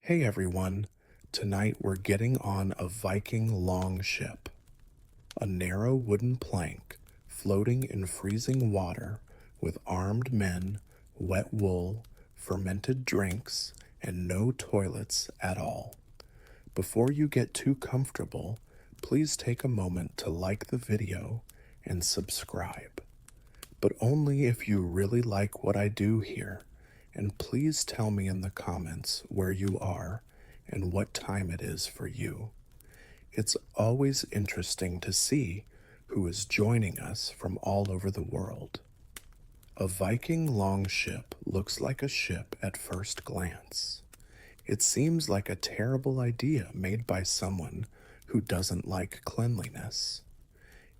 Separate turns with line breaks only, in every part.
Hey everyone, tonight we're getting on a Viking longship, a narrow wooden plank floating in freezing water with armed men, wet wool, fermented drinks, and no toilets at all. Before you get too comfortable, please take a moment to like the video and subscribe. But only if you really like what I do here, and please tell me in the comments where you are and what time it is for you. It's always interesting to see who is joining us from all over the world. A Viking longship looks like a ship at first glance. It seems like a terrible idea made by someone who doesn't like cleanliness.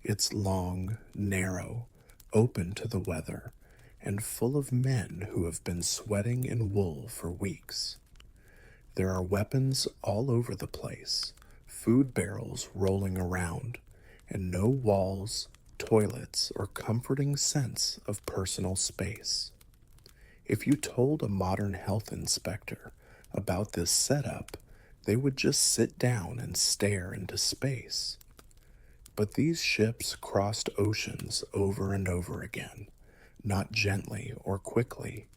It's long, narrow, open to the weather, and full of men who have been sweating in wool for weeks. There are weapons all over the place, food barrels rolling around, and no walls, toilets, or comforting sense of personal space. If you told a modern health inspector about this setup, they would just sit down and stare into space. But these ships crossed oceans over and over again, not gently or quickly,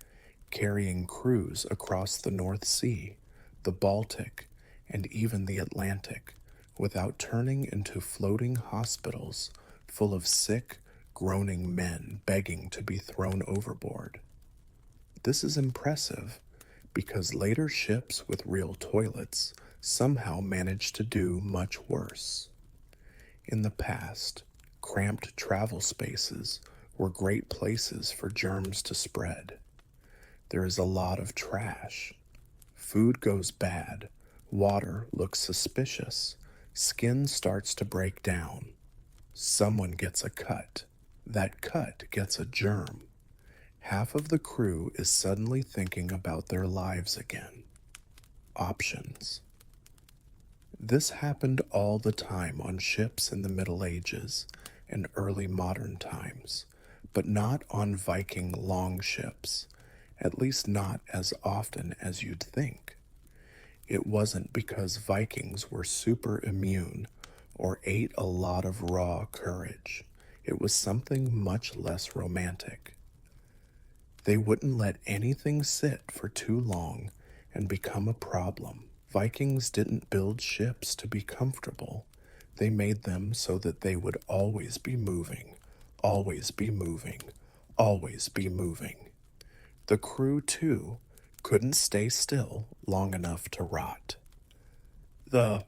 carrying crews across the North Sea, the Baltic, and even the Atlantic, without turning into floating hospitals full of sick, groaning men begging to be thrown overboard. This is impressive because later ships with real toilets somehow managed to do much worse. In the past, cramped travel spaces were great places for germs to spread. There is a lot of trash. Food goes bad, water looks suspicious, skin starts to break down. Someone gets a cut. That cut gets a germ. Half of the crew is suddenly thinking about their lives again. Options. This happened all the time on ships in the Middle Ages and early modern times, but not on Viking longships, at least not as often as you'd think. It wasn't because Vikings were super immune or ate a lot of raw courage. It was something much less romantic. They wouldn't let anything sit for too long and become a problem. Vikings didn't build ships to be comfortable. They made them so that they would always be moving, always be moving, always be moving. The crew, too, couldn't stay still long enough to rot. The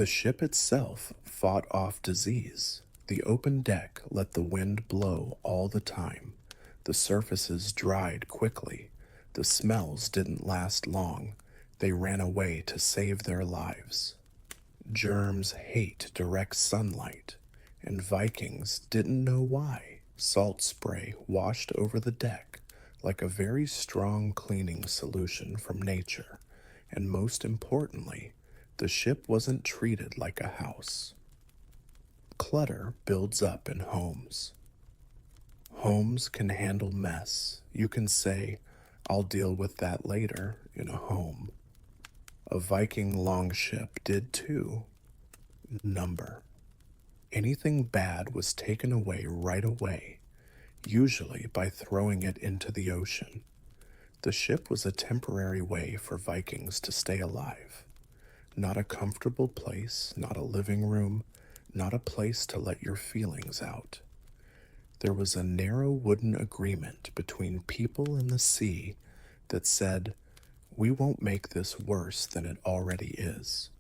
ship itself fought off disease. The open deck let the wind blow all the time. The surfaces dried quickly. The smells didn't last long. They ran away to save their lives. Germs hate direct sunlight, and Vikings didn't know why. Salt spray washed over the deck like a very strong cleaning solution from nature, and most importantly, the ship wasn't treated like a house. Clutter builds up in homes. Homes can handle mess. You can say, "I'll deal with that later," in a home. A Viking longship did too. Number. Anything bad was taken away right away, usually by throwing it into the ocean. The ship was a temporary way for Vikings to stay alive. Not a comfortable place, not a living room, not a place to let your feelings out. There was a narrow wooden agreement between people and the sea that said, "We won't make this worse than it already is."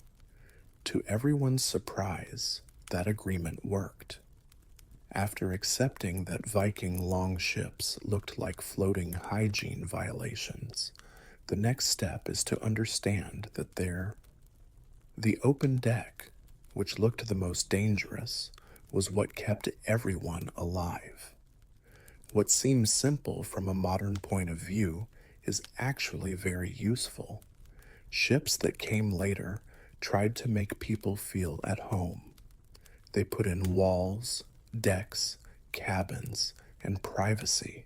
To everyone's surprise, that agreement worked. After accepting that Viking longships looked like floating hygiene violations, the next step is to understand that the open deck, which looked the most dangerous, was what kept everyone alive. What seems simple from a modern point of view is actually very useful. Ships that came later tried to make people feel at home. They put in walls, decks, cabins, and privacy.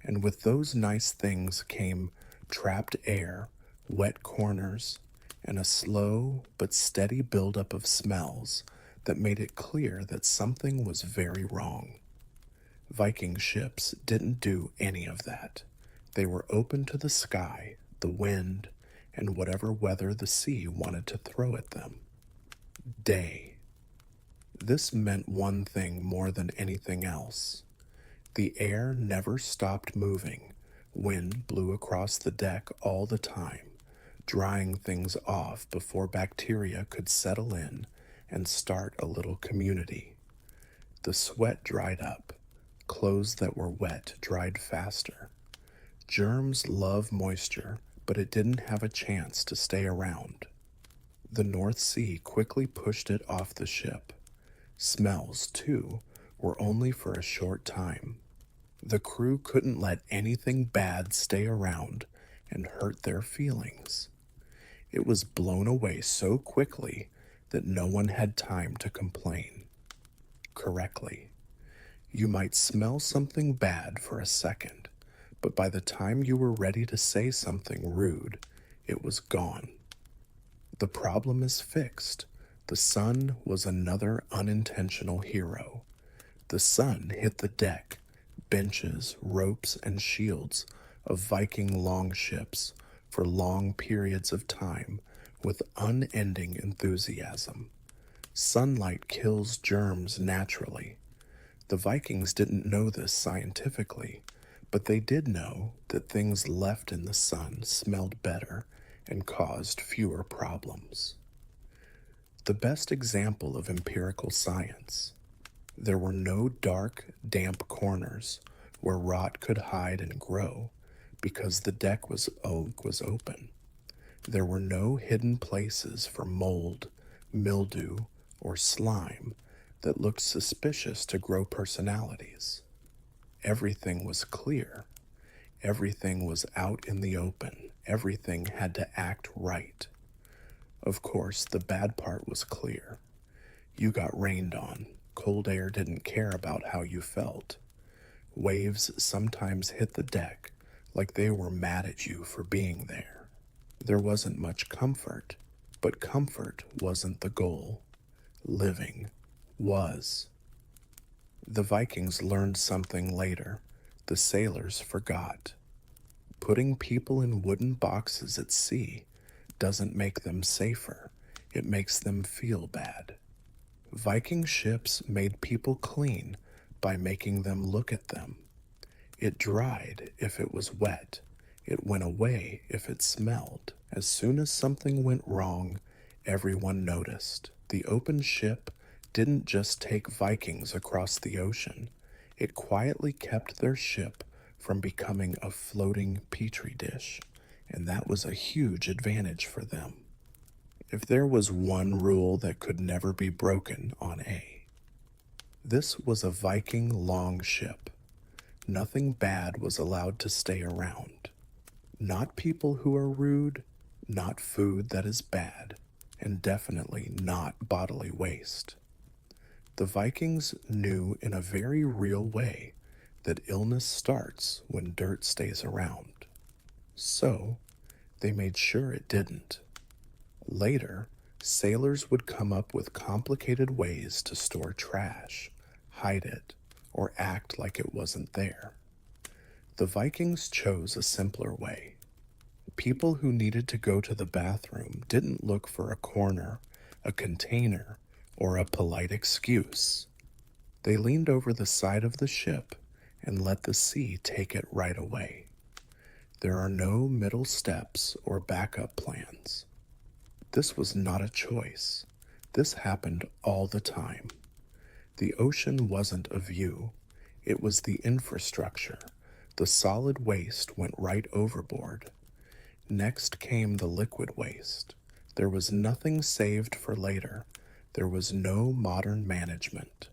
And with those nice things came trapped air, wet corners, and a slow but steady buildup of smells that made it clear that something was very wrong. Viking ships didn't do any of that. They were open to the sky, the wind, and whatever weather the sea wanted to throw at them. Day. This meant one thing more than anything else. The air never stopped moving. Wind blew across the deck all the time, drying things off before bacteria could settle in and start a little community. The sweat dried up. Clothes that were wet dried faster. Germs love moisture, but it didn't have a chance to stay around. The North Sea quickly pushed it off the ship. Smells, too, were only for a short time. The crew couldn't let anything bad stay around and hurt their feelings. It was blown away so quickly that no one had time to complain. Correctly. You might smell something bad for a second, but by the time you were ready to say something rude, it was gone. The problem is fixed. The sun was another unintentional hero. The sun hit the deck, benches, ropes, and shields of Viking longships for long periods of time with unending enthusiasm. Sunlight kills germs naturally. The Vikings didn't know this scientifically, but they did know that things left in the sun smelled better and caused fewer problems. The best example of empirical science. There were no dark, damp corners where rot could hide and grow because the deck was open. There were no hidden places for mold, mildew, or slime that looked suspicious to grow personalities. Everything was clear. Everything was out in the open. Everything had to act right. Of course, the bad part was clear. You got rained on. Cold air didn't care about how you felt. Waves sometimes hit the deck like they were mad at you for being there. There wasn't much comfort, but comfort wasn't the goal. Living was. The Vikings learned something later. The sailors forgot. Putting people in wooden boxes at sea doesn't make them safer. It makes them feel bad. Viking ships made people clean by making them look at them. It dried if it was wet. It went away if it smelled. As soon as something went wrong, everyone noticed. The open ship didn't just take Vikings across the ocean. It quietly kept their ship from becoming a floating petri dish, and that was a huge advantage for them. If there was one rule that could never be broken on this was a Viking longship. Nothing bad was allowed to stay around. Not people who are rude, not food that is bad, and definitely not bodily waste. The Vikings knew in a very real way that illness starts when dirt stays around. So, they made sure it didn't. Later, sailors would come up with complicated ways to store trash, hide it, or act like it wasn't there. The Vikings chose a simpler way. People who needed to go to the bathroom didn't look for a corner, a container, or a polite excuse. They leaned over the side of the ship and let the sea take it right away. There are no middle steps or backup plans. This was not a choice. This happened all the time. The ocean wasn't a view. It was the infrastructure. The solid waste went right overboard. Next came the liquid waste. There was nothing saved for later. There was no modern management.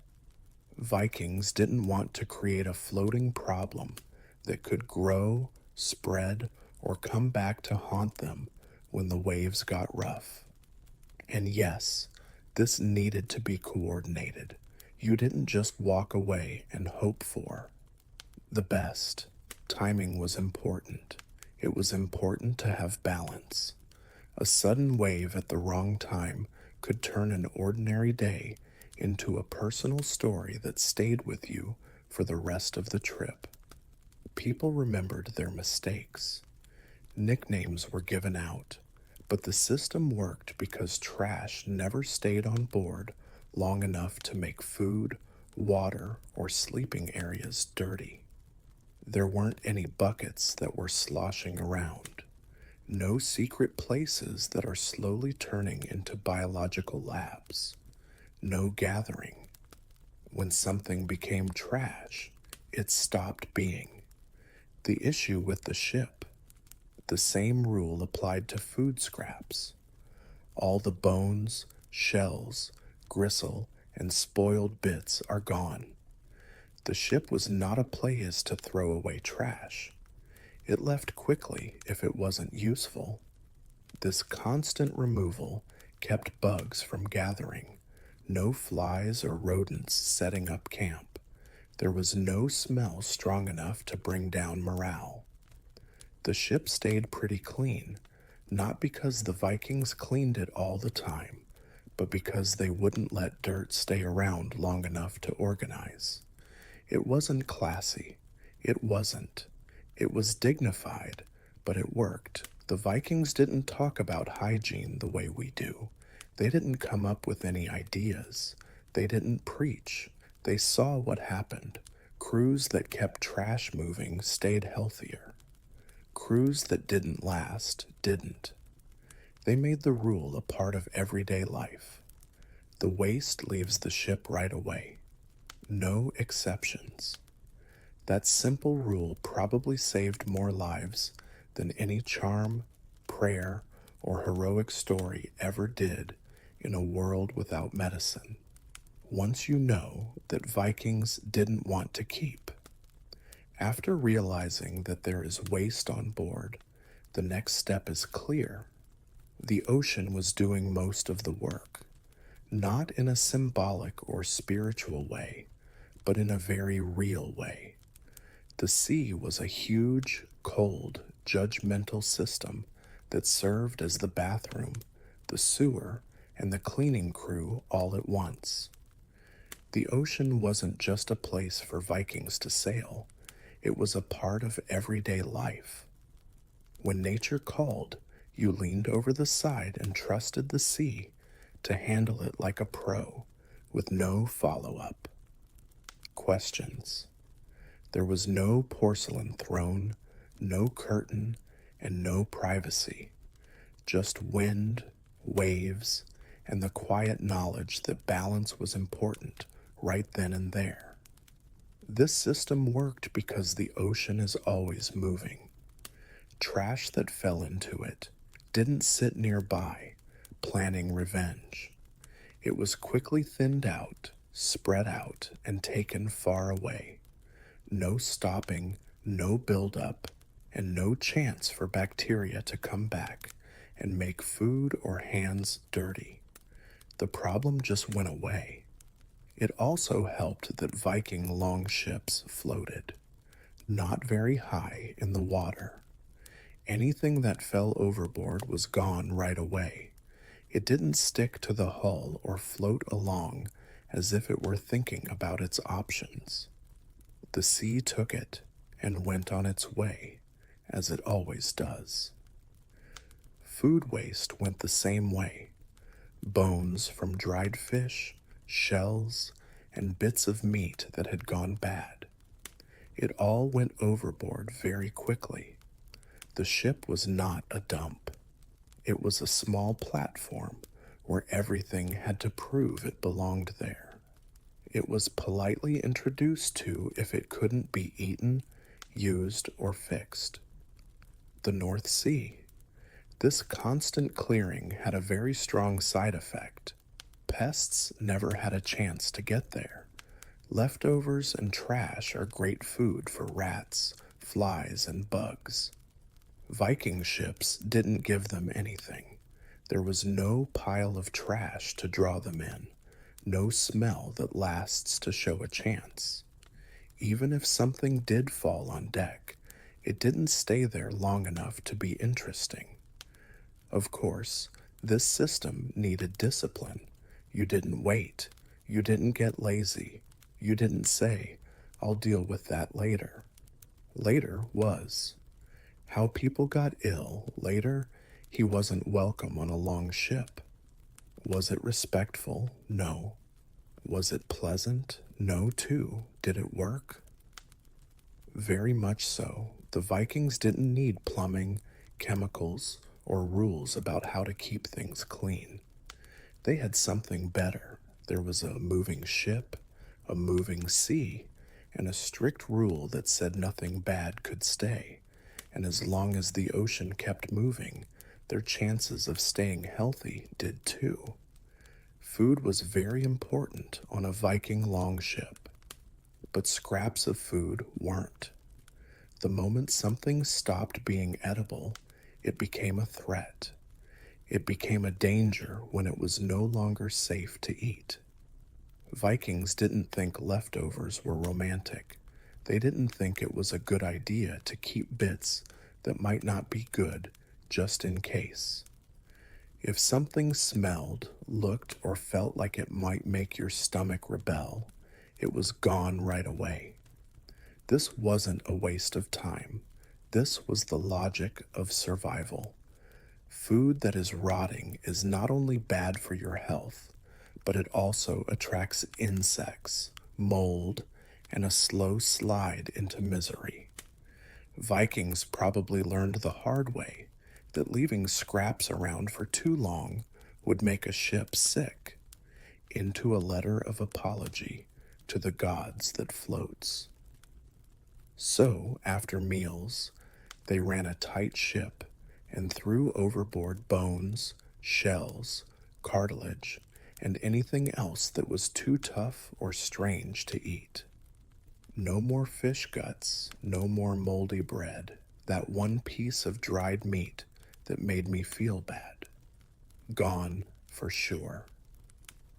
Vikings didn't want to create a floating problem that could grow, spread, or come back to haunt them when the waves got rough. And yes, this needed to be coordinated. You didn't just walk away and hope for the best. Timing was important. It was important to have balance. A sudden wave at the wrong time could turn an ordinary day into a personal story that stayed with you for the rest of the trip. People remembered their mistakes. Nicknames were given out, but the system worked because trash never stayed on board long enough to make food, water, or sleeping areas dirty. There weren't any buckets that were sloshing around. No secret places that are slowly turning into biological labs. No gathering. When something became trash, it stopped being. The issue with the ship, the same rule applied to food scraps. All the bones, shells, gristle, and spoiled bits are gone. The ship was not a place to throw away trash. It left quickly if it wasn't useful. This constant removal kept bugs from gathering, no flies or rodents setting up camp. There was no smell strong enough to bring down morale. The ship stayed pretty clean, not because the Vikings cleaned it all the time, but because they wouldn't let dirt stay around long enough to organize. It wasn't classy. It wasn't. It was dignified, but it worked. The Vikings didn't talk about hygiene the way we do. They didn't come up with any ideas. They didn't preach. They saw what happened. Crews that kept trash moving stayed healthier. Crews that didn't last didn't. They made the rule a part of everyday life. The waste leaves the ship right away. No exceptions. That simple rule probably saved more lives than any charm, prayer, or heroic story ever did in a world without medicine. Once you know that Vikings didn't want to keep. After realizing that there is waste on board, the next step is clear. The ocean was doing most of the work, not in a symbolic or spiritual way, but in a very real way. The sea was a huge, cold, judgmental system that served as the bathroom, the sewer, and the cleaning crew all at once. The ocean wasn't just a place for Vikings to sail, it was a part of everyday life. When nature called, you leaned over the side and trusted the sea to handle it like a pro, with no follow-up. Questions. There was no porcelain throne, no curtain, and no privacy. Just wind, waves, and the quiet knowledge that balance was important right then and there. This system worked because the ocean is always moving. Trash that fell into it didn't sit nearby, planning revenge. It was quickly thinned out, spread out, and taken far away. No stopping, no buildup, and no chance for bacteria to come back and make food or hands dirty. The problem just went away. It also helped that Viking longships floated, not very high in the water. Anything that fell overboard was gone right away. It didn't stick to the hull or float along as if it were thinking about its options. The sea took it and went on its way, as it always does. Food waste went the same way. Bones from dried fish, shells, and bits of meat that had gone bad. It all went overboard very quickly. The ship was not a dump. It was a small platform where everything had to prove it belonged there. It was politely introduced to if it couldn't be eaten, used, or fixed. The North Sea. This constant clearing had a very strong side effect. Pests never had a chance to get there. Leftovers and trash are great food for rats, flies, and bugs. Viking ships didn't give them anything. There was no pile of trash to draw them in, no smell that lasts to show a chance. Even if something did fall on deck, It didn't stay there long enough to be interesting. Of course, this system needed discipline. You didn't wait. You didn't get lazy. You didn't say, I'll deal with that later. Later was. How people got ill later, he wasn't welcome on a long ship. Was it respectful? No. Was it pleasant? No, too. Did it work? Very much so. The Vikings didn't need plumbing, chemicals, or rules about how to keep things clean. They had something better. There was a moving ship, a moving sea, and a strict rule that said nothing bad could stay. And as long as the ocean kept moving, their chances of staying healthy did too. Food was very important on a Viking longship, but scraps of food weren't. The moment something stopped being edible, it became a threat. It became a danger when it was no longer safe to eat. Vikings didn't think leftovers were romantic. They didn't think it was a good idea to keep bits that might not be good just in case. If something smelled, looked, or felt like it might make your stomach rebel, it was gone right away. This wasn't a waste of time. This was the logic of survival. Food that is rotting is not only bad for your health, but it also attracts insects, mold, and a slow slide into misery. Vikings probably learned the hard way that leaving scraps around for too long would make a ship sick. Into a letter of apology to the gods that floats. So, after meals, they ran a tight ship and threw overboard bones, shells, cartilage, and anything else that was too tough or strange to eat. No more fish guts, no more moldy bread, that one piece of dried meat that made me feel bad. Gone for sure.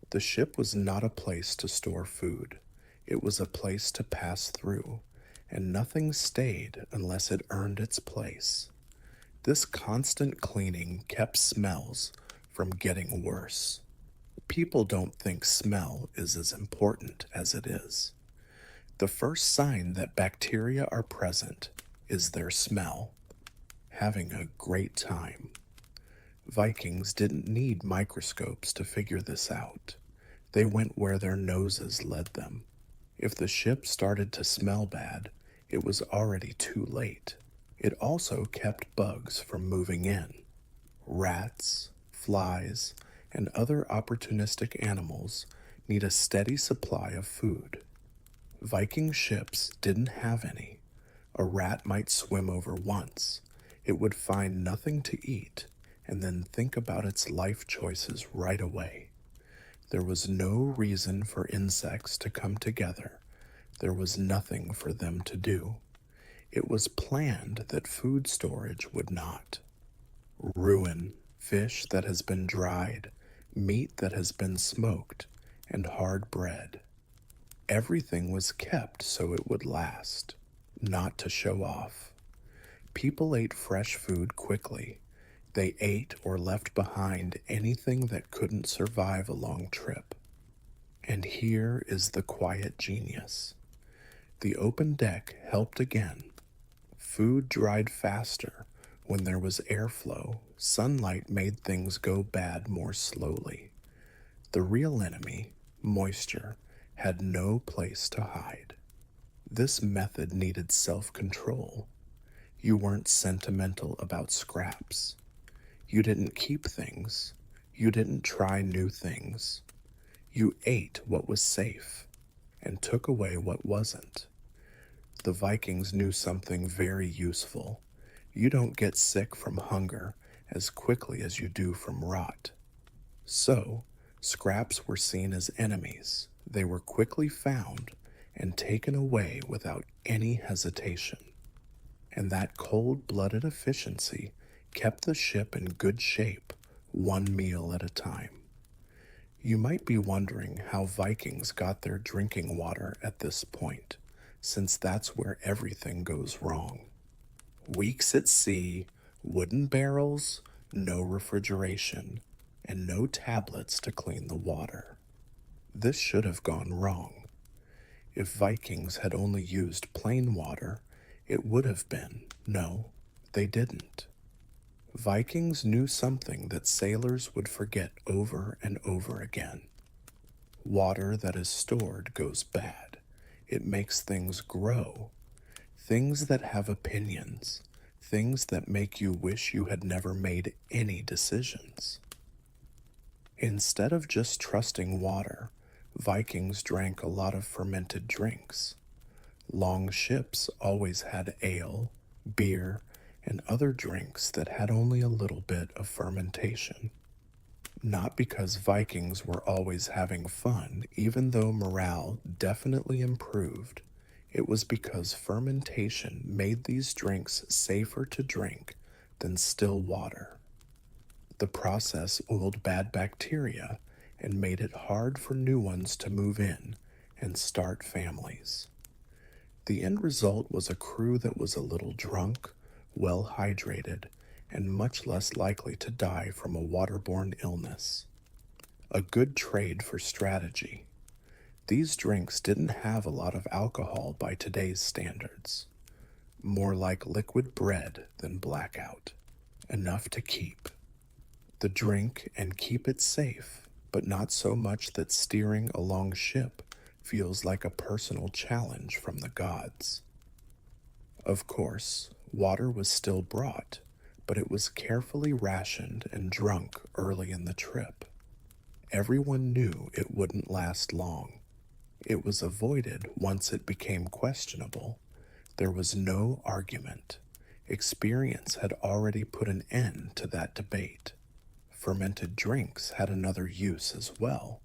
The ship was not a place to store food. It was a place to pass through, and nothing stayed unless it earned its place. This constant cleaning kept smells from getting worse. People don't think smell is as important as it is. The first sign that bacteria are present is their smell. Having a great time. Vikings didn't need microscopes to figure this out. They went where their noses led them. If the ship started to smell bad, it was already too late. It also kept bugs from moving in. Rats, flies, and other opportunistic animals need a steady supply of food. Viking ships didn't have any. A rat might swim over once. It would find nothing to eat and then think about its life choices right away. There was no reason for insects to come together. There was nothing for them to do. It was planned that food storage would not. Ruin, fish that has been dried, meat that has been smoked, and hard bread. Everything was kept so it would last, not to show off. People ate fresh food quickly. They ate or left behind anything that couldn't survive a long trip. And here is the quiet genius. The open deck helped again. Food dried faster. When there was airflow, sunlight made things go bad more slowly. The real enemy, moisture, had no place to hide. This method needed self-control. You weren't sentimental about scraps. You didn't keep things. You didn't try new things. You ate what was safe and took away what wasn't. The Vikings knew something very useful. You don't get sick from hunger as quickly as you do from rot. So, scraps were seen as enemies. They were quickly found and taken away without any hesitation. And that cold-blooded efficiency kept the ship in good shape, one meal at a time. You might be wondering how Vikings got their drinking water at this point, since that's where everything goes wrong. Weeks at sea, wooden barrels, no refrigeration, and no tablets to clean the water. This should have gone wrong. If Vikings had only used plain water, it would have been. No, they didn't. Vikings knew something that sailors would forget over and over again. Water that is stored goes bad. It makes things grow. Things that have opinions. Things that make you wish you had never made any decisions. Instead of just trusting water, Vikings drank a lot of fermented drinks. Longships always had ale, beer, and other drinks that had only a little bit of fermentation. Not because Vikings were always having fun, even though morale definitely improved. It was because fermentation made these drinks safer to drink than still water. The process oiled bad bacteria and made it hard for new ones to move in and start families. The end result was a crew that was a little drunk, well hydrated, and much less likely to die from a waterborne illness. A good trade for strategy. These drinks didn't have a lot of alcohol by today's standards. More like liquid bread than blackout. Enough to keep. The drink and keep it safe, but not so much that steering a long ship feels like a personal challenge from the gods. Of course, water was still brought, but it was carefully rationed and drunk early in the trip. Everyone knew it wouldn't last long. It was avoided once it became questionable. There was no argument. Experience had already put an end to that debate. Fermented drinks had another use as well.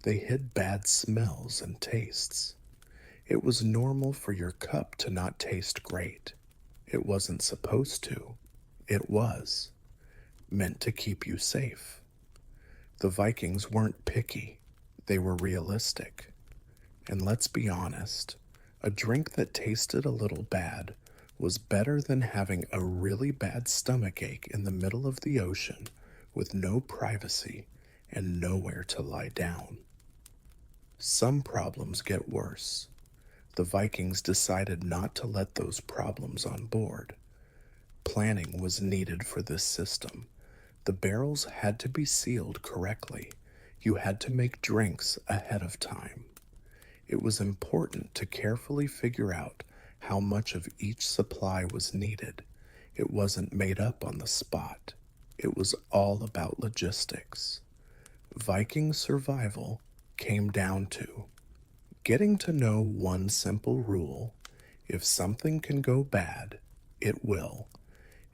They hid bad smells and tastes. It was normal for your cup to not taste great. It wasn't supposed to. It was. Meant to keep you safe. The Vikings weren't picky. They were realistic. And let's be honest, a drink that tasted a little bad was better than having a really bad stomachache in the middle of the ocean with no privacy and nowhere to lie down. Some problems get worse. The Vikings decided not to let those problems on board. Planning was needed for this system. The barrels had to be sealed correctly. You had to make drinks ahead of time. It was important to carefully figure out how much of each supply was needed. It wasn't made up on the spot. It was all about logistics. Viking survival came down to getting to know one simple rule: if something can go bad, it will.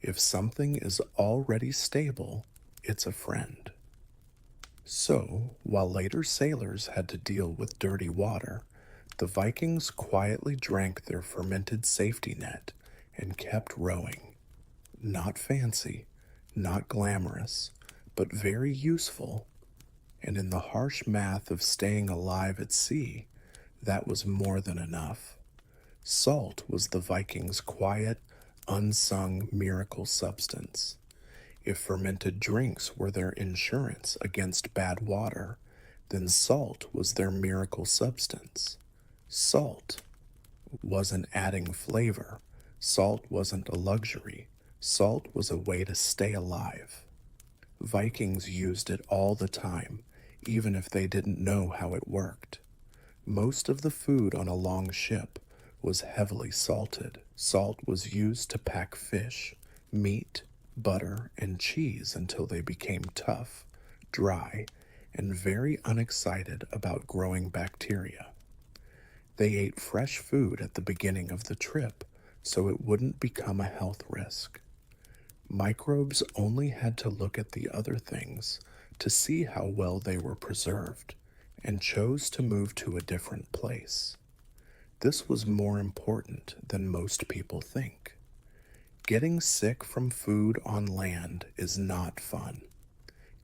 If something is already stable, it's a friend. So, while later sailors had to deal with dirty water, the Vikings quietly drank their fermented safety net and kept rowing. Not fancy, not glamorous, but very useful. And in the harsh math of staying alive at sea, that was more than enough. Salt was the Vikings' quiet, unsung miracle substance. If fermented drinks were their insurance against bad water, then salt was their miracle substance. Salt wasn't adding flavor. Salt wasn't a luxury. Salt was a way to stay alive. Vikings used it all the time, even if they didn't know how it worked. Most of the food on a long ship was heavily salted. Salt was used to pack fish, meat, butter, and cheese until they became tough, dry, and very unexcited about growing bacteria. They ate fresh food at the beginning of the trip so it wouldn't become a health risk. Microbes only had to look at the other things to see how well they were preserved and chose to move to a different place. This was more important than most people think. Getting sick from food on land is not fun.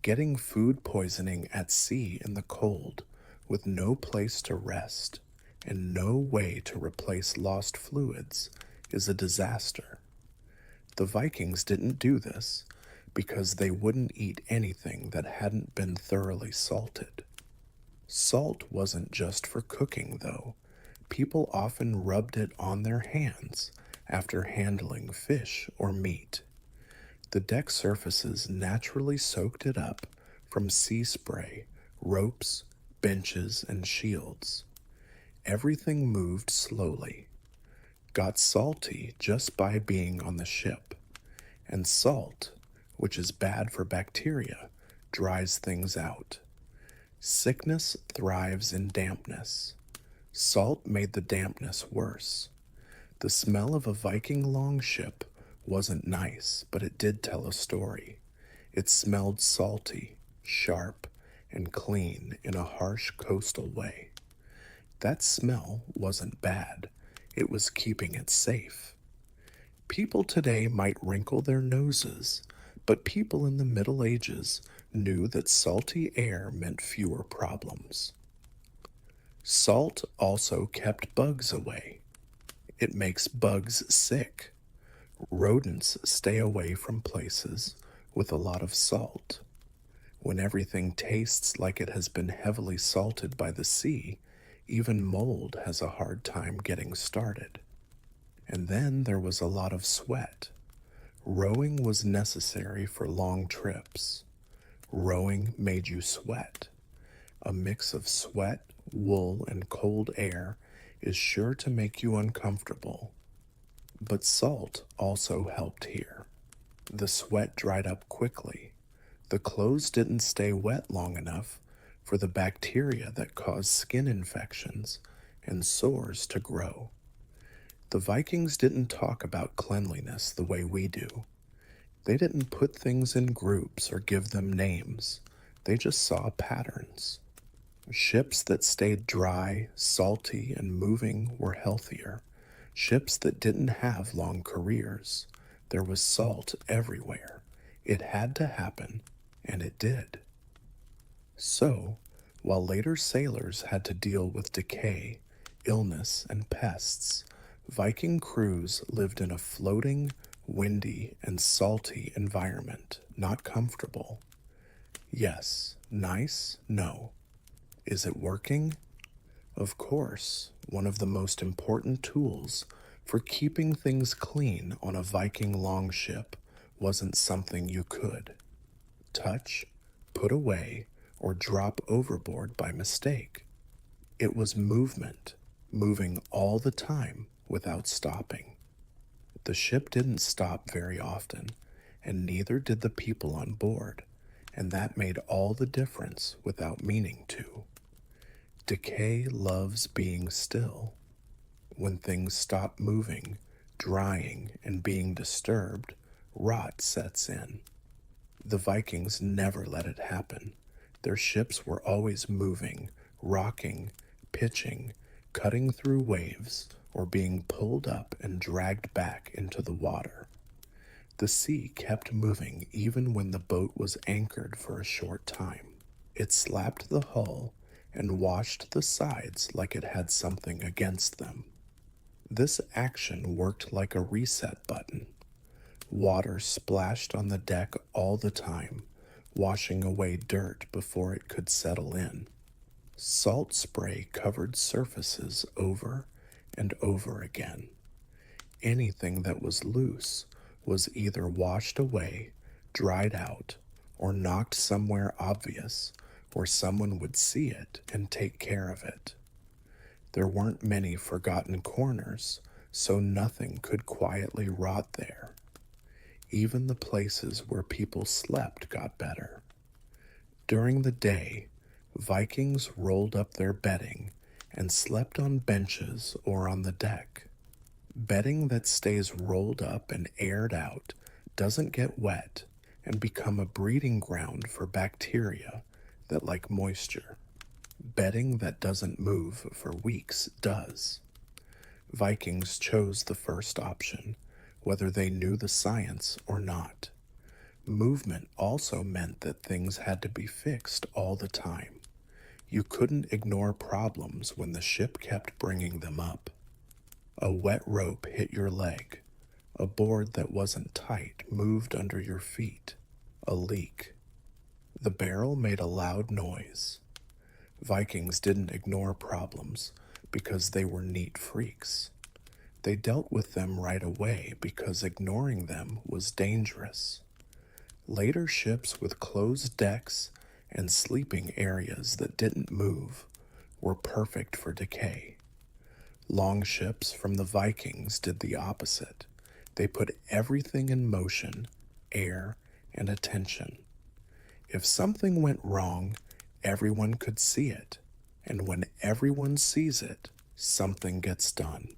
Getting food poisoning at sea in the cold with no place to rest and no way to replace lost fluids is a disaster. The Vikings didn't do this because they wouldn't eat anything that hadn't been thoroughly salted. Salt wasn't just for cooking, though. People often rubbed it on their hands after handling fish or meat. The deck surfaces naturally soaked it up from sea spray, ropes, benches, and shields. Everything moved slowly, got salty just by being on the ship. And salt, which is bad for bacteria, dries things out. Sickness thrives in dampness. Salt made the dampness worse. The smell of a Viking longship wasn't nice, but it did tell a story. It smelled salty, sharp, and clean in a harsh coastal way. That smell wasn't bad. It was keeping it safe. People today might wrinkle their noses, but people in the Middle Ages knew that salty air meant fewer problems. Salt also kept bugs away. It makes bugs sick. Rodents stay away from places with a lot of salt. When everything tastes like it has been heavily salted by the sea, even mold has a hard time getting started. And then there was a lot of sweat. Rowing was necessary for long trips. Rowing made you sweat. A mix of sweat, wool, and cold air is sure to make you uncomfortable. But salt also helped here. The sweat dried up quickly. The clothes didn't stay wet long enough for the bacteria that cause skin infections and sores to grow. The Vikings didn't talk about cleanliness the way we do. They didn't put things in groups or give them names. They just saw patterns. Ships that stayed dry, salty, and moving were healthier. Ships that didn't have long careers. There was salt everywhere. It had to happen, and it did. So, while later sailors had to deal with decay, illness, and pests, Viking crews lived in a floating, windy, and salty environment, not comfortable. Yes, nice, no. Is it working? Of course, one of the most important tools for keeping things clean on a Viking longship wasn't something you could touch, put away, or drop overboard by mistake. It was movement, moving all the time without stopping. The ship didn't stop very often, and neither did the people on board, and that made all the difference without meaning to. Decay loves being still. When things stop moving, drying, and being disturbed, rot sets in. The Vikings never let it happen. Their ships were always moving, rocking, pitching, cutting through waves, or being pulled up and dragged back into the water. The sea kept moving even when the boat was anchored for a short time. It slapped the hull and washed the sides like it had something against them. This action worked like a reset button. Water splashed on the deck all the time, washing away dirt before it could settle in. Salt spray covered surfaces over and over again. Anything that was loose was either washed away, dried out, or knocked somewhere obvious where someone would see it and take care of it. There weren't many forgotten corners, so nothing could quietly rot there. Even the places where people slept got better. During the day, Vikings rolled up their bedding and slept on benches or on the deck. Bedding that stays rolled up and aired out doesn't get wet and become a breeding ground for bacteria that like moisture. Bedding that doesn't move for weeks does. Vikings chose the first option, whether they knew the science or not. Movement also meant that things had to be fixed all the time. You couldn't ignore problems when the ship kept bringing them up. A wet rope hit your leg. A board that wasn't tight moved under your feet. A leak. The barrel made a loud noise. Vikings didn't ignore problems because they were neat freaks. They dealt with them right away because ignoring them was dangerous. Later ships with closed decks and sleeping areas that didn't move were perfect for decay. Longships from the Vikings did the opposite. They put everything in motion, air, and attention. If something went wrong, everyone could see it, and when everyone sees it, something gets done.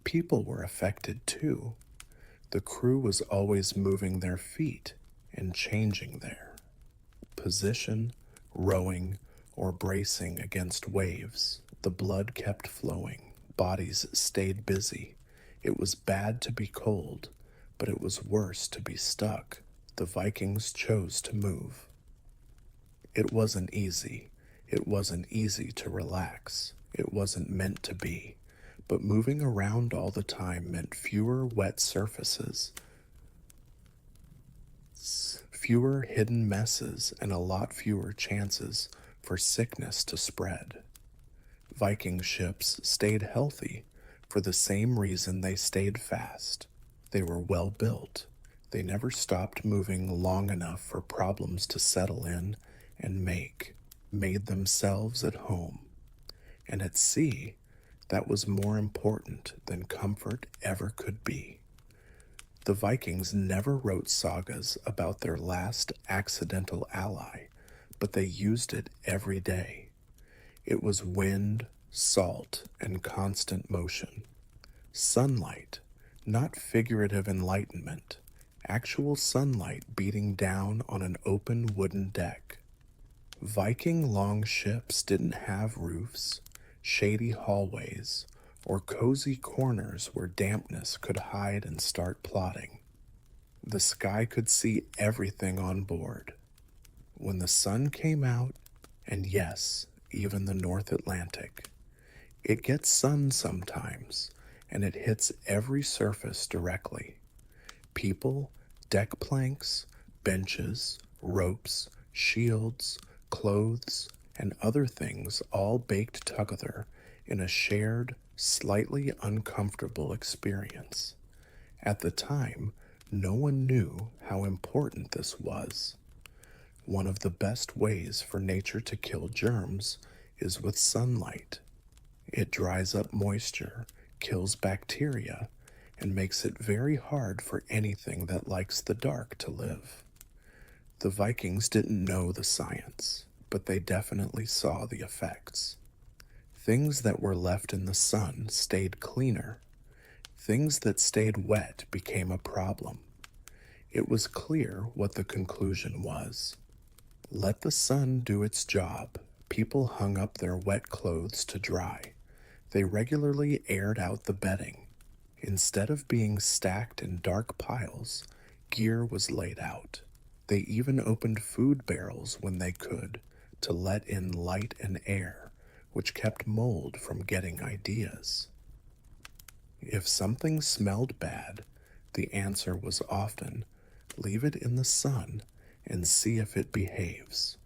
People were affected too. The crew was always moving their feet and changing their position, rowing, or bracing against waves. The blood kept flowing. Bodies stayed busy. It was bad to be cold, but it was worse to be stuck. The Vikings chose to move. It wasn't easy. It wasn't easy to relax. It wasn't meant to be. But moving around all the time meant fewer wet surfaces, fewer hidden messes, and a lot fewer chances for sickness to spread. Viking ships stayed healthy for the same reason they stayed fast. They were well built. They never stopped moving long enough for problems to settle in and made themselves at home. And at sea, that was more important than comfort ever could be. The Vikings never wrote sagas about their last accidental ally, but they used it every day. It was wind, salt, and constant motion. Sunlight, not figurative enlightenment, actual sunlight beating down on an open wooden deck. Viking longships didn't have roofs, shady hallways, or cozy corners where dampness could hide and start plotting. The sky could see everything on board. When the sun came out, and yes, even the North Atlantic, it gets sun sometimes, and it hits every surface directly. People, deck planks, benches, ropes, shields, clothes, and other things all baked together in a shared, slightly uncomfortable experience. At the time, no one knew how important this was. One of the best ways for nature to kill germs is with sunlight. It dries up moisture, kills bacteria, and makes it very hard for anything that likes the dark to live. The Vikings didn't know the science, but they definitely saw the effects. Things that were left in the sun stayed cleaner. Things that stayed wet became a problem. It was clear what the conclusion was. Let the sun do its job. People hung up their wet clothes to dry. They regularly aired out the bedding. Instead of being stacked in dark piles, gear was laid out. They even opened food barrels when they could to let in light and air, which kept mold from getting ideas. If something smelled bad, the answer was often, leave it in the sun and see if it behaves.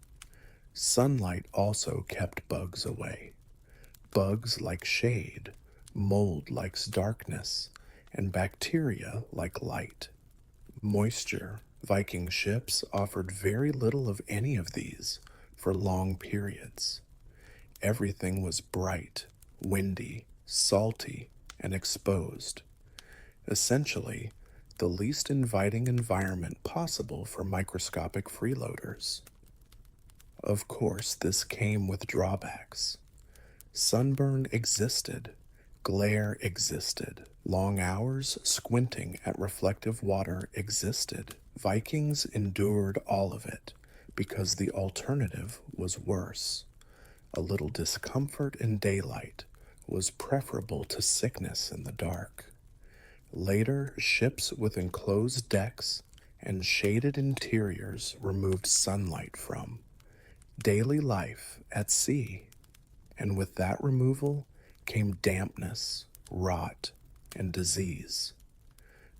Sunlight also kept bugs away. Bugs like shade, mold likes darkness, and bacteria like light. Moisture, Viking ships offered very little of any of these for long periods. Everything was bright, windy, salty, and exposed. Essentially, the least inviting environment possible for microscopic freeloaders. Of course, this came with drawbacks. Sunburn existed, glare existed, long hours squinting at reflective water existed. Vikings endured all of it because the alternative was worse. A little discomfort in daylight was preferable to sickness in the dark. Later, ships with enclosed decks and shaded interiors removed sunlight from daily life at sea, and with that removal came dampness, rot, and disease.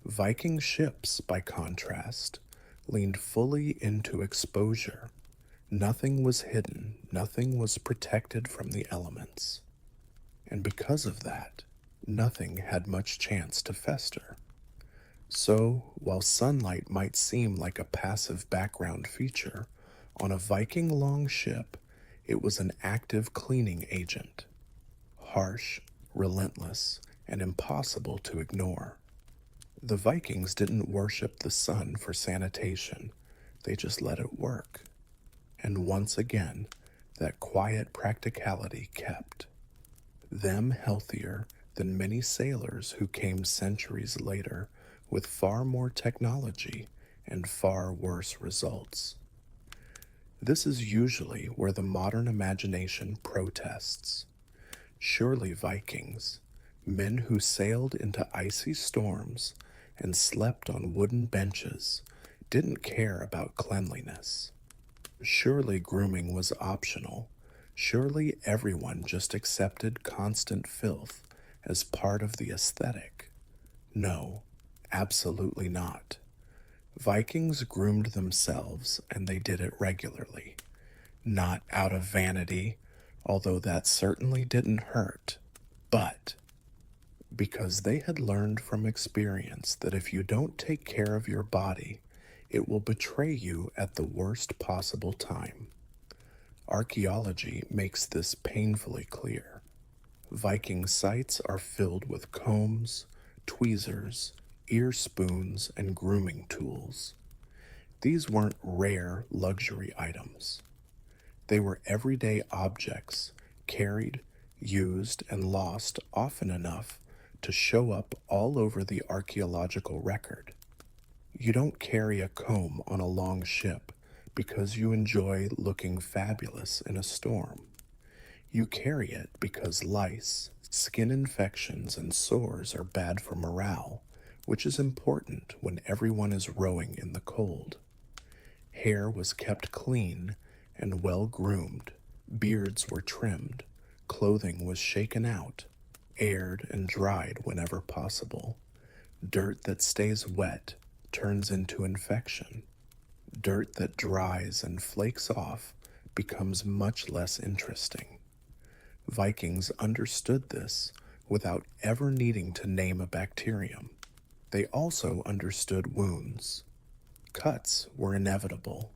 Viking ships, by contrast, leaned fully into exposure. Nothing was hidden, nothing was protected from the elements. And because of that, nothing had much chance to fester. So, while sunlight might seem like a passive background feature, on a Viking longship, it was an active cleaning agent. Harsh, relentless, and impossible to ignore. The Vikings didn't worship the sun for sanitation, they just let it work. And once again, that quiet practicality kept them healthier than many sailors who came centuries later with far more technology and far worse results. This is usually where the modern imagination protests. Surely Vikings, men who sailed into icy storms and slept on wooden benches, didn't care about cleanliness. Surely grooming was optional. Surely everyone just accepted constant filth as part of the aesthetic. No, absolutely not. Vikings groomed themselves, and they did it regularly. Not out of vanity, although that certainly didn't hurt, but because they had learned from experience that if you don't take care of your body, it will betray you at the worst possible time. Archaeology makes this painfully clear. Viking sites are filled with combs, tweezers, ear spoons, and grooming tools. These weren't rare luxury items. They were everyday objects, carried, used, and lost often enough to show up all over the archaeological record. You don't carry a comb on a long ship because you enjoy looking fabulous in a storm. You carry it because lice, skin infections, and sores are bad for morale, which is important when everyone is rowing in the cold. Hair was kept clean and well groomed, beards were trimmed, clothing was shaken out, aired and dried whenever possible. Dirt that stays wet turns into infection. Dirt that dries and flakes off becomes much less interesting. Vikings understood this without ever needing to name a bacterium. They also understood wounds. Cuts were inevitable.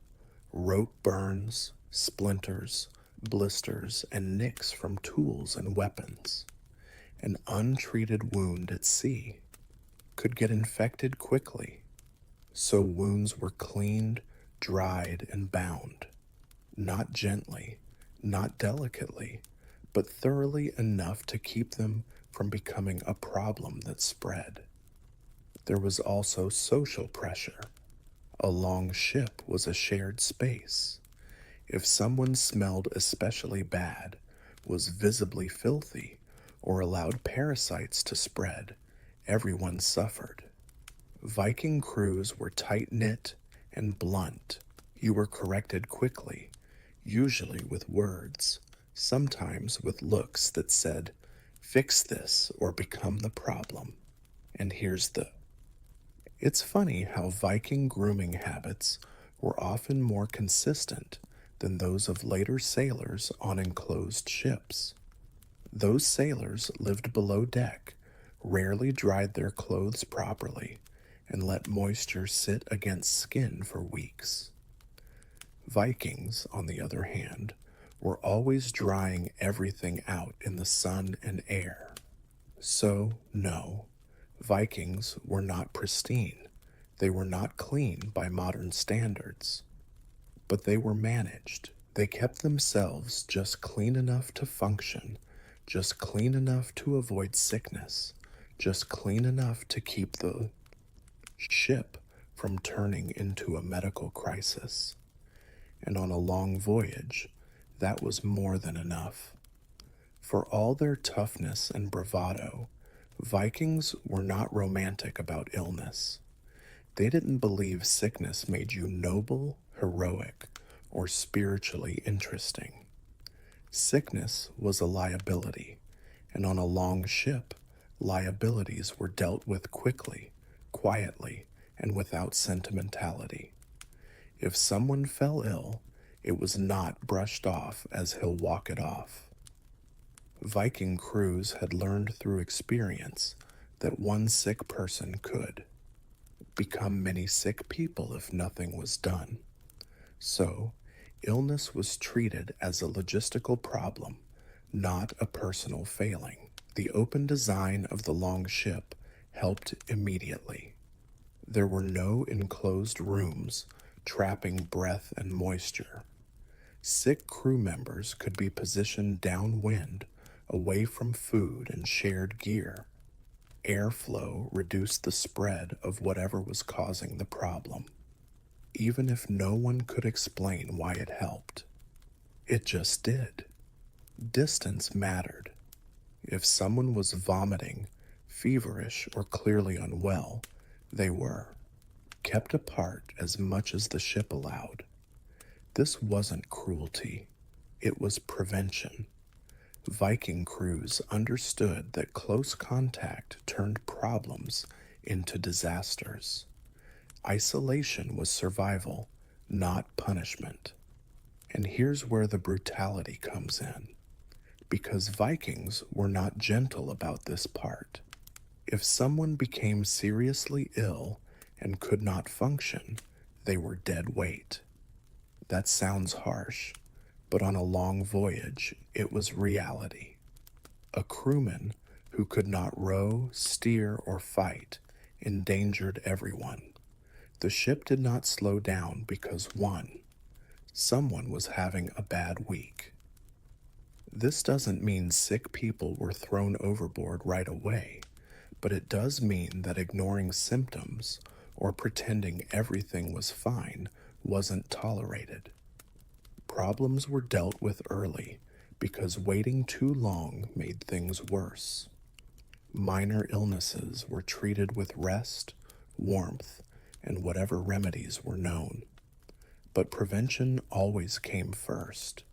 Rope burns, splinters, blisters, and nicks from tools and weapons. An untreated wound at sea could get infected quickly, so wounds were cleaned, dried, and bound. Not gently, not delicately, but thoroughly enough to keep them from becoming a problem that spread. There was also social pressure. A long ship was a shared space. If someone smelled especially bad, was visibly filthy, or allowed parasites to spread, everyone suffered. Viking crews were tight-knit and blunt. You were corrected quickly, usually with words, sometimes with looks that said, "Fix this or become the problem." And here's the It's funny how Viking grooming habits were often more consistent than those of later sailors on enclosed ships. Those sailors lived below deck, rarely dried their clothes properly, and let moisture sit against skin for weeks. Vikings, on the other hand, were always drying everything out in the sun and air. So, no, Vikings were not pristine. They were not clean by modern standards. But they were managed. They kept themselves just clean enough to function, just clean enough to avoid sickness, just clean enough to keep the ship from turning into a medical crisis. And on a long voyage, that was more than enough. For all their toughness and bravado, Vikings were not romantic about illness. They didn't believe sickness made you noble, heroic, or spiritually interesting. Sickness was a liability, and on a long ship, liabilities were dealt with quickly, quietly and without sentimentality. If someone fell ill, it was not brushed off as he'll walk it off. Viking crews had learned through experience that one sick person could become many sick people if nothing was done. So, illness was treated as a logistical problem, not a personal failing. The open design of the Longship helped immediately. There were no enclosed rooms trapping breath and moisture. Sick crew members could be positioned downwind, away from food and shared gear. Airflow reduced the spread of whatever was causing the problem, even if no one could explain why it helped. It just did. Distance mattered. If someone was vomiting, feverish, or clearly unwell, they were kept apart as much as the ship allowed. This wasn't cruelty, it was prevention. Viking crews understood that close contact turned problems into disasters. Isolation was survival, not punishment. And here's where the brutality comes in. Because Vikings were not gentle about this part. If someone became seriously ill and could not function, they were dead weight. That sounds harsh, but on a long voyage, it was reality. A crewman who could not row, steer, or fight endangered everyone. The ship did not slow down because someone was having a bad week. This doesn't mean sick people were thrown overboard right away, but it does mean that ignoring symptoms or pretending everything was fine wasn't tolerated. Problems were dealt with early because waiting too long made things worse. Minor illnesses were treated with rest, warmth, and whatever remedies were known. But prevention always came first.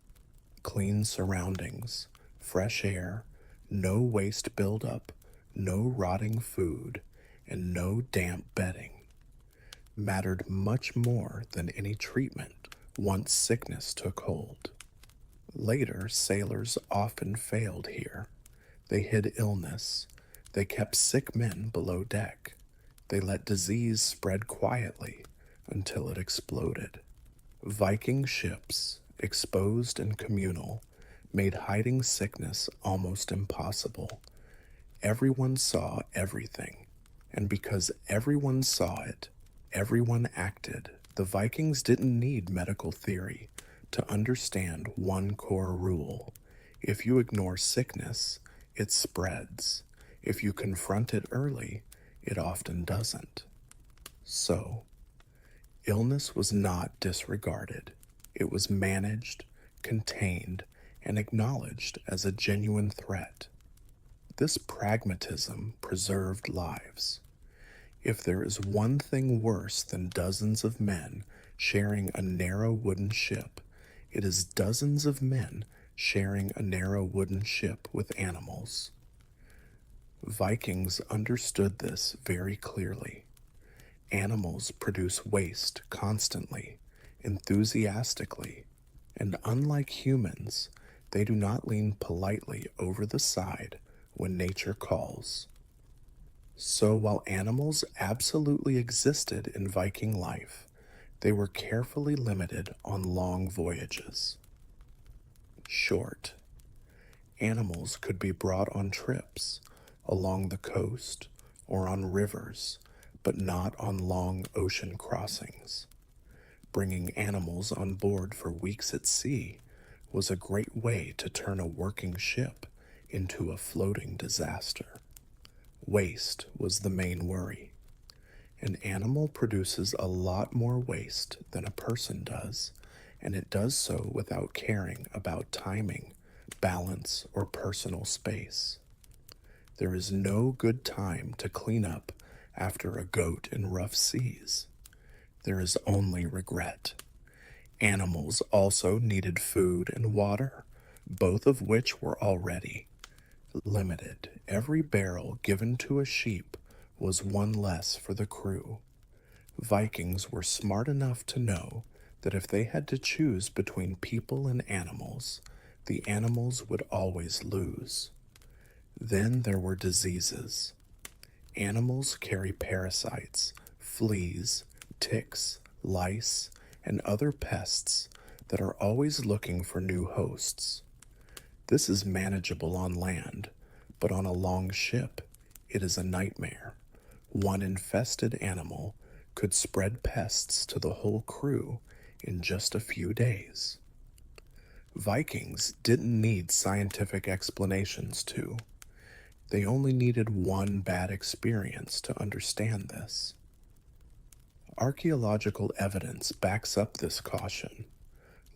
Clean surroundings, fresh air, no waste buildup, no rotting food, and no damp bedding mattered much more than any treatment once sickness took hold. Later, sailors often failed here. They hid illness. They kept sick men below deck. They let disease spread quietly until it exploded. Viking ships, exposed and communal, made hiding sickness almost impossible. Everyone saw everything, and because everyone saw it, everyone acted. The Vikings didn't need medical theory to understand one core rule. If you ignore sickness, it spreads. If you confront it early, it often doesn't. So, illness was not disregarded. It was managed, contained, and acknowledged as a genuine threat. This pragmatism preserved lives. If there is one thing worse than dozens of men sharing a narrow wooden ship, it is dozens of men sharing a narrow wooden ship with animals. Vikings understood this very clearly. Animals produce waste constantly, enthusiastically, and unlike humans, they do not lean politely over the side when nature calls. So while animals absolutely existed in Viking life, they were carefully limited on long voyages. Short. Animals could be brought on trips along the coast or on rivers, but not on long ocean crossings. Bringing animals on board for weeks at sea was a great way to turn a working ship into a floating disaster. Waste was the main worry. An animal produces a lot more waste than a person does, and it does so without caring about timing, balance, or personal space. There is no good time to clean up after a goat in rough seas. There is only regret. Animals also needed food and water, both of which were already limited. Every barrel given to a sheep was one less for the crew. Vikings were smart enough to know that if they had to choose between people and animals, the animals would always lose. Then there were diseases. Animals carry parasites, fleas, ticks, lice, and other pests that are always looking for new hosts. This is manageable on land, but on a long ship, it is a nightmare. One infested animal could spread pests to the whole crew in just a few days. Vikings didn't need scientific explanations to. They only needed one bad experience to understand this. Archaeological evidence backs up this caution.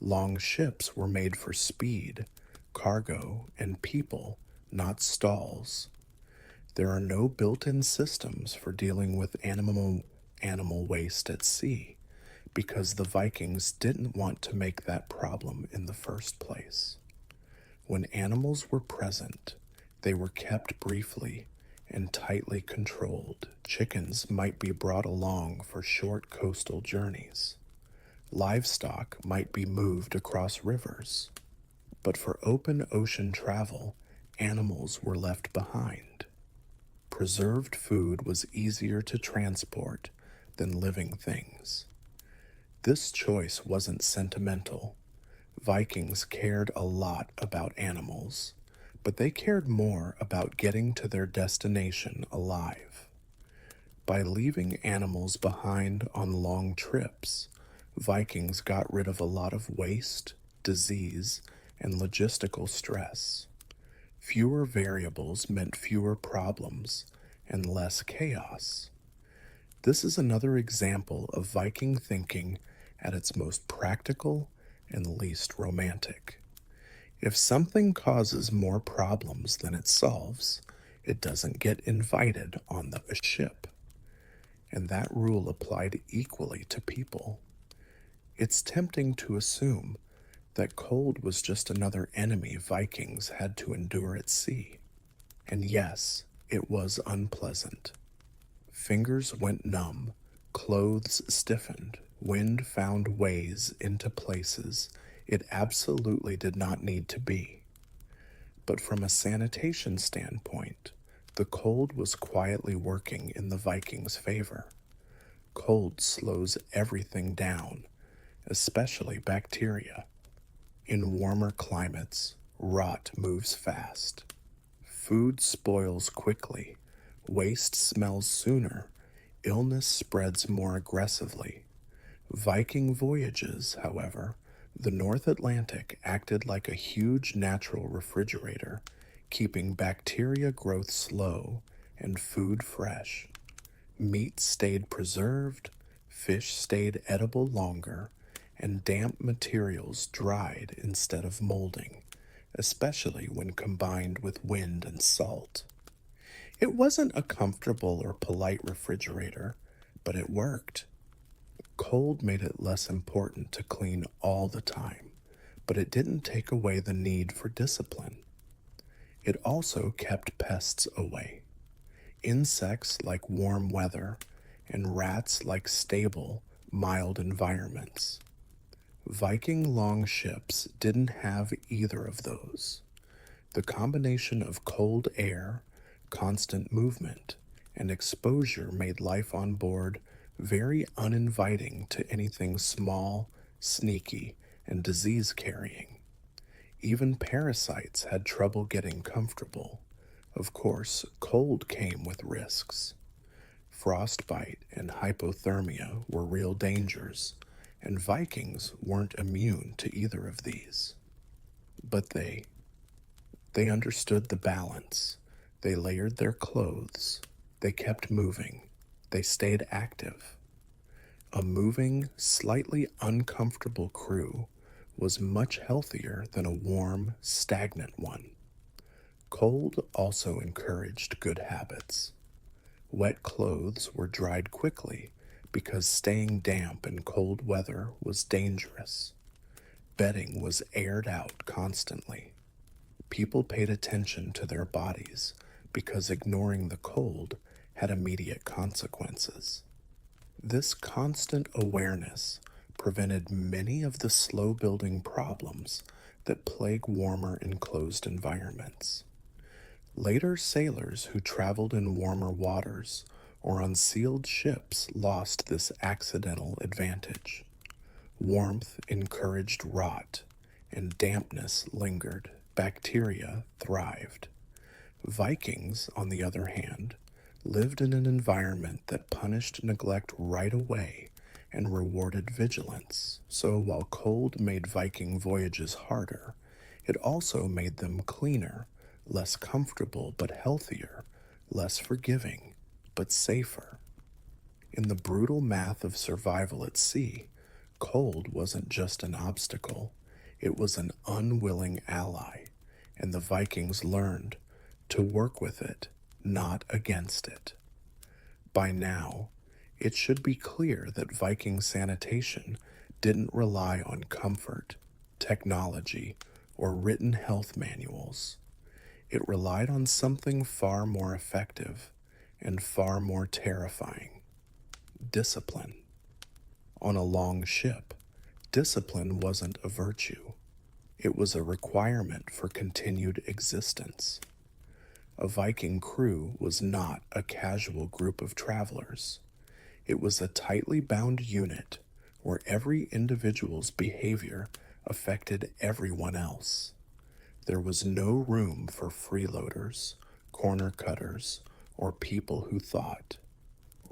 Long ships were made for speed, cargo, and people, not stalls. There are no built-in systems for dealing with animal waste at sea, because the Vikings didn't want to make that problem in the first place. When animals were present, they were kept briefly and tightly controlled. Chickens might be brought along for short coastal journeys. Livestock might be moved across rivers. But for open ocean travel, animals were left behind. Preserved food was easier to transport than living things. This choice wasn't sentimental. Vikings cared a lot about animals, but they cared more about getting to their destination alive. By leaving animals behind on long trips, Vikings got rid of a lot of waste, disease, and logistical stress. Fewer variables meant fewer problems and less chaos. This is another example of Viking thinking at its most practical and least romantic. If something causes more problems than it solves, it doesn't get invited on the ship. And that rule applied equally to people. It's tempting to assume that cold was just another enemy Vikings had to endure at sea. And yes, it was unpleasant. Fingers went numb, clothes stiffened, wind found ways into places it absolutely did not need to be. But from a sanitation standpoint, the cold was quietly working in the Vikings' favor. Cold slows everything down, especially bacteria. In warmer climates, rot moves fast. Food spoils quickly, waste smells sooner, illness spreads more aggressively. Viking voyages, however, the North Atlantic acted like a huge natural refrigerator, keeping bacteria growth slow and food fresh. Meat stayed preserved, fish stayed edible longer, and damp materials dried instead of molding, especially when combined with wind and salt. It wasn't a comfortable or polite refrigerator, but it worked. Cold made it less important to clean all the time, but it didn't take away the need for discipline. It also kept pests away. Insects like warm weather, and rats like stable, mild environments. Viking longships didn't have either of those. The combination of cold air, constant movement, and exposure made life on board very uninviting to anything small, sneaky, and disease-carrying. Even parasites had trouble getting comfortable. Of course, cold came with risks. Frostbite and hypothermia were real dangers, and Vikings weren't immune to either of these. But they understood the balance. They layered their clothes. They kept moving. They stayed active. A moving, slightly uncomfortable crew was much healthier than a warm, stagnant one. Cold also encouraged good habits. Wet clothes were dried quickly because staying damp in cold weather was dangerous. Bedding was aired out constantly. People paid attention to their bodies because ignoring the cold had immediate consequences. This constant awareness prevented many of the slow-building problems that plague warmer enclosed environments. Later sailors who traveled in warmer waters or on sealed ships lost this accidental advantage. Warmth encouraged rot, and dampness lingered. Bacteria thrived. Vikings, on the other hand, lived in an environment that punished neglect right away and rewarded vigilance. So while cold made Viking voyages harder, it also made them cleaner, less comfortable but healthier, less forgiving but safer. In the brutal math of survival at sea, cold wasn't just an obstacle, it was an unwilling ally, and the Vikings learned to work with it, not against it. By now, it should be clear that Viking sanitation didn't rely on comfort, technology, or written health manuals. It relied on something far more effective and far more terrifying: discipline. On a long ship, discipline wasn't a virtue, it was a requirement for continued existence. A Viking crew was not a casual group of travelers. It was a tightly bound unit where every individual's behavior affected everyone else. There was no room for freeloaders, corner cutters, or people who thought.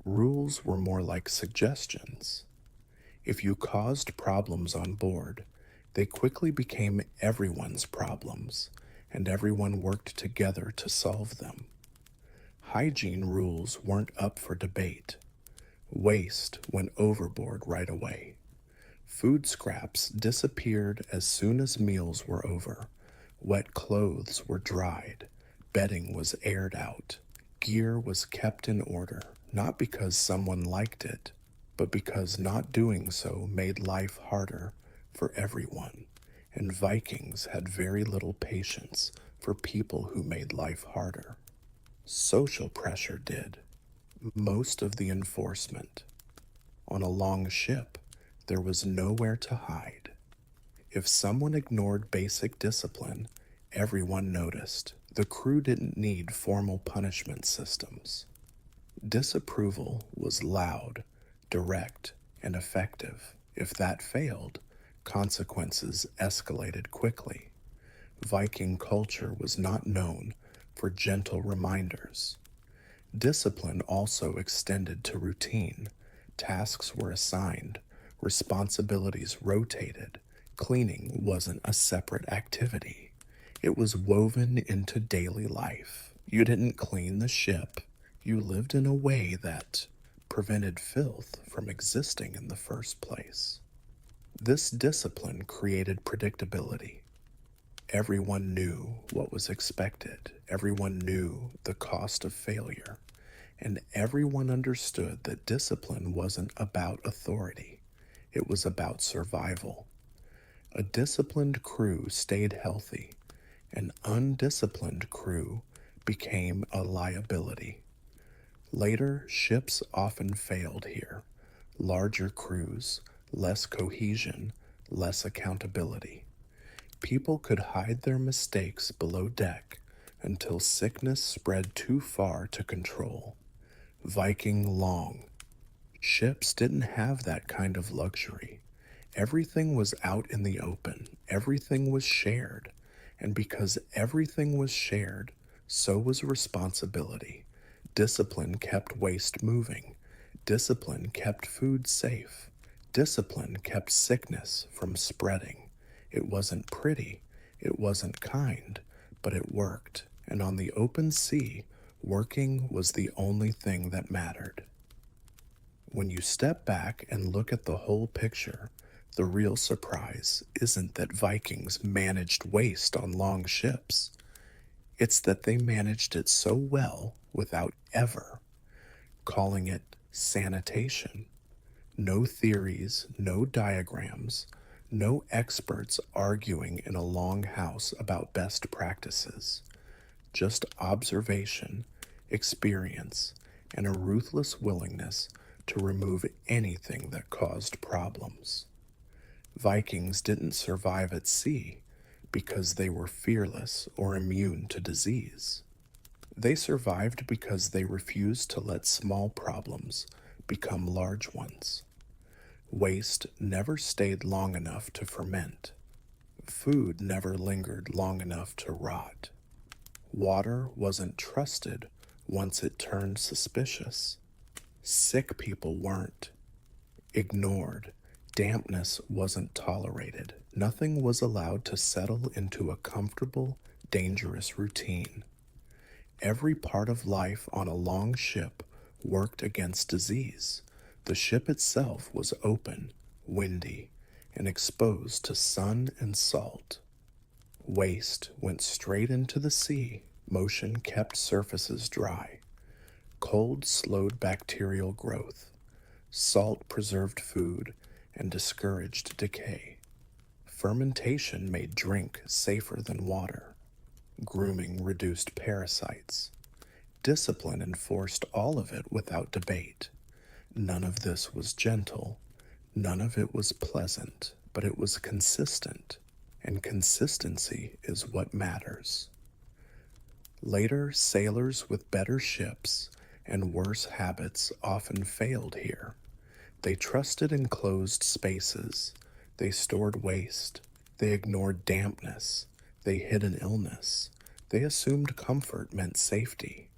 Rules were more like suggestions. If you caused problems on board, they quickly became everyone's problems, and everyone worked together to solve them. Hygiene rules weren't up for debate. Waste went overboard right away. Food scraps disappeared as soon as meals were over. Wet clothes were dried. Bedding was aired out. Gear was kept in order, not because someone liked it, but because not doing so made life harder for everyone, and Vikings had very little patience for people who made life harder. Social pressure did most of the enforcement. On a long ship, there was nowhere to hide. If someone ignored basic discipline, everyone noticed. The crew didn't need formal punishment systems. Disapproval was loud, direct, and effective. If that failed, consequences escalated quickly. Viking culture was not known for gentle reminders. Discipline also extended to routine. Tasks were assigned, responsibilities rotated. Cleaning wasn't a separate activity. It was woven into daily life. You didn't clean the ship. You lived in a way that prevented filth from existing in the first place. This discipline created predictability. Everyone knew what was expected. Everyone knew the cost of failure. And everyone understood that discipline wasn't about authority. It was about survival. A disciplined crew stayed healthy. An undisciplined crew became a liability. Later, ships often failed here. Larger crews, less cohesion, less accountability. People could hide their mistakes below deck until sickness spread too far to control. Viking long. Ships didn't have that kind of luxury. Everything was out in the open. Everything was shared. And because everything was shared, so was responsibility. Discipline kept waste moving. Discipline kept food safe. Discipline kept sickness from spreading. It wasn't pretty, it wasn't kind, but it worked. And on the open sea, working was the only thing that mattered. When you step back and look at the whole picture, the real surprise isn't that Vikings managed waste on long ships. It's that they managed it so well without ever calling it sanitation. No theories, no diagrams, no experts arguing in a longhouse about best practices. Just observation, experience, and a ruthless willingness to remove anything that caused problems. Vikings didn't survive at sea because they were fearless or immune to disease. They survived because they refused to let small problems become large ones. Waste never stayed long enough to ferment. Food never lingered long enough to rot. Water wasn't trusted once it turned suspicious. Sick people weren't. Ignored. Dampness wasn't tolerated. Nothing was allowed to settle into a comfortable, dangerous routine. Every part of life on a long ship worked against disease. The ship itself was open, windy, and exposed to sun and salt. Waste went straight into the sea. Motion kept surfaces dry. Cold slowed bacterial growth. Salt preserved food and discouraged decay. Fermentation made drink safer than water. Grooming reduced parasites. Discipline enforced all of it without debate. None of this was gentle. None of it was pleasant, but it was consistent, and consistency is what matters. Later, sailors with better ships and worse habits often failed here. They trusted enclosed spaces. They stored waste. They ignored dampness. They hid an illness. They assumed comfort meant safety.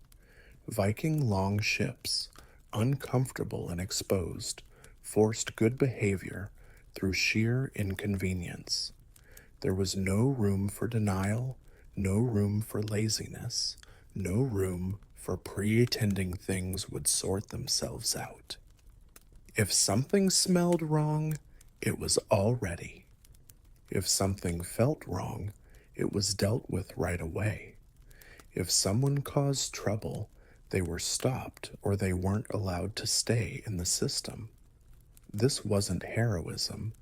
Viking long ships, uncomfortable and exposed, forced good behavior through sheer inconvenience. There was no room for denial, no room for laziness, no room for pretending things would sort themselves out. If something smelled wrong, it was already. If something felt wrong, it was dealt with right away. If someone caused trouble, they were stopped or they weren't allowed to stay in the system. This wasn't heroism,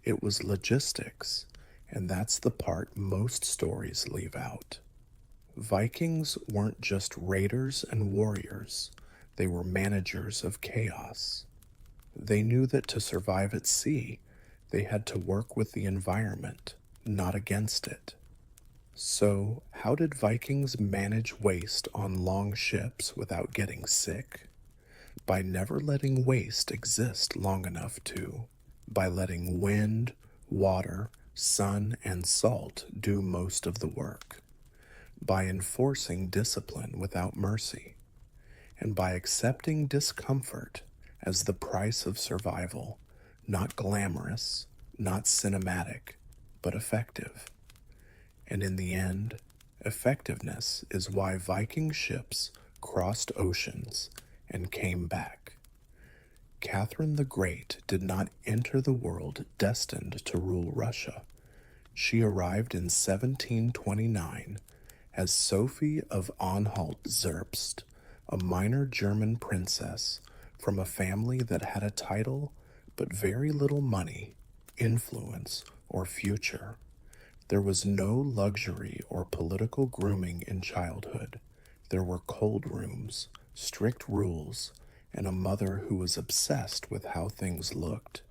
it was logistics, and that's the part most stories leave out. Vikings weren't just raiders and warriors, they were managers of chaos. They knew that to survive at sea, they had to work with the environment, not against it. So, how did Vikings manage waste on long ships without getting sick? By never letting waste exist long enough to. By letting wind, water, sun, and salt do most of the work. By enforcing discipline without mercy. And by accepting discomfort as the price of survival, not glamorous, not cinematic, but effective. And in the end, effectiveness is why Viking ships crossed oceans and came back. Catherine the Great did not enter the world destined to rule Russia. She arrived in 1729 as Sophie of Anhalt-Zerbst, a minor German princess from a family that had a title but very little money, influence, or future. There was no luxury or political grooming in childhood. There were cold rooms, strict rules, and a mother who was obsessed with how things looked.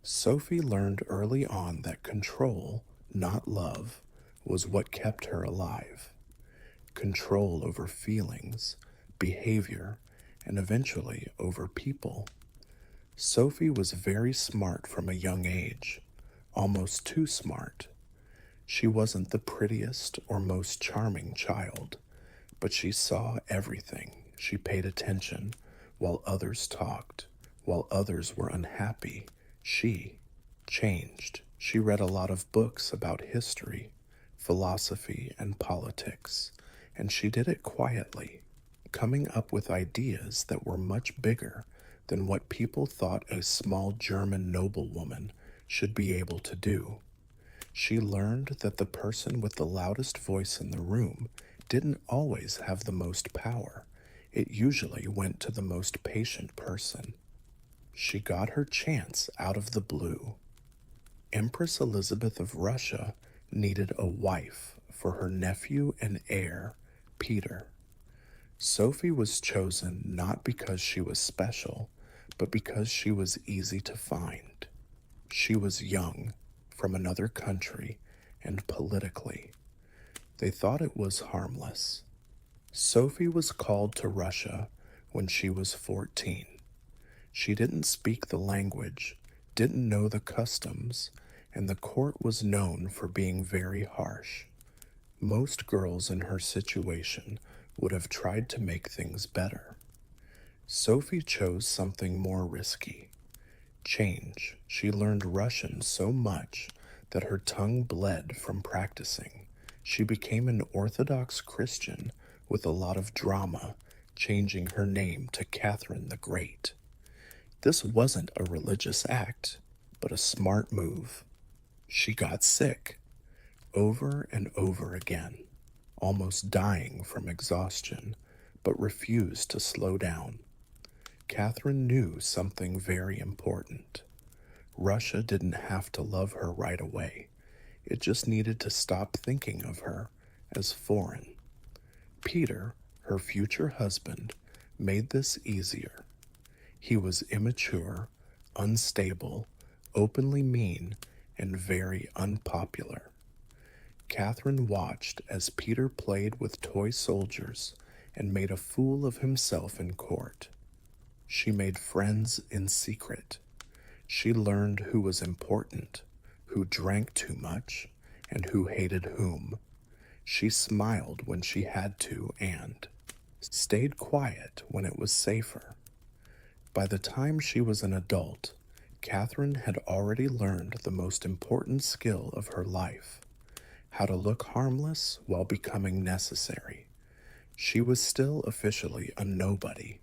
Sophie learned early on that control, not love, was what kept her alive. Control over feelings, behavior, and eventually over people. Sophie was very smart from a young age, almost too smart. She wasn't the prettiest or most charming child, but she saw everything. She paid attention while others talked. While others were unhappy, she changed. She read a lot of books about history, philosophy, and politics, and she did it quietly, coming up with ideas that were much bigger than what people thought a small German noblewoman should be able to do. She learned that the person with the loudest voice in the room didn't always have the most power. It usually went to the most patient person. She got her chance out of the blue. Empress Elizabeth of Russia needed a wife for her nephew and heir, Peter. Sophie was chosen not because she was special, but because she was easy to find. She was young, from another country, and politically. They thought it was harmless. Sophie was called to Russia when she was 14. She didn't speak the language, didn't know the customs, and the court was known for being very harsh. Most girls in her situation would have tried to make things better. Sophie chose something more risky. Change. She learned Russian so much that her tongue bled from practicing. She became an Orthodox Christian with a lot of drama, changing her name to Catherine the Great. This wasn't a religious act, but a smart move. She got sick, over and over again, almost dying from exhaustion, but refused to slow down. Catherine knew something very important. Russia didn't have to love her right away. It just needed to stop thinking of her as foreign. Peter, her future husband, made this easier. He was immature, unstable, openly mean, and very unpopular. Catherine watched as Peter played with toy soldiers and made a fool of himself in court. She made friends in secret. She learned who was important, who drank too much, and who hated whom. She smiled when she had to and stayed quiet when it was safer. By the time she was an adult, Catherine had already learned the most important skill of her life: how to look harmless while becoming necessary. She was still officially a nobody,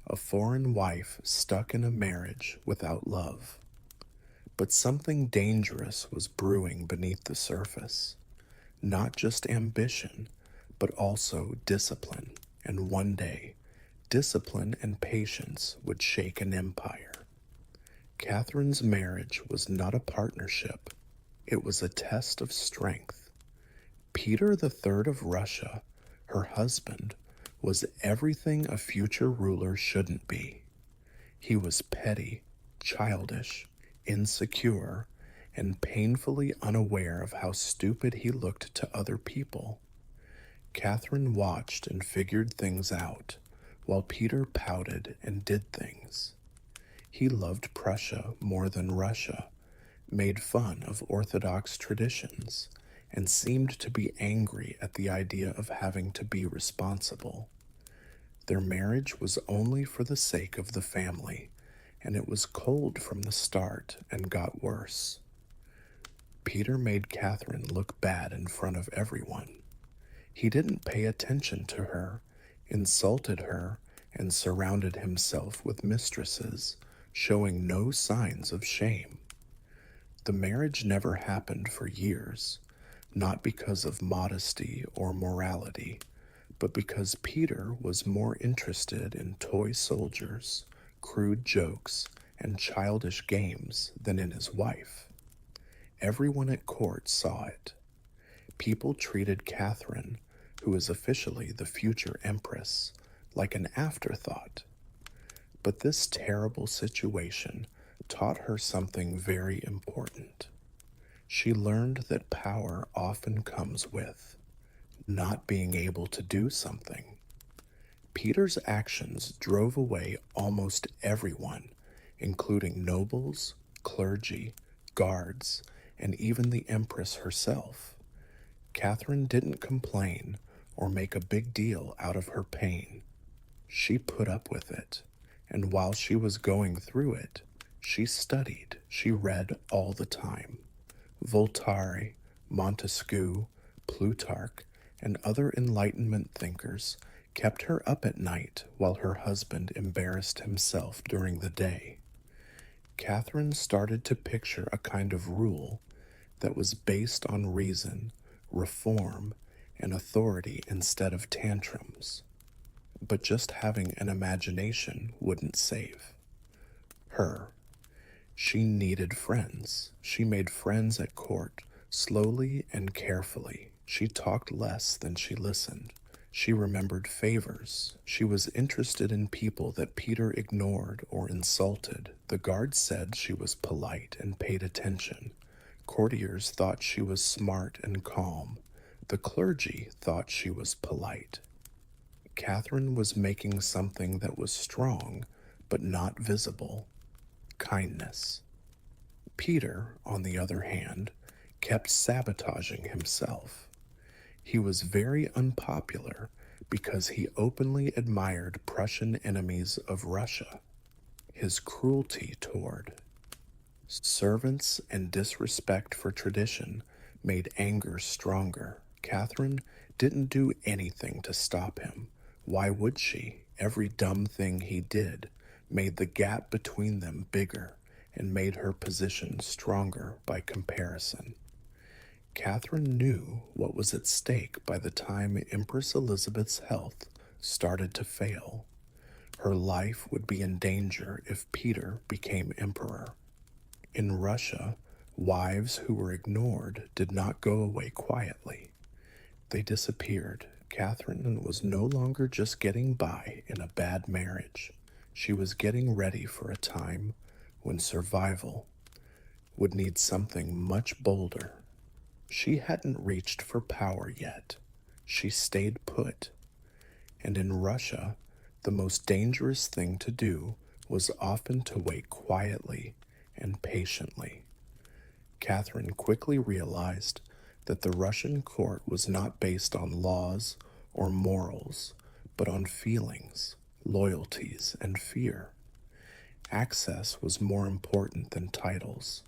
a foreign wife stuck in a marriage without love. But something dangerous was brewing beneath the surface. Not just ambition, but also discipline. And one day, discipline and patience would shake an empire. Catherine's marriage was not a partnership, it was a test of strength. Peter III of Russia, her husband, was everything a future ruler shouldn't be. He was petty, childish, insecure, and painfully unaware of how stupid he looked to other people. Catherine watched and figured things out, while Peter pouted and did things. He loved Prussia more than Russia, made fun of Orthodox traditions, and seemed to be angry at the idea of having to be responsible. Their marriage was only for the sake of the family, and it was cold from the start and got worse. Peter made Catherine look bad in front of everyone. He didn't pay attention to her, insulted her, and surrounded himself with mistresses, showing no signs of shame. The marriage never happened for years, not because of modesty or morality, but because Peter was more interested in toy soldiers, crude jokes, and childish games than in his wife. Everyone at court saw it. People treated Catherine, who is officially the future empress, like an afterthought. But this terrible situation taught her something very important. She learned that power often comes with not being able to do something. Peter's actions drove away almost everyone, including nobles, clergy, guards, and even the empress herself. Catherine didn't complain or make a big deal out of her pain. She put up with it, and while she was going through it, she studied, she read all the time. Voltaire, Montesquieu, Plutarch, and other Enlightenment thinkers kept her up at night while her husband embarrassed himself during the day. Catherine started to picture a kind of rule that was based on reason, reform, and authority instead of tantrums. But just having an imagination wouldn't save her. She needed friends. She made friends at court, slowly and carefully. She talked less than she listened. She remembered favors. She was interested in people that Peter ignored or insulted. The guards said she was polite and paid attention. Courtiers thought she was smart and calm. The clergy thought she was polite. Catherine was making something that was strong, but not visible: kindness. Peter, on the other hand, kept sabotaging himself. He was very unpopular because he openly admired Prussian enemies of Russia. His cruelty toward servants and disrespect for tradition made anger stronger. Catherine didn't do anything to stop him. Why would she? Every dumb thing he did made the gap between them bigger and made her position stronger by comparison. Catherine knew what was at stake by the time Empress Elizabeth's health started to fail. Her life would be in danger if Peter became emperor. In Russia, wives who were ignored did not go away quietly. They disappeared. Catherine was no longer just getting by in a bad marriage. She was getting ready for a time when survival would need something much bolder. She hadn't reached for power yet. She stayed put. And in Russia, the most dangerous thing to do was often to wait quietly and patiently. Catherine quickly realized that the Russian court was not based on laws or morals, but on feelings, loyalties, and fear. Access was more important than titles.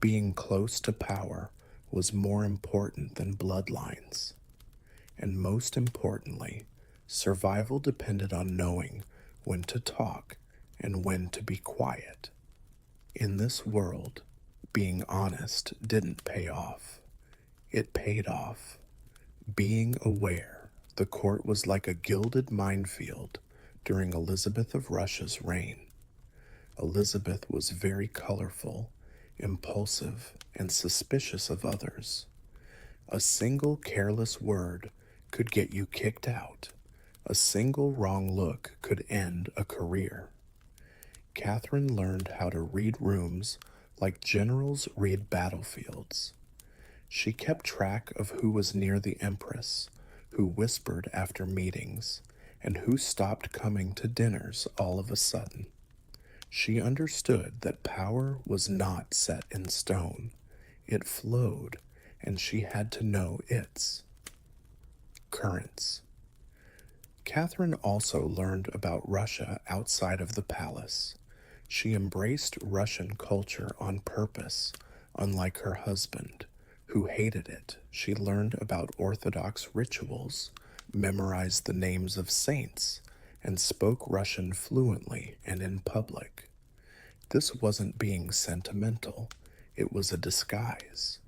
Being close to power was more important than bloodlines. And most importantly, survival depended on knowing when to talk and when to be quiet. In this world, being honest didn't pay off. It paid off. Being aware, the court was like a gilded minefield during Elizabeth of Russia's reign. Elizabeth was very colorful, impulsive, and suspicious of others. A single careless word could get you kicked out. A single wrong look could end a career. Catherine learned how to read rooms like generals read battlefields. She kept track of who was near the Empress, who whispered after meetings, and who stopped coming to dinners all of a sudden. She understood that power was not set in stone. It flowed, and she had to know its currents. Catherine also learned about Russia outside of the palace. She embraced Russian culture on purpose, unlike her husband, who hated it. She learned about Orthodox rituals, memorized the names of saints, and spoke Russian fluently and in public. This wasn't being sentimental, it was a disguise.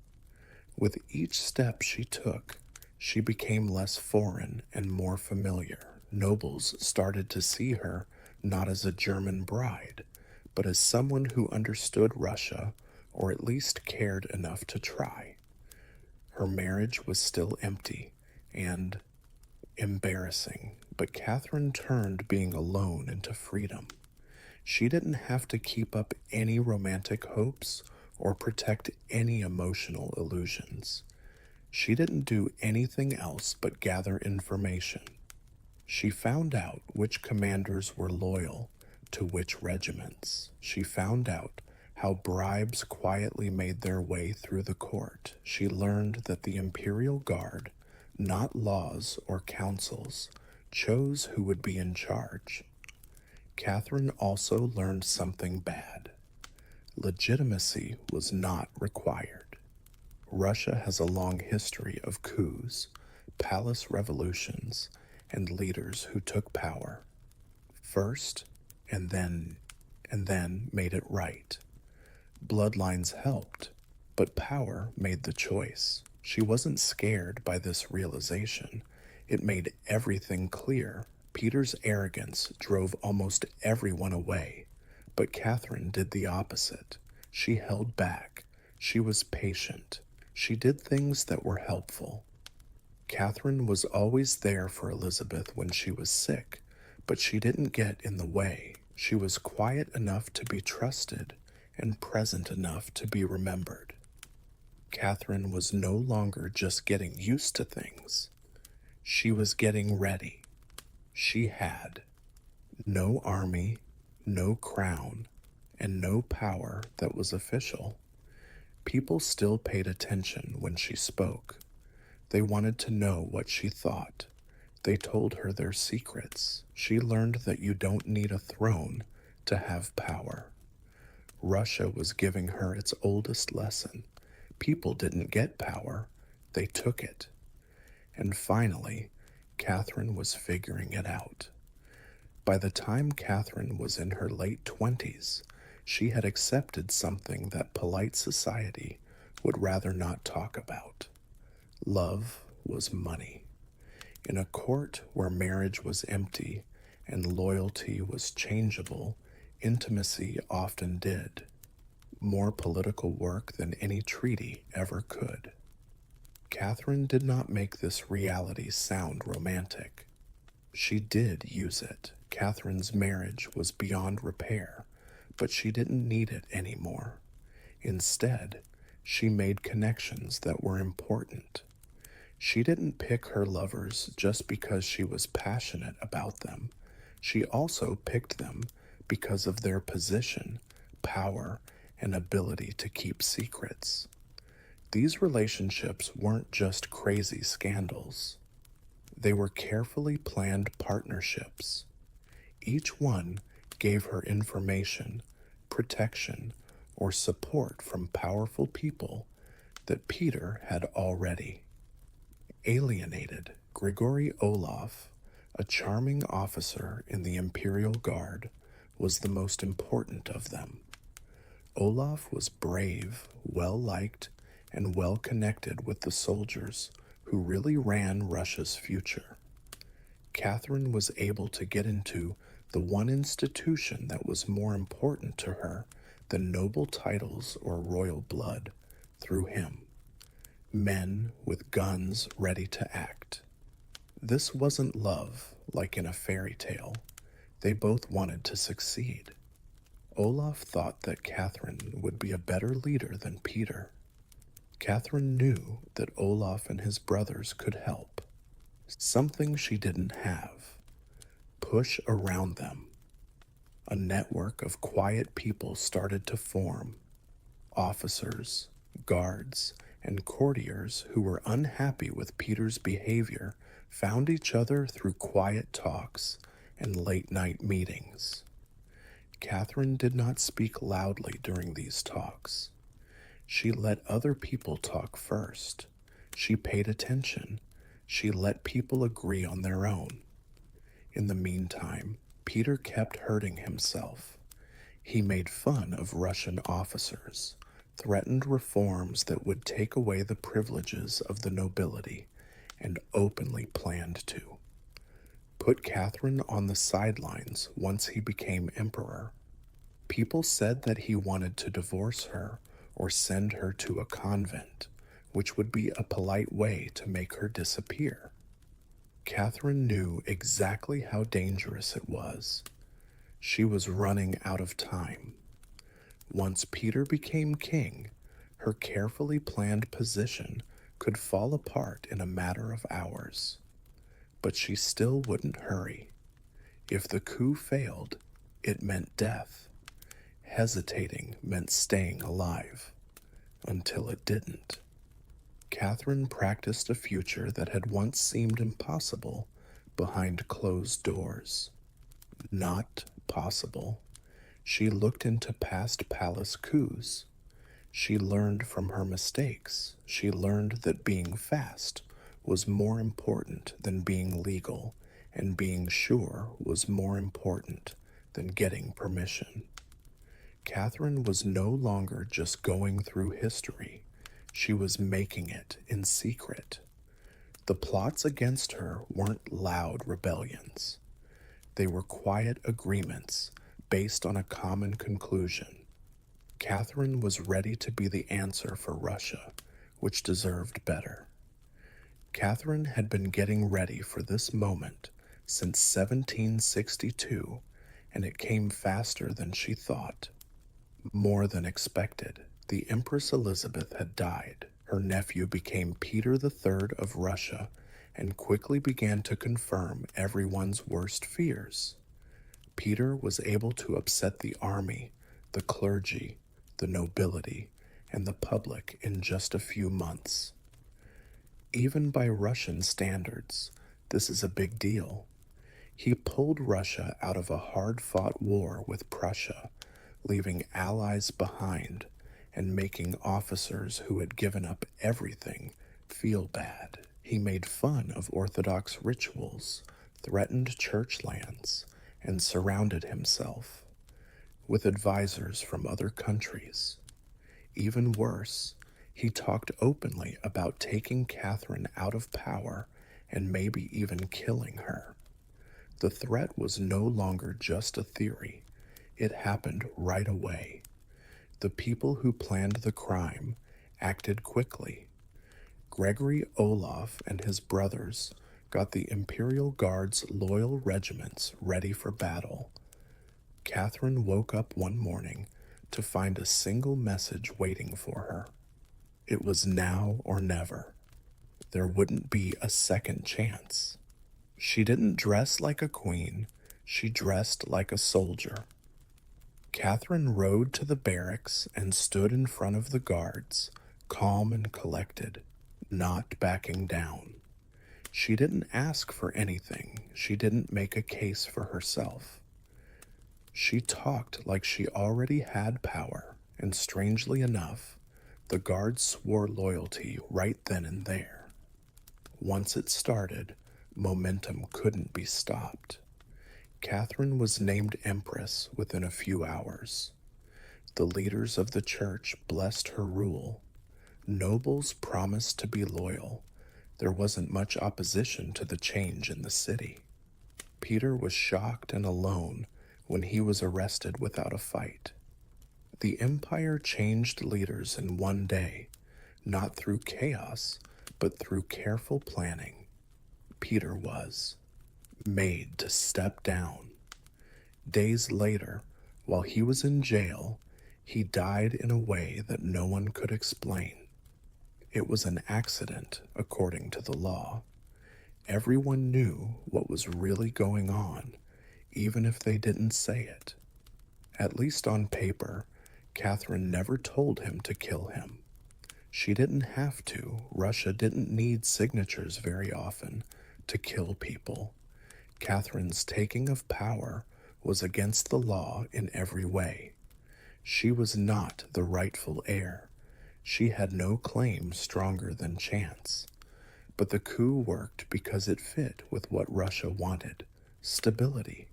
With each step she took, she became less foreign and more familiar. Nobles started to see her not as a German bride, but as someone who understood Russia, or at least cared enough to try. Her marriage was still empty and embarrassing, but Catherine turned being alone into freedom. She didn't have to keep up any romantic hopes or protect any emotional illusions. She didn't do anything else but gather information. She found out which commanders were loyal to which regiments. She found out how bribes quietly made their way through the court. She learned that the Imperial Guard, not laws or councils, chose who would be in charge. Catherine also learned something bad. Legitimacy was not required. Russia has a long history of coups, palace revolutions, and leaders who took power first and then made it right. Bloodlines helped, but power made the choice. She wasn't scared by this realization. It made everything clear. Peter's arrogance drove almost everyone away, but Catherine did the opposite. She held back. She was patient. She did things that were helpful. Catherine was always there for Elizabeth when she was sick, but she didn't get in the way. She was quiet enough to be trusted and present enough to be remembered. Catherine was no longer just getting used to things. She was getting ready. She had no army, no crown, and no power that was official. People still paid attention when she spoke. They wanted to know what she thought. They told her their secrets. She learned that you don't need a throne to have power. Russia was giving her its oldest lesson. People didn't get power, they took it. And finally, Catherine was figuring it out. By the time Catherine was in her late 20s, she had accepted something that polite society would rather not talk about. Love was money. In a court where marriage was empty and loyalty was changeable, intimacy often did more political work than any treaty ever could. Catherine did not make this reality sound romantic. She did use it. Catherine's marriage was beyond repair, but she didn't need it anymore. Instead, she made connections that were important. She didn't pick her lovers just because she was passionate about them. She also picked them because of their position, power, and ability to keep secrets. These relationships weren't just crazy scandals. They were carefully planned partnerships. Each one gave her information, protection, or support from powerful people that Peter had already alienated. Grigory Olaf, a charming officer in the Imperial Guard, was the most important of them. Olaf was brave, well-liked, and well-connected with the soldiers who really ran Russia's future. Catherine was able to get into the one institution that was more important to her than noble titles or royal blood through him. Men with guns ready to act. This wasn't love like in a fairy tale. They both wanted to succeed. Olaf thought that Catherine would be a better leader than Peter. Catherine knew that Olaf and his brothers could help. Something she didn't have. Push around them. A network of quiet people started to form. Officers, guards, and courtiers who were unhappy with Peter's behavior found each other through quiet talks and late-night meetings. Catherine did not speak loudly during these talks. She let other people talk first. She paid attention. She let people agree on their own. In the meantime, Peter kept hurting himself. He made fun of Russian officers, threatened reforms that would take away the privileges of the nobility, and openly planned to put Catherine on the sidelines once he became emperor. People said that he wanted to divorce her or send her to a convent, which would be a polite way to make her disappear. Catherine knew exactly how dangerous it was. She was running out of time. Once Peter became king, her carefully planned position could fall apart in a matter of hours. But she still wouldn't hurry. If the coup failed, it meant death. Hesitating meant staying alive. Until it didn't. Catherine practiced a future that had once seemed impossible behind closed doors. Not possible. She looked into past palace coups. She learned from her mistakes. She learned that being fast was more important than being legal, and being sure was more important than getting permission. Catherine was no longer just going through history. She was making it in secret. The plots against her weren't loud rebellions. They were quiet agreements based on a common conclusion. Catherine was ready to be the answer for Russia, which deserved better. Catherine had been getting ready for this moment since 1762, and it came faster than she thought. More than expected, the Empress Elizabeth had died. Her nephew became Peter III of Russia and quickly began to confirm everyone's worst fears. Peter was able to upset the army, the clergy, the nobility, and the public in just a few months. Even by Russian standards, this is a big deal. He pulled Russia out of a hard-fought war with Prussia, leaving allies behind and making officers who had given up everything feel bad. He made fun of Orthodox rituals, threatened church lands, and surrounded himself with advisors from other countries. Even worse, he talked openly about taking Catherine out of power and maybe even killing her. The threat was no longer just a theory. It happened right away. The people who planned the crime acted quickly. Gregory Olaf and his brothers got the Imperial Guard's loyal regiments ready for battle. Catherine woke up one morning to find a single message waiting for her. It was now or never. There wouldn't be a second chance. She didn't dress like a queen, she dressed like a soldier. Catherine rode to the barracks and stood in front of the guards, calm and collected, not backing down. She didn't ask for anything, she didn't make a case for herself. She talked like she already had power, and strangely enough, the guards swore loyalty right then and there. Once it started, momentum couldn't be stopped. Catherine was named Empress within a few hours. The leaders of the church blessed her rule. Nobles promised to be loyal. There wasn't much opposition to the change in the city. Peter was shocked and alone when he was arrested without a fight. The empire changed leaders in one day, not through chaos, but through careful planning. Peter was made to step down. Days later, while he was in jail, he died in a way that no one could explain. It was an accident, according to the law. Everyone knew what was really going on, even if they didn't say it. At least on paper, Catherine never told him to kill him. She didn't have to. Russia didn't need signatures very often to kill people. Catherine's taking of power was against the law in every way. She was not the rightful heir. She had no claim stronger than chance. But the coup worked because it fit with what Russia wanted: stability,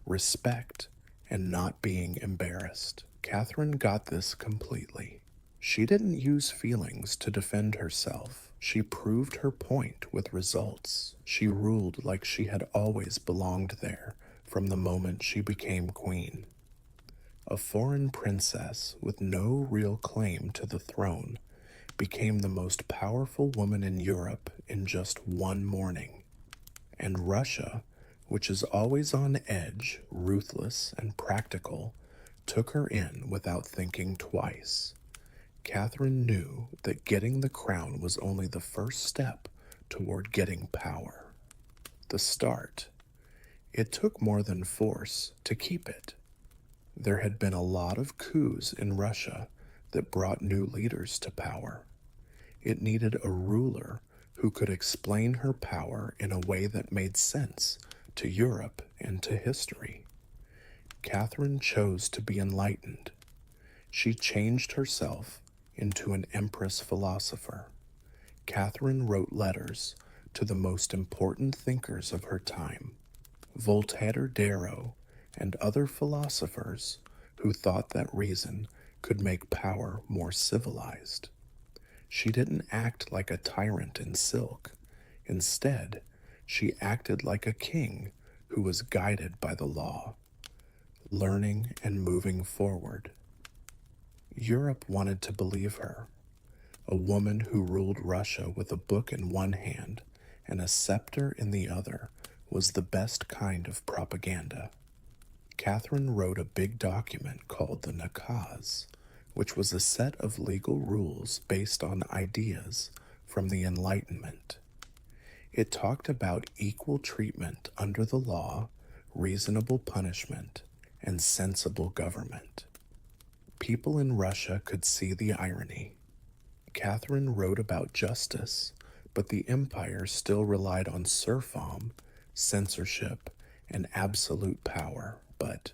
respect, and not being embarrassed. Catherine got this completely. She didn't use feelings to defend herself. She proved her point with results. She ruled like she had always belonged there from the moment she became queen. A foreign princess with no real claim to the throne became the most powerful woman in Europe in just one morning. And Russia, which is always on edge, ruthless, and practical, took her in without thinking twice. Catherine knew that getting the crown was only the first step toward getting power. The start. It took more than force to keep it. There had been a lot of coups in Russia that brought new leaders to power. It needed a ruler who could explain her power in a way that made sense to Europe and to history. Catherine chose to be enlightened. She changed herself into an empress philosopher. Catherine wrote letters to the most important thinkers of her time, Voltaire, Darrow, and other philosophers who thought that reason could make power more civilized. She didn't act like a tyrant in silk. Instead, she acted like a king who was guided by the law, learning and moving forward. Europe wanted to believe her, a woman who ruled Russia with a book in one hand and a scepter in the other was the best kind of propaganda. Catherine wrote a big document called the Nakaz, which was a set of legal rules based on ideas from the Enlightenment. It talked about equal treatment under the law, reasonable punishment, and sensible government. People in Russia could see the irony. Catherine wrote about justice, but the empire still relied on serfdom, censorship, and absolute power. But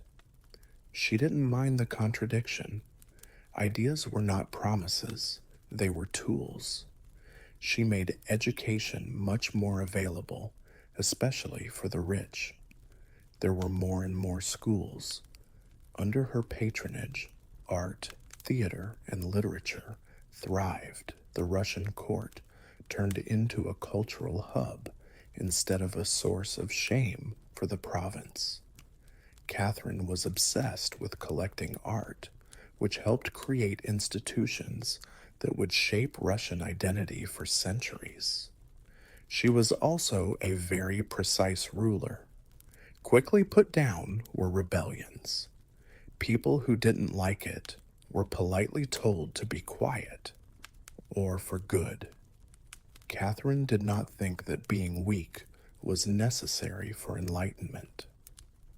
she didn't mind the contradiction. Ideas were not promises, they were tools. She made education much more available, especially for the rich. There were more and more schools. Under her patronage, art, theater, and literature thrived. The Russian court turned into a cultural hub instead of a source of shame for the province. Catherine was obsessed with collecting art, which helped create institutions that would shape Russian identity for centuries. She was also a very precise ruler. Quickly put down were rebellions. People who didn't like it were politely told to be quiet, or for good. Catherine did not think that being weak was necessary for enlightenment.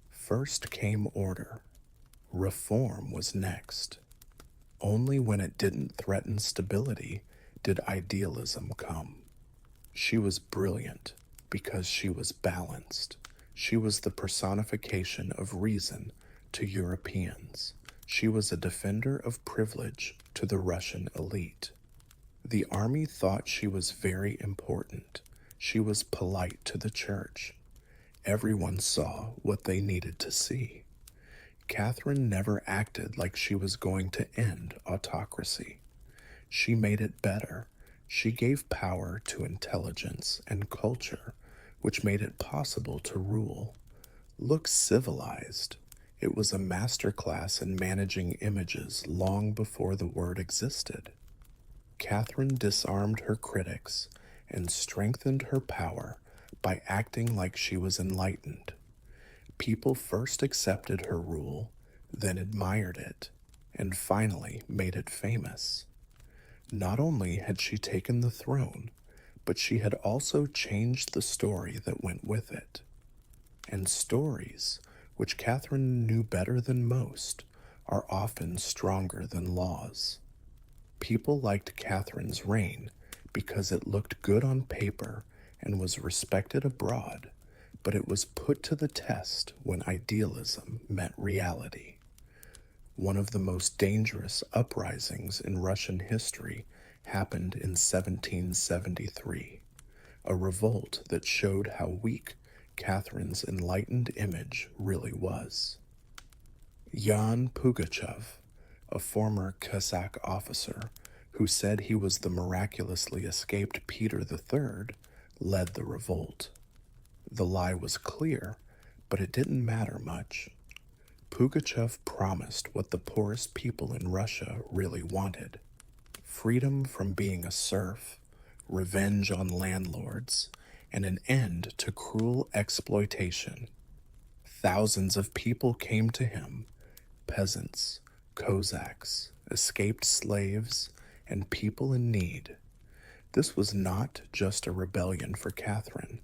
First came order. Reform was next. Only when it didn't threaten stability did idealism come. She was brilliant because she was balanced. She was the personification of reason to Europeans. She was a defender of privilege to the Russian elite. The army thought she was very important. She was polite to the church. Everyone saw what they needed to see. Catherine never acted like she was going to end autocracy. She made it better. She gave power to intelligence and culture, which made it possible to rule. Look civilized. It was a masterclass in managing images long before the word existed. Catherine disarmed her critics and strengthened her power by acting like she was enlightened. People first accepted her rule, then admired it, and finally made it famous. Not only had she taken the throne, but she had also changed the story that went with it. And stories, which Catherine knew better than most, are often stronger than laws. People liked Catherine's reign because it looked good on paper and was respected abroad, but it was put to the test when idealism met reality. One of the most dangerous uprisings in Russian history happened in 1773, a revolt that showed how weak Catherine's enlightened image really was. Yan Pugachev, a former Cossack officer who said he was the miraculously escaped Peter III, led the revolt. The lie was clear, but it didn't matter much. Pugachev promised what the poorest people in Russia really wanted: freedom from being a serf, revenge on landlords, and an end to cruel exploitation. Thousands of people came to him: peasants, Cossacks, escaped slaves, and people in need. This was not just a rebellion for Catherine,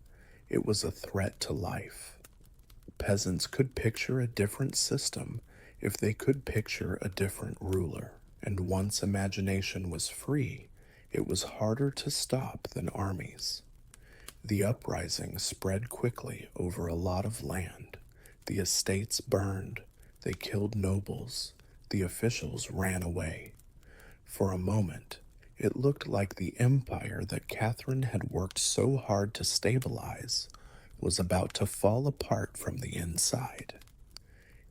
it was a threat to life. Peasants could picture a different system if they could picture a different ruler, and once imagination was free, it was harder to stop than armies. The uprising spread quickly over a lot of land. The estates burned, they killed nobles, the officials ran away. For a moment, it looked like the empire that Catherine had worked so hard to stabilize was about to fall apart from the inside.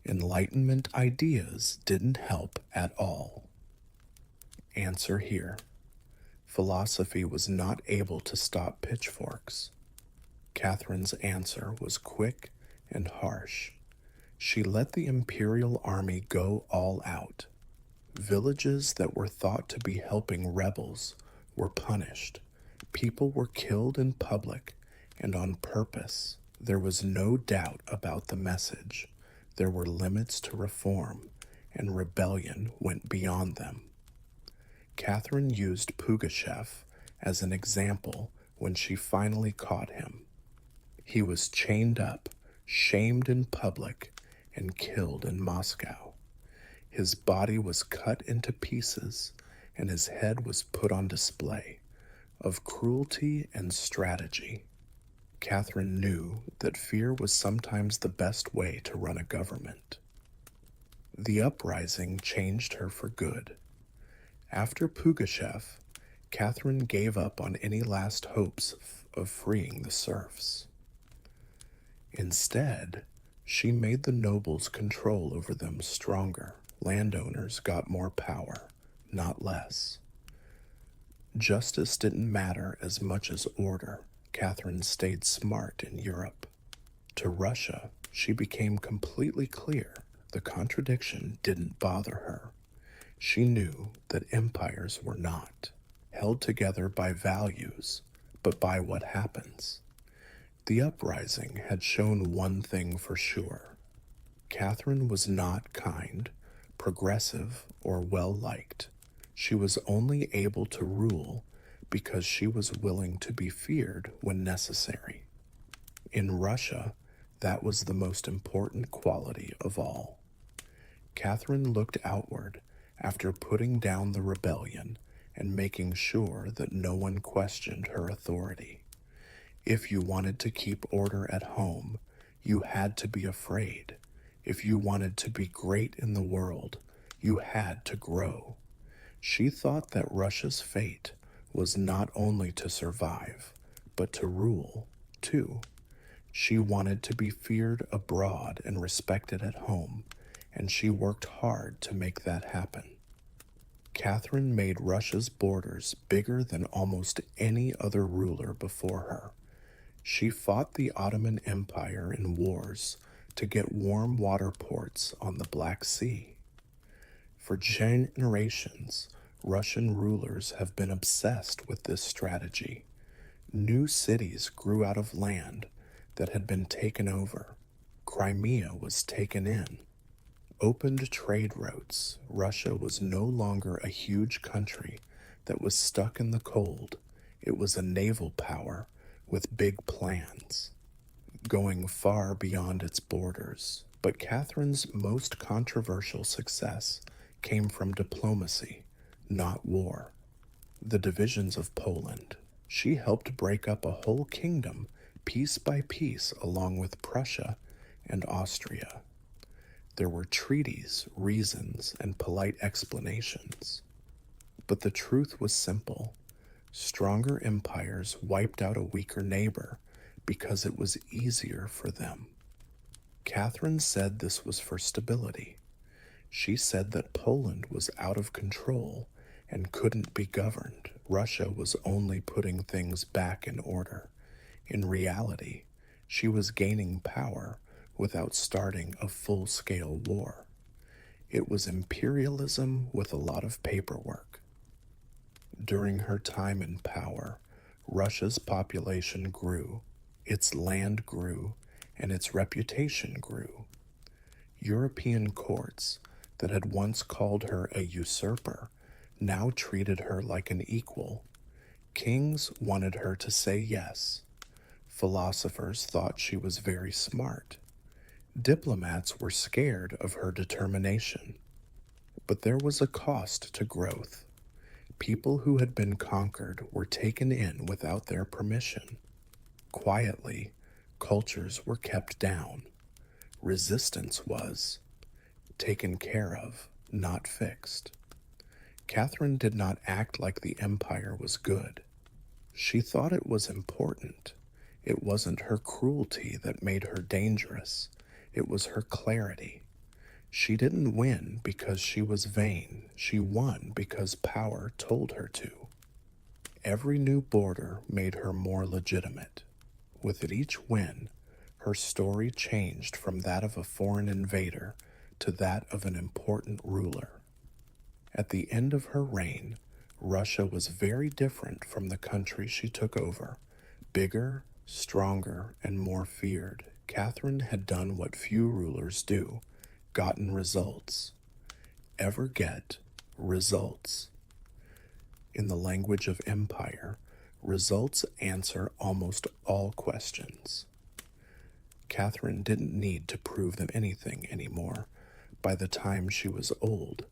Enlightenment ideas didn't help at all. Answer here. Philosophy was not able to stop pitchforks. Catherine's answer was quick and harsh. She let the imperial army go all out. Villages that were thought to be helping rebels were punished. People were killed in public, and on purpose. There was no doubt about the message. There were limits to reform, and rebellion went beyond them. Catherine used Pugachev as an example when she finally caught him. He was chained up, shamed in public, and killed in Moscow. His body was cut into pieces, and his head was put on display. Of cruelty and strategy, Catherine knew that fear was sometimes the best way to run a government. The uprising changed her for good. After Pugachev, Catherine gave up on any last hopes of freeing the serfs. Instead, she made the nobles' control over them stronger. Landowners got more power, not less. Justice didn't matter as much as order. Catherine stayed smart in Europe. To Russia, she became completely clear. The contradiction didn't bother her. She knew that empires were not held together by values, but by what happens. The uprising had shown one thing for sure. Catherine was not kind, progressive, or well-liked. She was only able to rule because she was willing to be feared when necessary. In Russia, that was the most important quality of all. Catherine looked outward after putting down the rebellion and making sure that no one questioned her authority. If you wanted to keep order at home, you had to be afraid. If you wanted to be great in the world, you had to grow. She thought that Russia's fate was not only to survive, but to rule, too. She wanted to be feared abroad and respected at home, and she worked hard to make that happen. Catherine made Russia's borders bigger than almost any other ruler before her. She fought the Ottoman Empire in wars to get warm water ports on the Black Sea. For generations, Russian rulers have been obsessed with this strategy. New cities grew out of land that had been taken over. Crimea was taken in. Opened trade routes. Russia was no longer a huge country that was stuck in the cold. It was a naval power with big plans, going far beyond its borders. But Catherine's most controversial success came from diplomacy, not war. The divisions of Poland. She helped break up a whole kingdom piece by piece along with Prussia and Austria. There were treaties, reasons, and polite explanations. But the truth was simple. Stronger empires wiped out a weaker neighbor because it was easier for them. Catherine said this was for stability. She said that Poland was out of control and couldn't be governed. Russia was only putting things back in order. In reality, she was gaining power without starting a full-scale war. It was imperialism with a lot of paperwork. During her time in power, Russia's population grew, its land grew, and its reputation grew. European courts that had once called her a usurper now treated her like an equal. Kings wanted her to say yes. Philosophers thought she was very smart. Diplomats were scared of her determination. But there was a cost to growth. People who had been conquered were taken in without their permission. Quietly, cultures were kept down. Resistance was taken care of, not fixed. Catherine did not act like the empire was good. She thought it was important. It wasn't her cruelty that made her dangerous. It was her clarity. She didn't win because she was vain. She won because power told her to. Every new border made her more legitimate. With each win, her story changed from that of a foreign invader to that of an important ruler. At the end of her reign, Russia was very different from the country she took over. Bigger, Stronger and more feared, Catherine had done what few rulers do, gotten results. Ever get results. In the language of empire, results answer almost all questions. Catherine didn't need to prove them anything anymore. By the time she was old,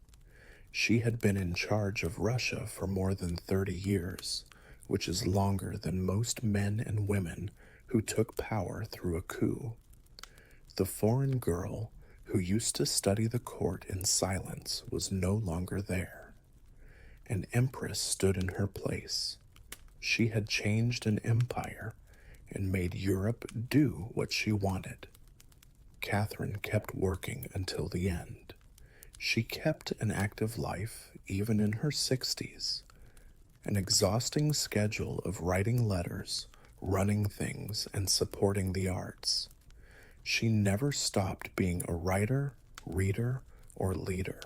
she had been in charge of Russia for more than 30 years, which is longer than most men and women who took power through a coup. The foreign girl who used to study the court in silence was no longer there. An empress stood in her place. She had changed an empire and made Europe do what she wanted. Catherine kept working until the end. She kept an active life even in her 60s, an exhausting schedule of writing letters, running things, and supporting the arts. She never stopped being a writer, reader, or leader.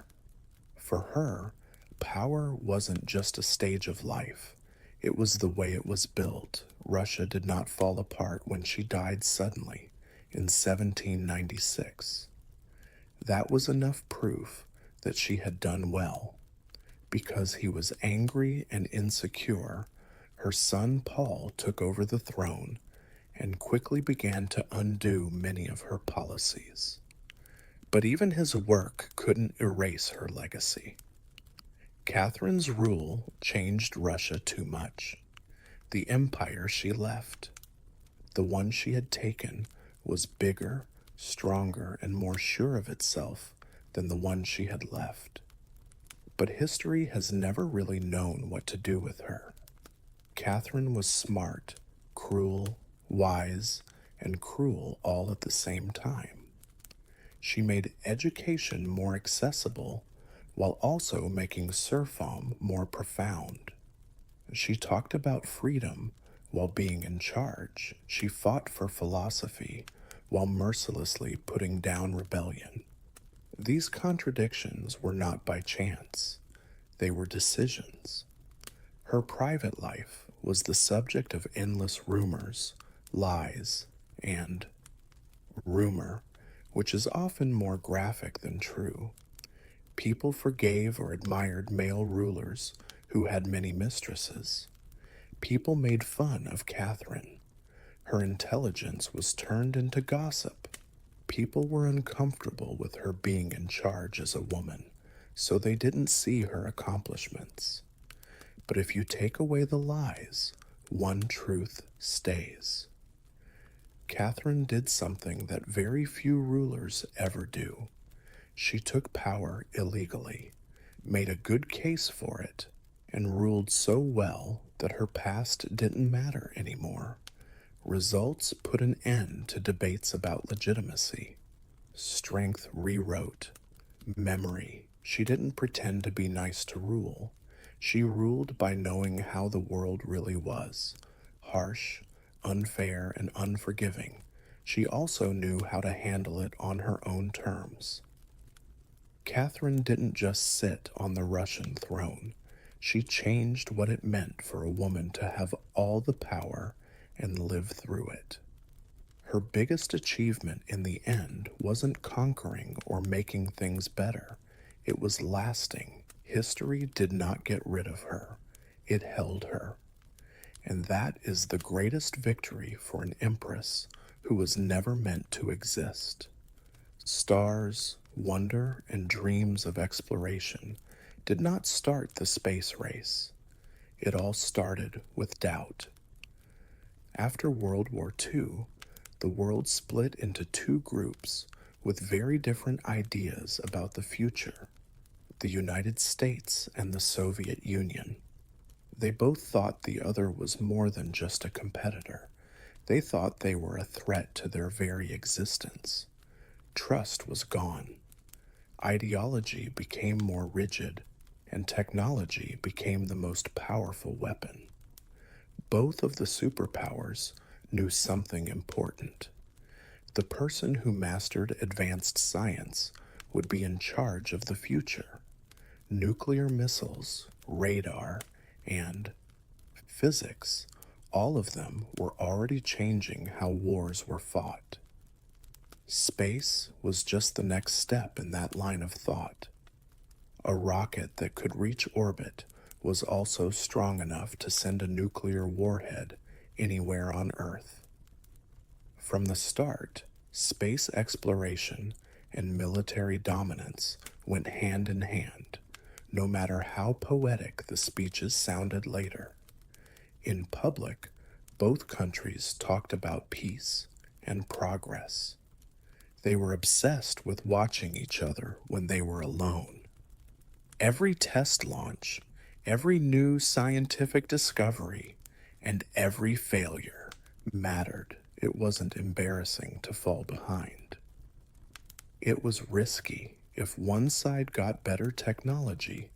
For her, power wasn't just a stage of life. It was the way it was built. Russia did not fall apart when she died suddenly in 1796. That was enough proof that she had done well. Because he was angry and insecure, her son Paul took over the throne and quickly began to undo many of her policies. But even his work couldn't erase her legacy. Catherine's rule changed Russia too much. The empire she left, the one she had taken, was bigger, stronger, and more sure of itself than the one she had left. But history has never really known what to do with her. Catherine was smart, cruel, wise, and cruel all at the same time. She made education more accessible while also making serfdom more profound. She talked about freedom while being in charge. She fought for philosophy while mercilessly putting down rebellion. These contradictions were not by chance. They were decisions. Her private life was the subject of endless rumors, lies, and rumor, which is often more graphic than true. People forgave or admired male rulers who had many mistresses. People made fun of Catherine. Her intelligence was turned into gossip. People were uncomfortable with her being in charge as a woman, so they didn't see her accomplishments. But if you take away the lies, one truth stays. Catherine did something that very few rulers ever do. She took power illegally, made a good case for it, and ruled so well that her past didn't matter anymore. Results put an end to debates about legitimacy. Strength rewrote. Memory. She didn't pretend to be nice to rule. She ruled by knowing how the world really was. Harsh, unfair, and unforgiving. She also knew how to handle it on her own terms. Catherine didn't just sit on the Russian throne. She changed what it meant for a woman to have all the power and live through it. Her biggest achievement in the end wasn't conquering or making things better. It was lasting. History did not get rid of her. It held her. And that is the greatest victory for an empress who was never meant to exist. Stars, wonder, and dreams of exploration did not start the space race. It all started with doubt. After World War II, the world split into two groups with very different ideas about the future: the United States and the Soviet Union. They both thought the other was more than just a competitor. They thought they were a threat to their very existence. Trust was gone. Ideology became more rigid, and technology became the most powerful weapon. Both of the superpowers knew something important. The person who mastered advanced science would be in charge of the future. Nuclear missiles, radar, and physics All of them were already changing how wars were fought. Space was just the next step in that line of thought. A rocket that could reach orbit was also strong enough to send a nuclear warhead anywhere on Earth. From the start, space exploration and military dominance went hand in hand, no matter how poetic the speeches sounded later. In public, both countries talked about peace and progress. They were obsessed with watching each other when they were alone. Every test launch, every new scientific discovery, and every failure mattered. It wasn't embarrassing to fall behind. It was risky. If one side got better technology,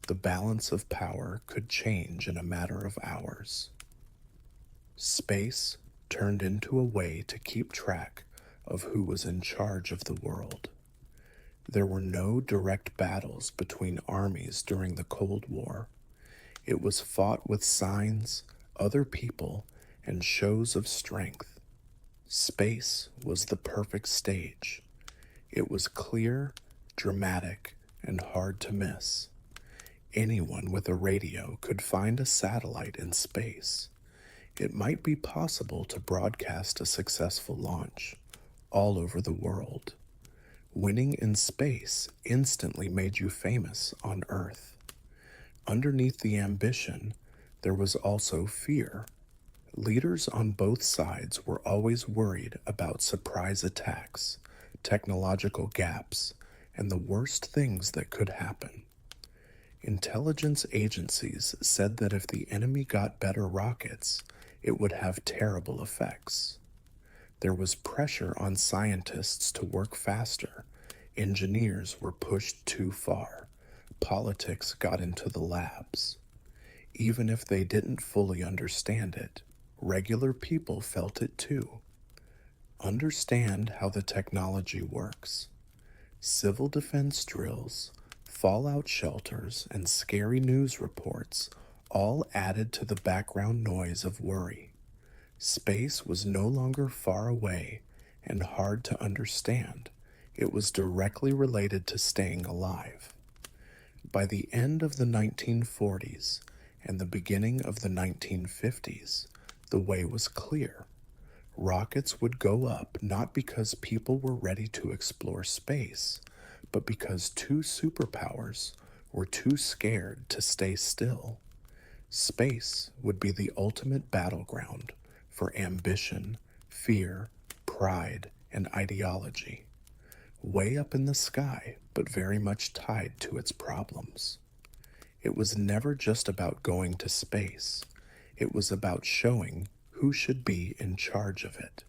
the balance of power could change in a matter of hours. Space turned into a way to keep track of who was in charge of the world. There were no direct battles between armies during the Cold War. It was fought with signs, other people, and shows of strength. Space was the perfect stage. It was clear, dramatic, and hard to miss. Anyone with a radio could find a satellite in space. It might be possible to broadcast a successful launch all over the world. Winning in space instantly made you famous on Earth. Underneath the ambition, there was also fear. Leaders on both sides were always worried about surprise attacks, technological gaps, and the worst things that could happen. Intelligence agencies said that if the enemy got better rockets, it would have terrible effects. There was pressure on scientists to work faster. Engineers were pushed too far. Politics got into the labs. Even if they didn't fully understand it, regular people felt it too. Understand how the technology works. Civil defense drills, fallout shelters, and scary news reports all added to the background noise of worry. Space was no longer far away and hard to understand. It was directly related to staying alive. By the end of the 1940s and the beginning of the 1950s, the way was clear. Rockets would go up not because people were ready to explore space, but because two superpowers were too scared to stay still. Space would be the ultimate battleground for ambition, fear, pride, and ideology. Way up in the sky, but very much tied to its problems. It was never just about going to space. It was about showing who should be in charge of it.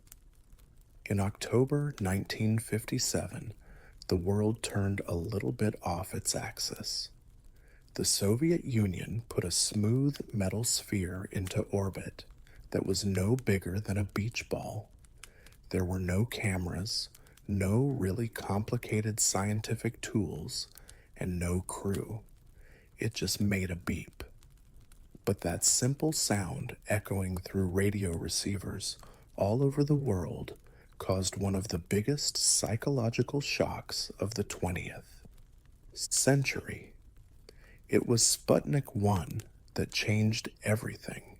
In October 1957, the world turned a little bit off its axis. The Soviet Union put a smooth metal sphere into orbit that was no bigger than a beach ball. There were no cameras, no really complicated scientific tools, and no crew. It just made a beep. But that simple sound echoing through radio receivers all over the world caused one of the biggest psychological shocks of the 20th century. It was Sputnik 1 that changed everything.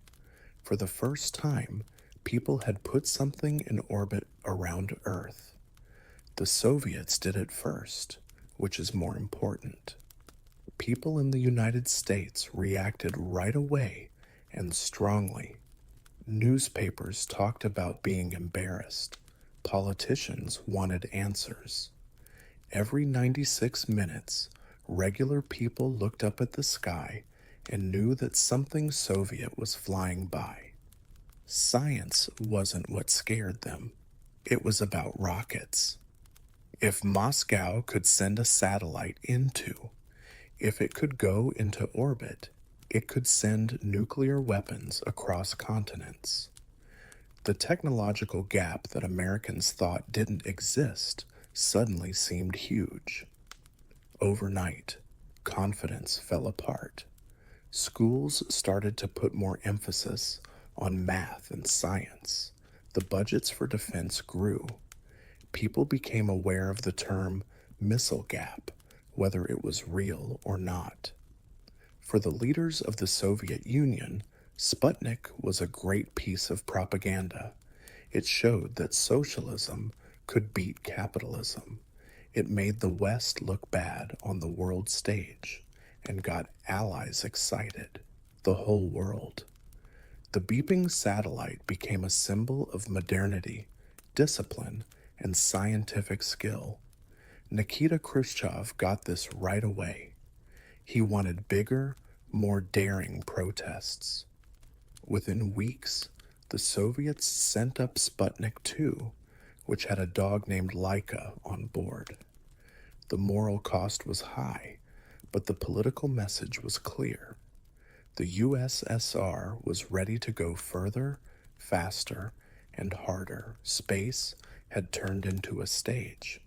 For the first time, people had put something in orbit around Earth. The Soviets did it first, which is more important. People in the United States reacted right away and strongly. Newspapers talked about being embarrassed. Politicians wanted answers. Every 96 minutes, regular people looked up at the sky and knew that something Soviet was flying by. Science wasn't what scared them. It was about rockets. If Moscow could send a satellite if it could go into orbit, it could send nuclear weapons across continents. The technological gap that Americans thought didn't exist suddenly seemed huge. Overnight, confidence fell apart. Schools started to put more emphasis on math and science. The budgets for defense grew. People became aware of the term missile gap, whether it was real or not. For the leaders of the Soviet Union, Sputnik was a great piece of propaganda. It showed that socialism could beat capitalism. It made the West look bad on the world stage and got allies excited, the whole world. The beeping satellite became a symbol of modernity, discipline, and scientific skill. Nikita Khrushchev got this right away. He wanted bigger, more daring protests. Within weeks, the Soviets sent up Sputnik 2, which had a dog named Laika on board. The moral cost was high, but the political message was clear. The USSR was ready to go further, faster, and harder. Space had turned into a stage.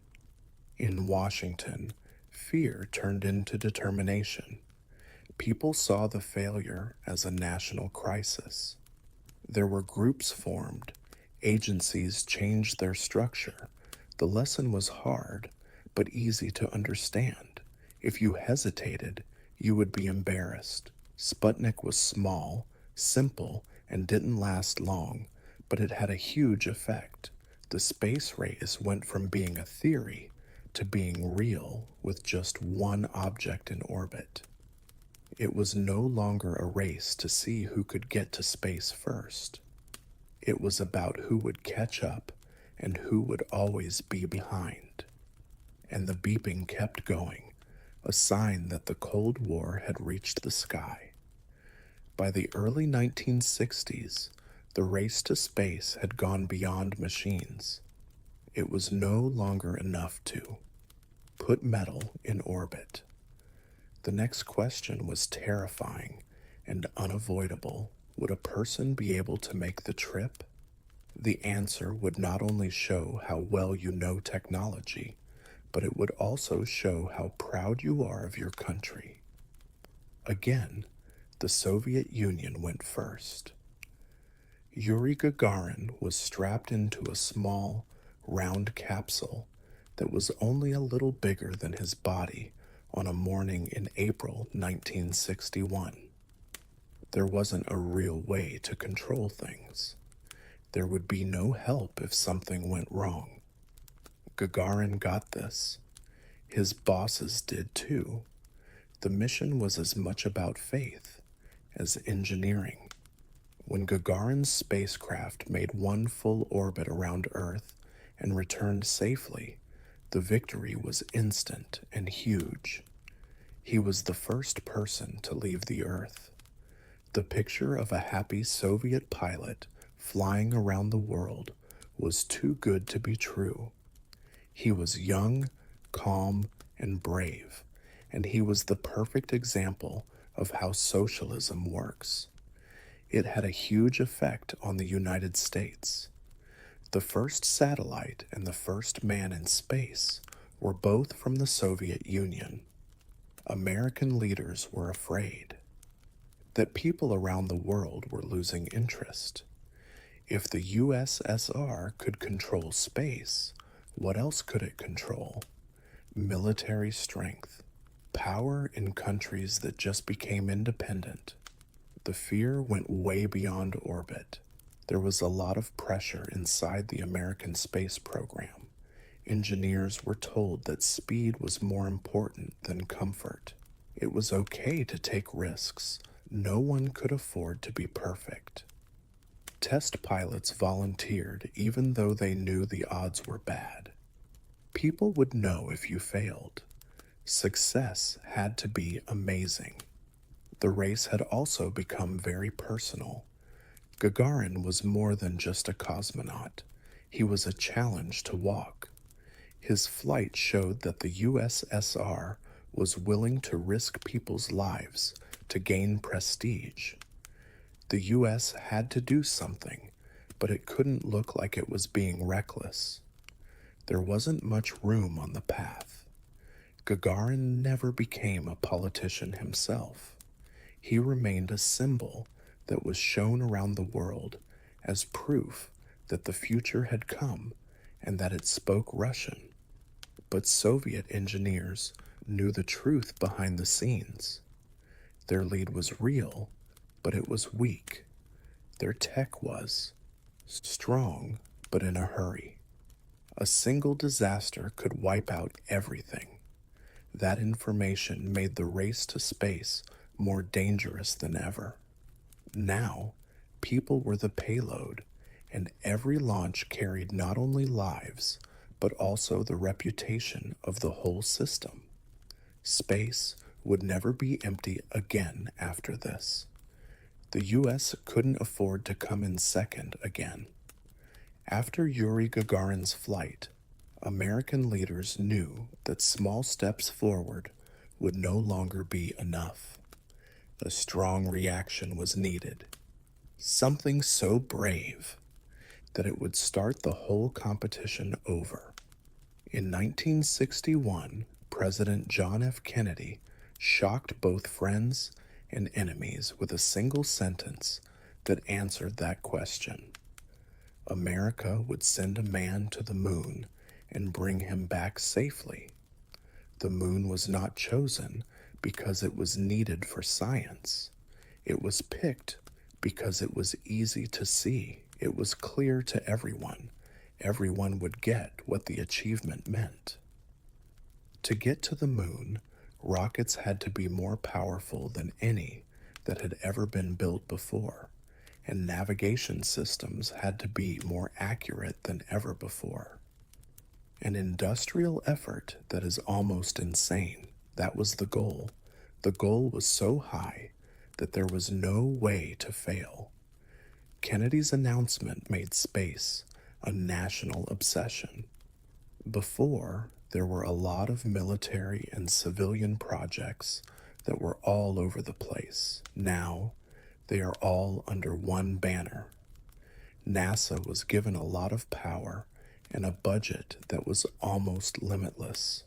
In Washington, fear turned into determination. People saw the failure as a national crisis. There were groups formed, agencies changed their structure. The lesson was hard, but easy to understand. If you hesitated, you would be embarrassed. Sputnik was small, simple, and didn't last long, but it had a huge effect. The space race went from being a theory to being real with just one object in orbit. It was no longer a race to see who could get to space first. It was about who would catch up and who would always be behind. And the beeping kept going, a sign that the Cold War had reached the sky. By the early 1960s, the race to space had gone beyond machines. It was no longer enough to put metal in orbit. The next question was terrifying and unavoidable. Would a person be able to make the trip? The answer would not only show how well you know technology, but it would also show how proud you are of your country. Again, the Soviet Union went first. Yuri Gagarin was strapped into a small, round capsule that was only a little bigger than his body on a morning in April 1961. There wasn't a real way to control things. There would be no help if something went wrong. Gagarin got this. His bosses did too. The mission was as much about faith as engineering. When Gagarin's spacecraft made one full orbit around Earth and returned safely, the victory was instant and huge. He was the first person to leave the Earth. The picture of a happy Soviet pilot flying around the world was too good to be true. He was young, calm, and brave, and he was the perfect example of how socialism works. It had a huge effect on the United States. The first satellite and the first man in space were both from the Soviet Union. American leaders were afraid that people around the world were losing interest. If the USSR could control space, what else could it control? Military strength, power in countries that just became independent. The fear went way beyond orbit. There was a lot of pressure inside the American space program. Engineers were told that speed was more important than comfort. It was okay to take risks. No one could afford to be perfect. Test pilots volunteered even though they knew the odds were bad. People would know if you failed. Success had to be amazing. The race had also become very personal. Gagarin was more than just a cosmonaut. He was a challenge to walk. His flight showed that the USSR was willing to risk people's lives to gain prestige. The US had to do something, but it couldn't look like it was being reckless. There wasn't much room on the path. Gagarin never became a politician himself. He remained a symbol that was shown around the world as proof that the future had come and that it spoke Russian. But Soviet engineers knew the truth behind the scenes. Their lead was real, but it was weak. Their tech was strong, but in a hurry. A single disaster could wipe out everything. That information made the race to space more dangerous than ever. Now, people were the payload, and every launch carried not only lives, but also the reputation of the whole system. Space would never be empty again after this. The US couldn't afford to come in second again. After Yuri Gagarin's flight, American leaders knew that small steps forward would no longer be enough. A strong reaction was needed. Something so brave that it would start the whole competition over. In 1961, President John F. Kennedy shocked both friends and enemies with a single sentence that answered that question. America would send a man to the moon and bring him back safely. The moon was not chosen because it was needed for science. It was picked because it was easy to see. It was clear to everyone. Everyone would get what the achievement meant. To get to the moon, rockets had to be more powerful than any that had ever been built before, and navigation systems had to be more accurate than ever before. An industrial effort that is almost insane. That was the goal. The goal was so high that there was no way to fail. Kennedy's announcement made space a national obsession. Before, there were a lot of military and civilian projects that were all over the place. Now, they are all under one banner. NASA was given a lot of power and a budget that was almost limitless.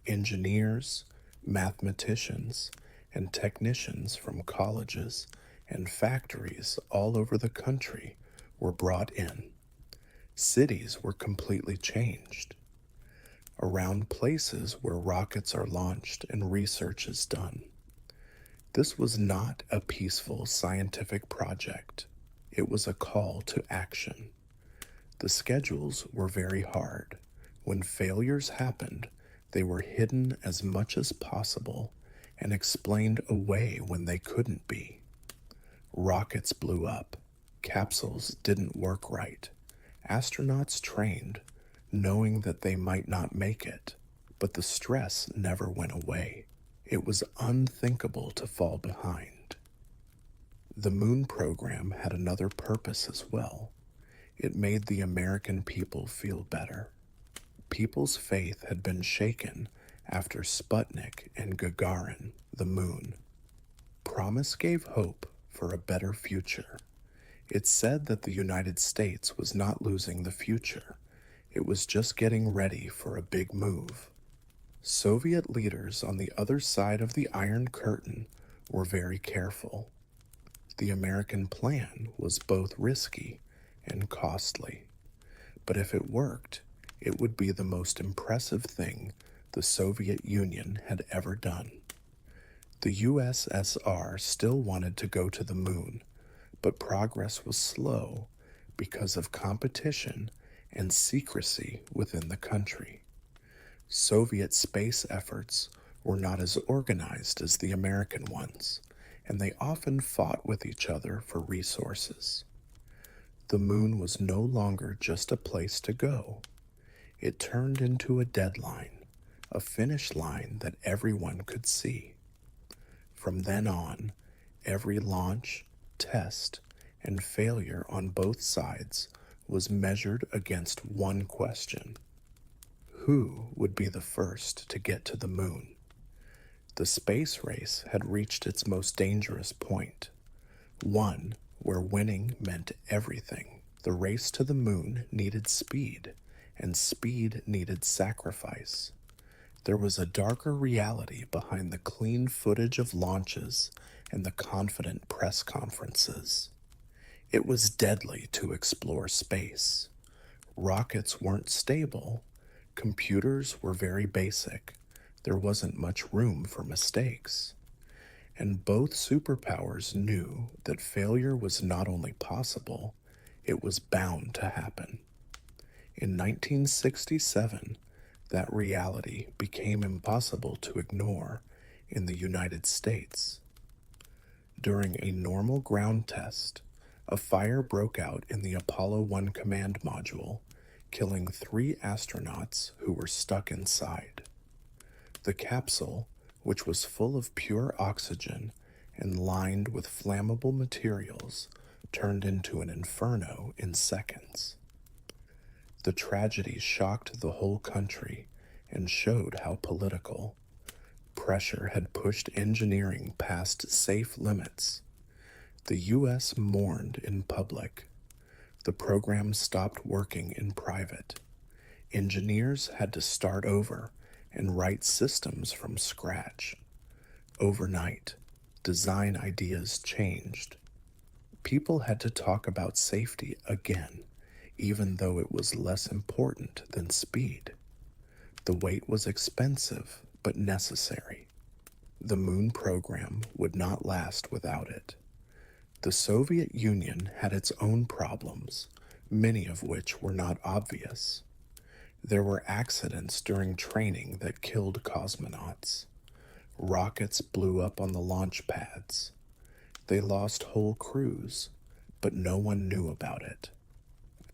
Engineers, mathematicians, and technicians from colleges and factories all over the country were brought in. Cities were completely changed. Around places where rockets are launched and research is done. This was not a peaceful scientific project. It was a call to action. The schedules were very hard. When failures happened, they were hidden as much as possible and explained away when they couldn't be. Rockets blew up. Capsules didn't work right. Astronauts trained, knowing that they might not make it, but the stress never went away. It was unthinkable to fall behind. The moon program had another purpose as well. It made the American people feel better. People's faith had been shaken after Sputnik and Gagarin, the moon. Promise gave hope for a better future. It said that the United States was not losing the future. It was just getting ready for a big move. Soviet leaders on the other side of the Iron Curtain were very careful. The American plan was both risky and costly. But if it worked, it would be the most impressive thing the Soviet Union had ever done. The USSR still wanted to go to the moon, but progress was slow because of competition and secrecy within the country. Soviet space efforts were not as organized as the American ones, and they often fought with each other for resources. The moon was no longer just a place to go. It turned into a deadline, a finish line that everyone could see. From then on, every launch, test, and failure on both sides was measured against one question: who would be the first to get to the moon? The space race had reached its most dangerous point, one where winning meant everything. The race to the moon needed speed, and speed needed sacrifice. There was a darker reality behind the clean footage of launches and the confident press conferences. It was deadly to explore space. Rockets weren't stable. Computers were very basic. There wasn't much room for mistakes. And both superpowers knew that failure was not only possible, it was bound to happen. In 1967, that reality became impossible to ignore in the United States. During a normal ground test, a fire broke out in the Apollo 1 command module, killing 3 astronauts who were stuck inside. The capsule, which was full of pure oxygen and lined with flammable materials, turned into an inferno in seconds. The tragedy shocked the whole country and showed how political. Pressure had pushed engineering past safe limits. The U.S. mourned in public. The program stopped working in private. Engineers had to start over and write systems from scratch. Overnight, design ideas changed. People had to talk about safety again, even though it was less important than speed. The wait was expensive, but necessary. The moon program would not last without it. The Soviet Union had its own problems, many of which were not obvious. There were accidents during training that killed cosmonauts. Rockets blew up on the launch pads. They lost whole crews, but no one knew about it.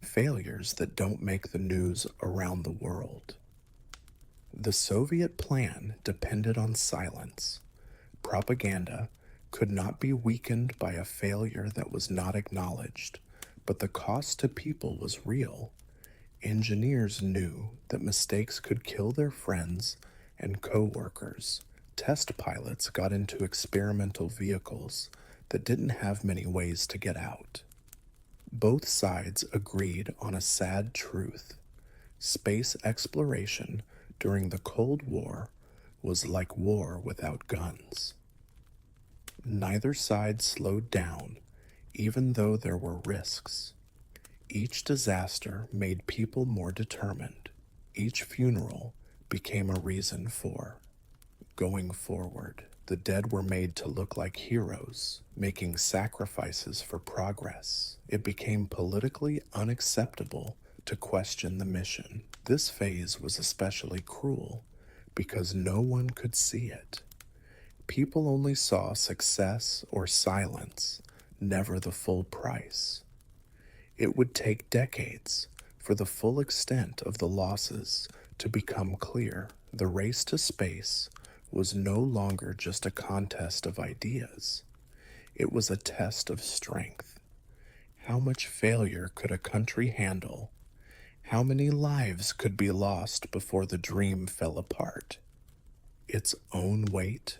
Failures that don't make the news around the world. The Soviet plan depended on silence. Propaganda could not be weakened by a failure that was not acknowledged, but the cost to people was real. Engineers knew that mistakes could kill their friends and co-workers. Test pilots got into experimental vehicles that didn't have many ways to get out. Both sides agreed on a sad truth. Space exploration during the Cold War was like war without guns. Neither side slowed down, even though there were risks. Each disaster made people more determined. Each funeral became a reason for going forward. The dead were made to look like heroes, making sacrifices for progress. It became politically unacceptable to question the mission. This phase was especially cruel because no one could see it. People only saw success or silence, never the full price. It would take decades for the full extent of the losses to become clear. The race to space was no longer just a contest of ideas. It was a test of strength. How much failure could a country handle? How many lives could be lost before the dream fell apart? Its own weight?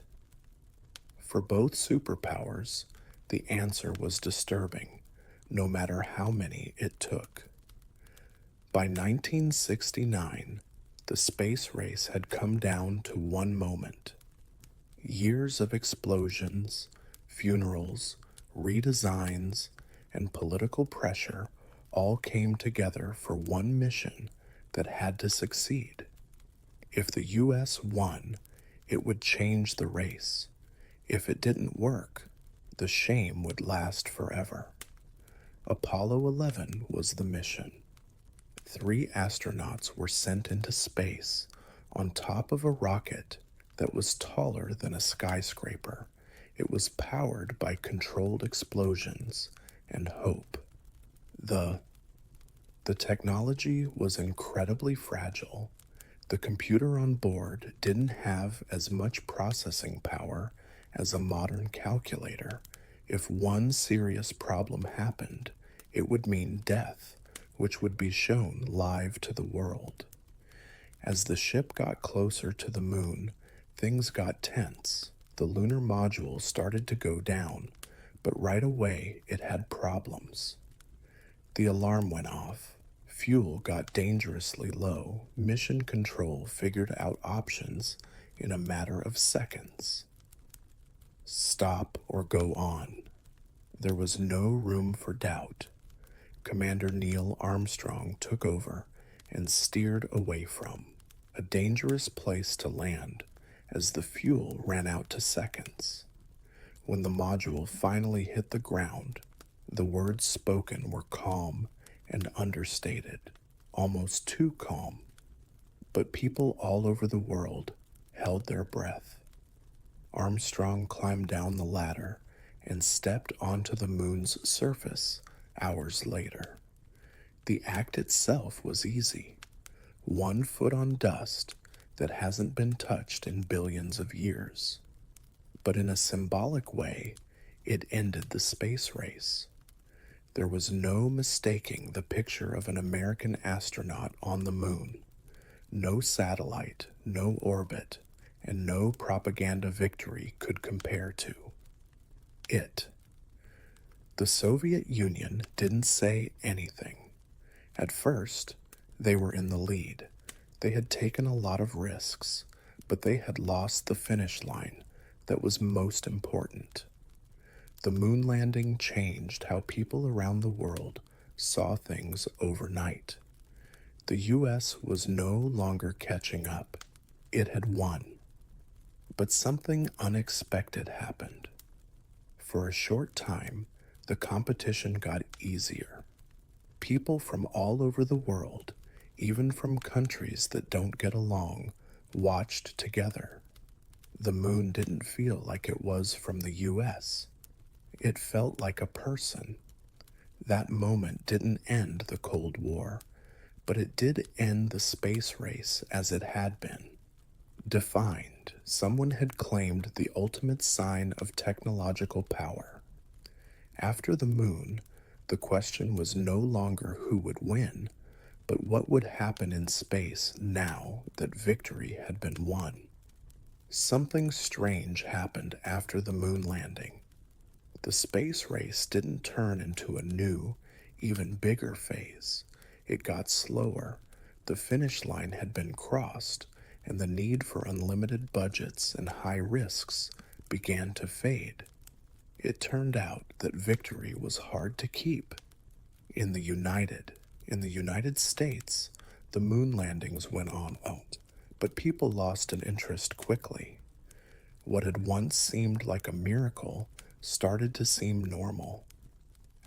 For both superpowers, the answer was disturbing, no matter how many it took. By 1969, the space race had come down to one moment. Years of explosions, funerals, redesigns, and political pressure all came together for one mission that had to succeed. If the U.S. won, it would change the race. If it didn't work, the shame would last forever. Apollo 11 was the mission. 3 astronauts were sent into space on top of a rocket that was taller than a skyscraper. It was powered by controlled explosions and hope. The technology was incredibly fragile. The computer on board didn't have as much processing power as a modern calculator. If one serious problem happened, it would mean death, which would be shown live to the world. As the ship got closer to the moon, things got tense. The lunar module started to go down, but right away it had problems. The alarm went off. fuel got dangerously low, Mission Control figured out options in a matter of seconds. Stop or go on. There was no room for doubt. Commander Neil Armstrong took over and steered away from a dangerous place to land as the fuel ran out to seconds. When the module finally hit the ground, the words spoken were calm and understated, almost too calm. But people all over the world held their breath. Armstrong climbed down the ladder and stepped onto the moon's surface hours later. The act itself was easy. 1 foot on dust that hasn't been touched in billions of years. But in a symbolic way, it ended the space race. There was no mistaking the picture of an American astronaut on the moon. No satellite, no orbit, and no propaganda victory could compare to it. The Soviet Union didn't say anything. At first, they were in the lead. They had taken a lot of risks, but they had lost the finish line that was most important. The moon landing changed how people around the world saw things overnight. The U.S. was no longer catching up. It had won. But something unexpected happened. For a short time, the competition got easier. People from all over the world, even from countries that don't get along, watched together. The moon didn't feel like it was from the U.S. It felt like a person. That moment didn't end the Cold War, but it did end the space race as it had been. Defined, someone had claimed the ultimate sign of technological power. After the moon, the question was no longer who would win, but what would happen in space now that victory had been won. Something strange happened after the moon landing. The space race didn't turn into a new, even bigger phase. It got slower. The finish line had been crossed, and the need for unlimited budgets and high risks began to fade. It turned out that victory was hard to keep. In the United States, the moon landings went on out, but people lost an interest quickly. What had once seemed like a miracle started to seem normal.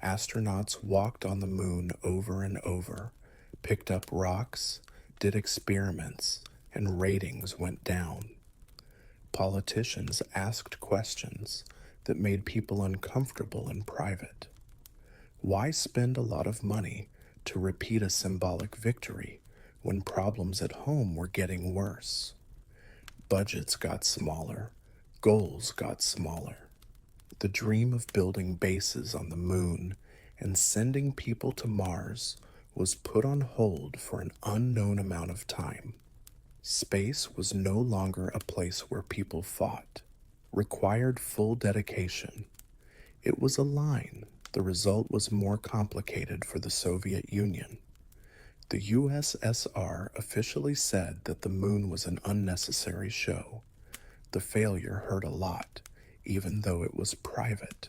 Astronauts walked on the moon over and over, picked up rocks, did experiments, and ratings went down. Politicians asked questions that made people uncomfortable in private. Why spend a lot of money to repeat a symbolic victory when problems at home were getting worse? Budgets got smaller, goals got smaller. The dream of building bases on the moon and sending people to Mars was put on hold for an unknown amount of time. Space was no longer a place where people fought, required full dedication. It was a line. The result was more complicated for the Soviet Union. The USSR officially said that the moon was an unnecessary show. The failure hurt a lot, even though it was private.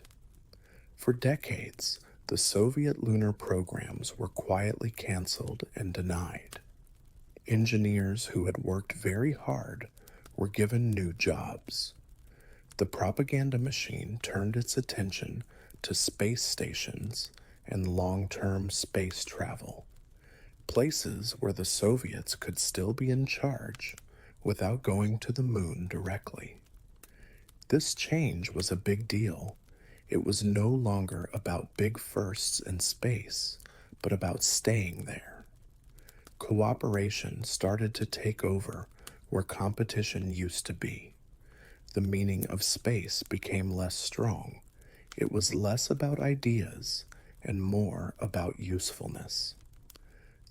For decades, the Soviet lunar programs were quietly canceled and denied. Engineers who had worked very hard were given new jobs. The propaganda machine turned its attention to space stations and long-term space travel, places where the Soviets could still be in charge without going to the moon directly. This change was a big deal. It was no longer about big firsts in space, but about staying there. Cooperation started to take over where competition used to be. The meaning of space became less strong. It was less about ideas and more about usefulness.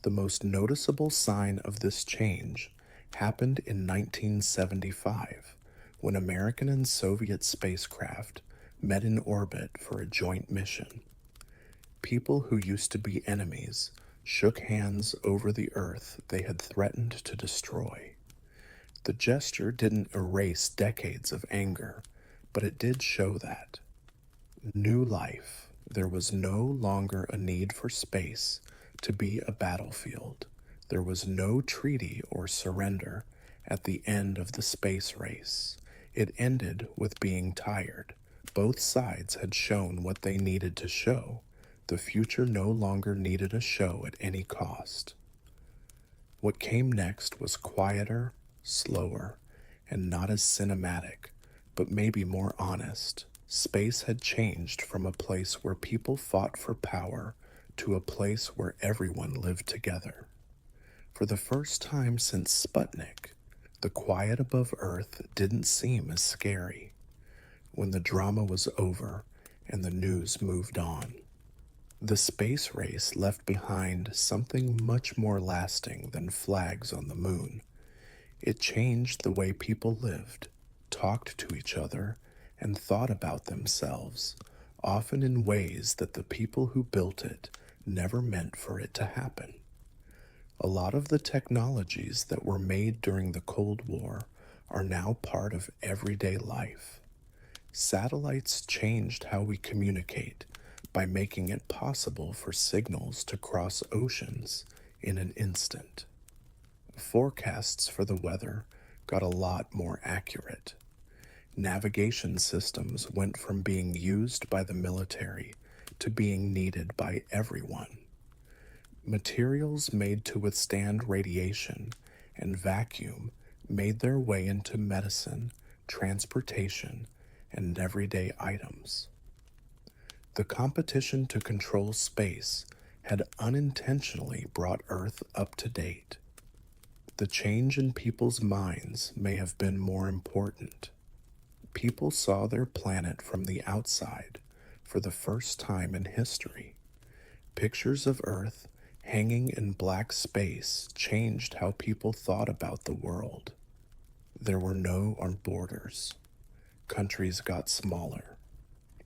The most noticeable sign of this change happened in 1975, when American and Soviet spacecraft met in orbit for a joint mission. People who used to be enemies shook hands over the earth they had threatened to destroy. The gesture didn't erase decades of anger, but it did show that. New life. There was no longer a need for space to be a battlefield. There was no treaty or surrender at the end of the space race. It ended with being tired. Both sides had shown what they needed to show. The future no longer needed a show at any cost. What came next was quieter, slower, and not as cinematic, but maybe more honest. Space had changed from a place where people fought for power to a place where everyone lived together. For the first time since Sputnik, the quiet above Earth didn't seem as scary. When the drama was over and the news moved on, the space race left behind something much more lasting than flags on the moon. It changed the way people lived, talked to each other, and thought about themselves, often in ways that the people who built it never meant for it to happen. A lot of the technologies that were made during the Cold War are now part of everyday life. Satellites changed how we communicate by making it possible for signals to cross oceans in an instant. Forecasts for the weather got a lot more accurate. Navigation systems went from being used by the military to being needed by everyone. Materials made to withstand radiation and vacuum made their way into medicine, transportation, and everyday items. The competition to control space had unintentionally brought Earth up to date. The change in people's minds may have been more important. People saw their planet from the outside for the first time in history. Pictures of Earth hanging in black space changed how people thought about the world. There were no borders. Countries got smaller.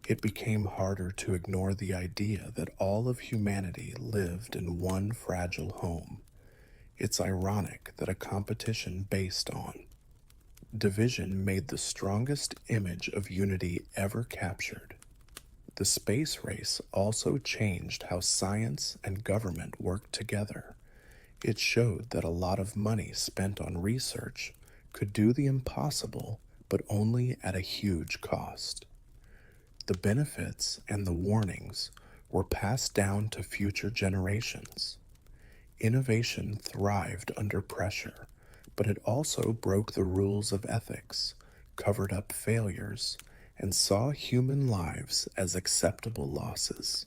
It became harder to ignore the idea that all of humanity lived in one fragile home. It's ironic that a competition based on division made the strongest image of unity ever captured. The space race also changed how science and government worked together. It showed that a lot of money spent on research could do the impossible, but only at a huge cost. The benefits and the warnings were passed down to future generations. Innovation thrived under pressure, but it also broke the rules of ethics, covered up failures, and saw human lives as acceptable losses.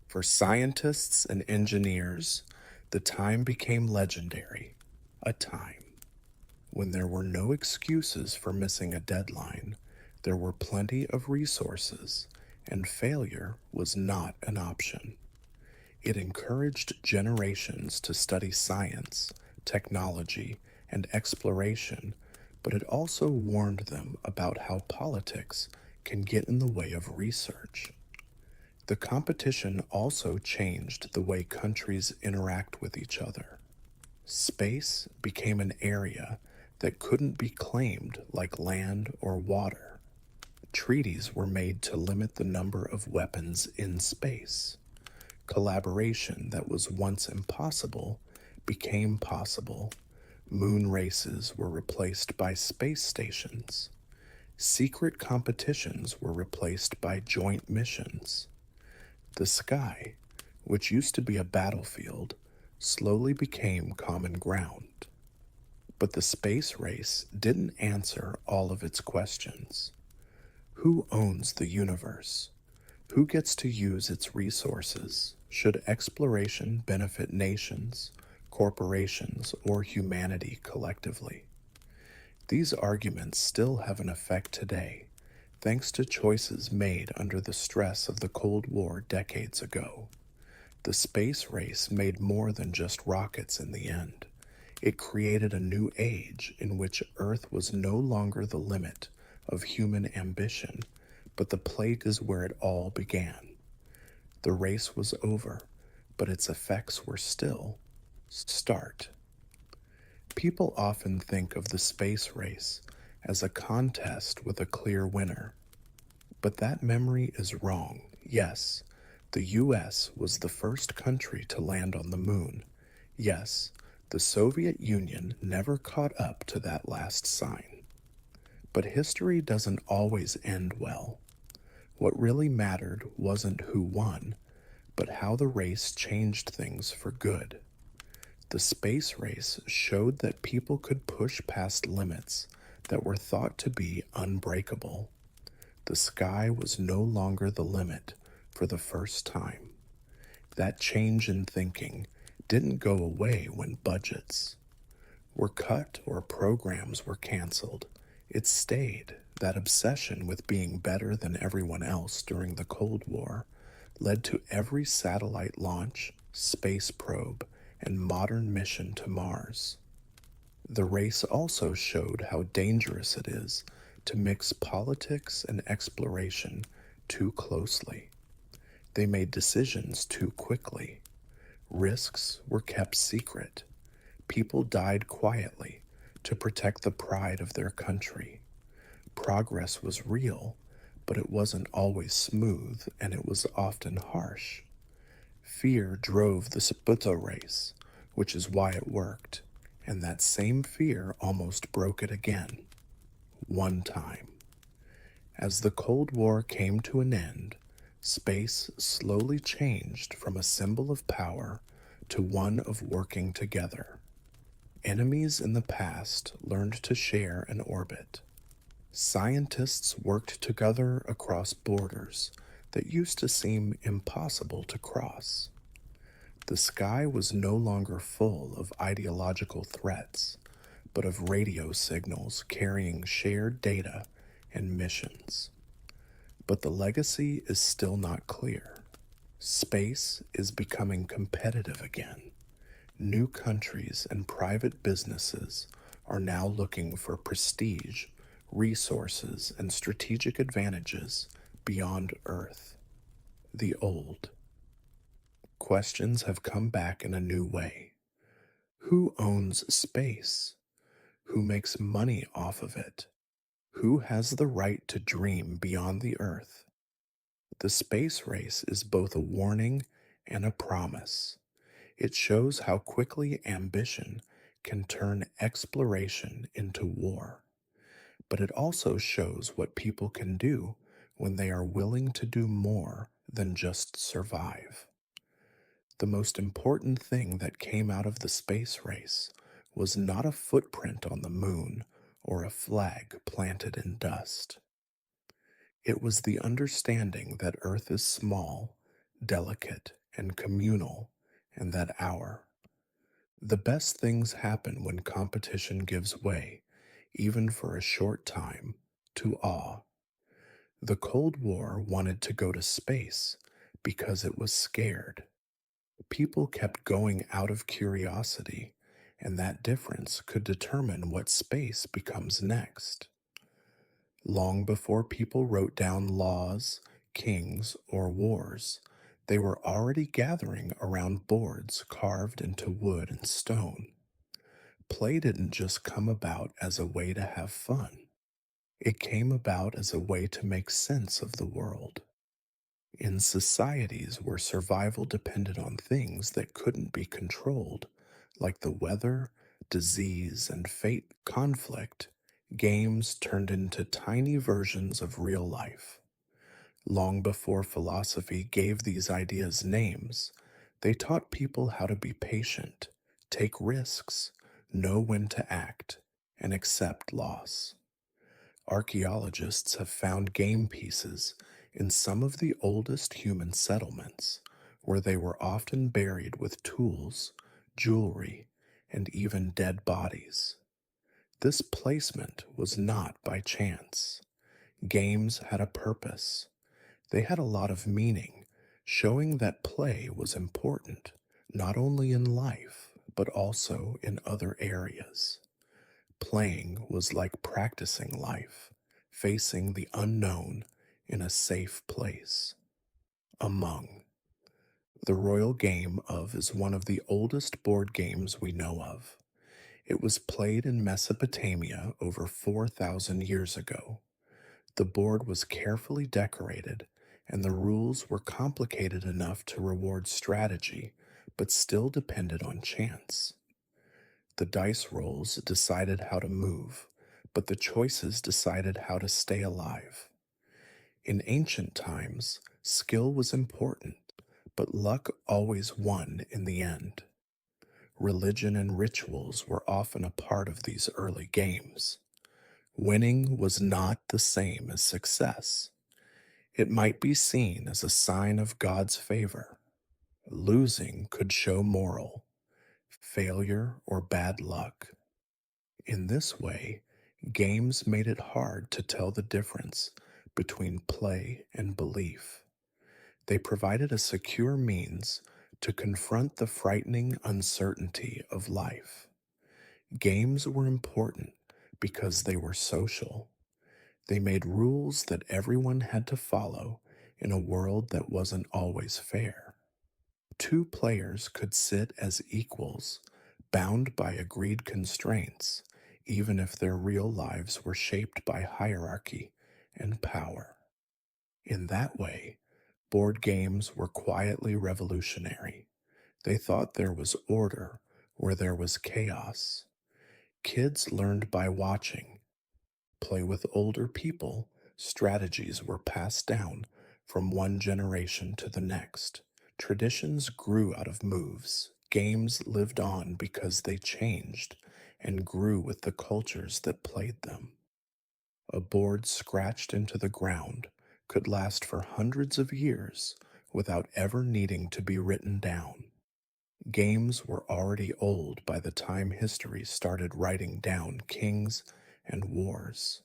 For scientists and engineers, the time became legendary, a time when there were no excuses for missing a deadline. There were plenty of resources, and failure was not an option. It encouraged generations to study science, technology, and exploration, but it also warned them about how politics can get in the way of research. The competition also changed the way countries interact with each other. Space became an area that couldn't be claimed like land or water. Treaties were made to limit the number of weapons in space. Collaboration that was once impossible became possible. Moon races were replaced by space stations. Secret competitions were replaced by joint missions. The sky, which used to be a battlefield, slowly became common ground. But the space race didn't answer all of its questions. Who owns the universe? Who gets to use its resources? Should exploration benefit nations, corporations, or humanity collectively? These arguments still have an effect today, thanks to choices made under the stress of the Cold War decades ago. The space race made more than just rockets in the end. It created a new age in which Earth was no longer the limit of human ambition, but the place is where it all began. The race was over, but its effects were still start. People often think of the space race as a contest with a clear winner, but that memory is wrong. Yes, the US was the first country to land on the moon. Yes, the Soviet Union never caught up to that last sign. But history doesn't always end well. What really mattered wasn't who won, but how the race changed things for good. The space race showed that people could push past limits that were thought to be unbreakable. The sky was no longer the limit for the first time. That change in thinking didn't go away when budgets were cut or programs were canceled. It stayed. That obsession with being better than everyone else during the Cold War led to every satellite launch, space probe, and modern mission to Mars. The race also showed how dangerous it is to mix politics and exploration too closely. They made decisions too quickly. Risks were kept secret. People died quietly to protect the pride of their country. Progress was real, but it wasn't always smooth and it was often harsh. Fear drove the Saputo race, which is why it worked, and that same fear almost broke it again. One time. As the Cold War came to an end, space slowly changed from a symbol of power to one of working together. Enemies in the past learned to share an orbit. Scientists worked together across borders that used to seem impossible to cross. The sky was no longer full of ideological threats, but of radio signals carrying shared data and missions. But the legacy is still not clear. Space is becoming competitive again. New countries and private businesses are now looking for prestige, resources, and strategic advantages beyond Earth. The old questions have come back in a new way. Who owns space? Who makes money off of it? Who has the right to dream beyond the Earth? The space race is both a warning and a promise. It shows how quickly ambition can turn exploration into war. But it also shows what people can do when they are willing to do more than just survive. The most important thing that came out of the space race was not a footprint on the moon or a flag planted in dust. It was the understanding that Earth is small, delicate, and communal, and that the best things happen when competition gives way, even for a short time, to awe. The Cold War wanted to go to space because it was scared. People kept going out of curiosity, and that difference could determine what space becomes next. Long before people wrote down laws, kings, or wars, they were already gathering around boards carved into wood and stone. Play didn't just come about as a way to have fun. It came about as a way to make sense of the world. In societies where survival depended on things that couldn't be controlled, like the weather, disease, and fate conflict, games turned into tiny versions of real life. Long before philosophy gave these ideas names, they taught people how to be patient, take risks, know when to act, and accept loss. Archaeologists have found game pieces in some of the oldest human settlements, where they were often buried with tools, jewelry, and even dead bodies. This placement was not by chance. Games had a purpose. They had a lot of meaning, showing that play was important, not only in life, but also in other areas. Playing was like practicing life, facing the unknown in a safe place. Among The royal game of is one of the oldest board games we know of. It was played in Mesopotamia over 4,000 years ago. The board was carefully decorated, and the rules were complicated enough to reward strategy, but still depended on chance. The dice rolls decided how to move, but the choices decided how to stay alive. In ancient times, skill was important, but luck always won in the end. Religion and rituals were often a part of these early games. Winning was not the same as success. It might be seen as a sign of God's favor. Losing could show moral, failure, or bad luck. In this way, games made it hard to tell the difference between play and belief. They provided a secure means to confront the frightening uncertainty of life. Games were important because they were social. They made rules that everyone had to follow in a world that wasn't always fair. Two players could sit as equals, bound by agreed constraints, even if their real lives were shaped by hierarchy and power. In that way, board games were quietly revolutionary. They thought there was order where there was chaos. Kids learned by watching. Play with older people, strategies were passed down from one generation to the next. Traditions grew out of moves. Games lived on because they changed and grew with the cultures that played them. A board scratched into the ground could last for hundreds of years without ever needing to be written down. Games were already old by the time history started writing down kings and wars.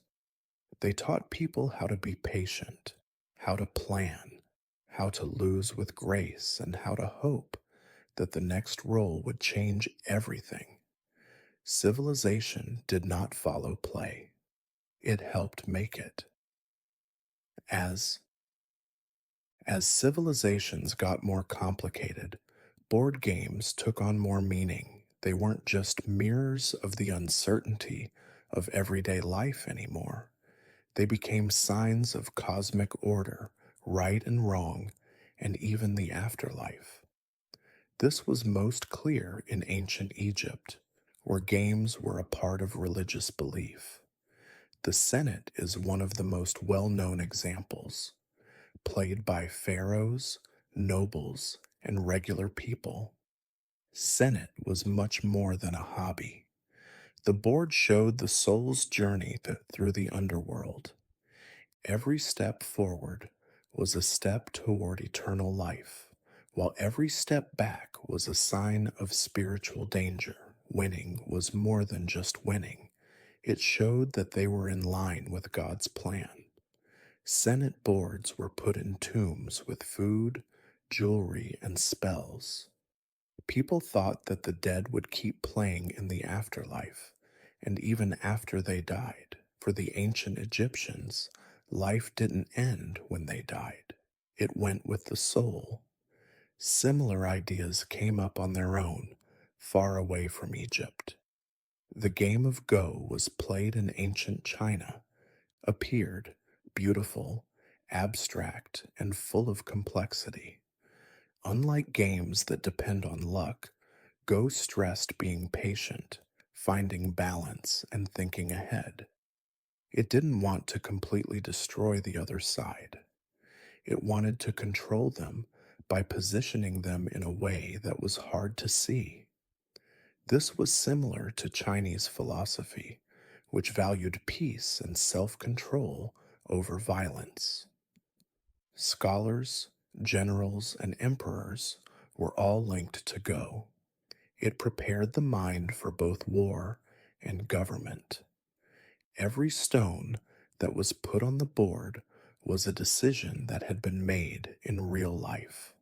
They taught people how to be patient, how to plan, how to lose with grace, and how to hope that the next roll would change everything. Civilization did not follow play, it helped make it. As as civilizations got more complicated, board games took on more meaning. They weren't just mirrors of the uncertainty of everyday life anymore. They became signs of cosmic order, right and wrong, and even the afterlife. This was most clear in ancient Egypt, where games were a part of religious belief. The Senate is one of the most well known examples, played by pharaohs, nobles, and regular people. Senate was much more than a hobby. The board showed the soul's journey through the underworld. Every step forward was a step toward eternal life, while every step back was a sign of spiritual danger. Winning was more than just winning, it showed that they were in line with God's plan. Senate boards were put in tombs with food, jewelry, and spells. People thought that the dead would keep playing in the afterlife, and even after they died. For the ancient Egyptians, life didn't end when they died, it went with the soul. Similar ideas came up on their own, far away from Egypt. The game of Go was played in ancient China, appeared beautiful, abstract, and full of complexity. Unlike games that depend on luck, Go stressed being patient, finding balance, and thinking ahead. It didn't want to completely destroy the other side. It wanted to control them by positioning them in a way that was hard to see. This was similar to Chinese philosophy, which valued peace and self control over violence. Scholars, generals, and emperors were all linked to Go. It prepared the mind for both war and government. Every stone that was put on the board was a decision that had been made in real life.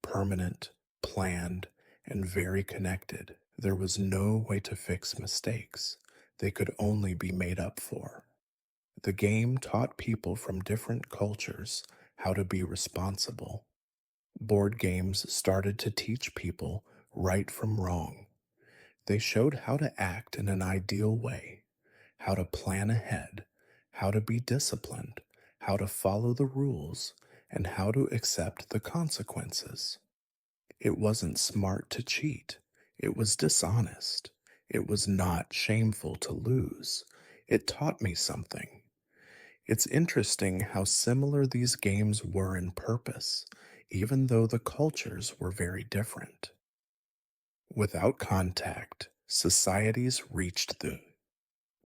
Permanent, planned, and very connected. There was no way to fix mistakes. They could only be made up for. The game taught people from different cultures how to be responsible. Board games started to teach people right from wrong. They showed how to act in an ideal way, how to plan ahead, how to be disciplined, how to follow the rules, and how to accept the consequences. It wasn't smart to cheat. It was dishonest. It was not shameful to lose. It taught me something. It's interesting how similar these games were in purpose, even though the cultures were very different. Without contact, societies reached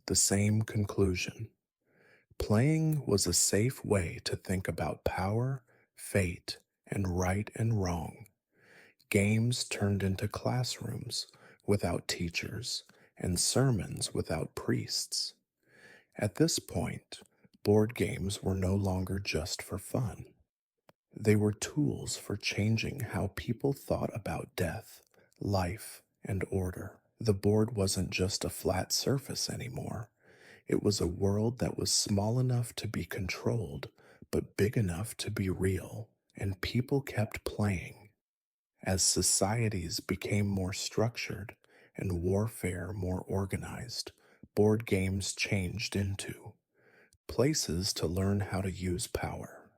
the same conclusion. Playing was a safe way to think about power, fate, and right and wrong. Games turned into classrooms without teachers and sermons without priests. At this point, board games were no longer just for fun. They were tools for changing how people thought about death, life, and order. The board wasn't just a flat surface anymore. It was a world that was small enough to be controlled, but big enough to be real, and people kept playing. As societies became more structured and warfare more organized, board games changed into places to learn how to use power.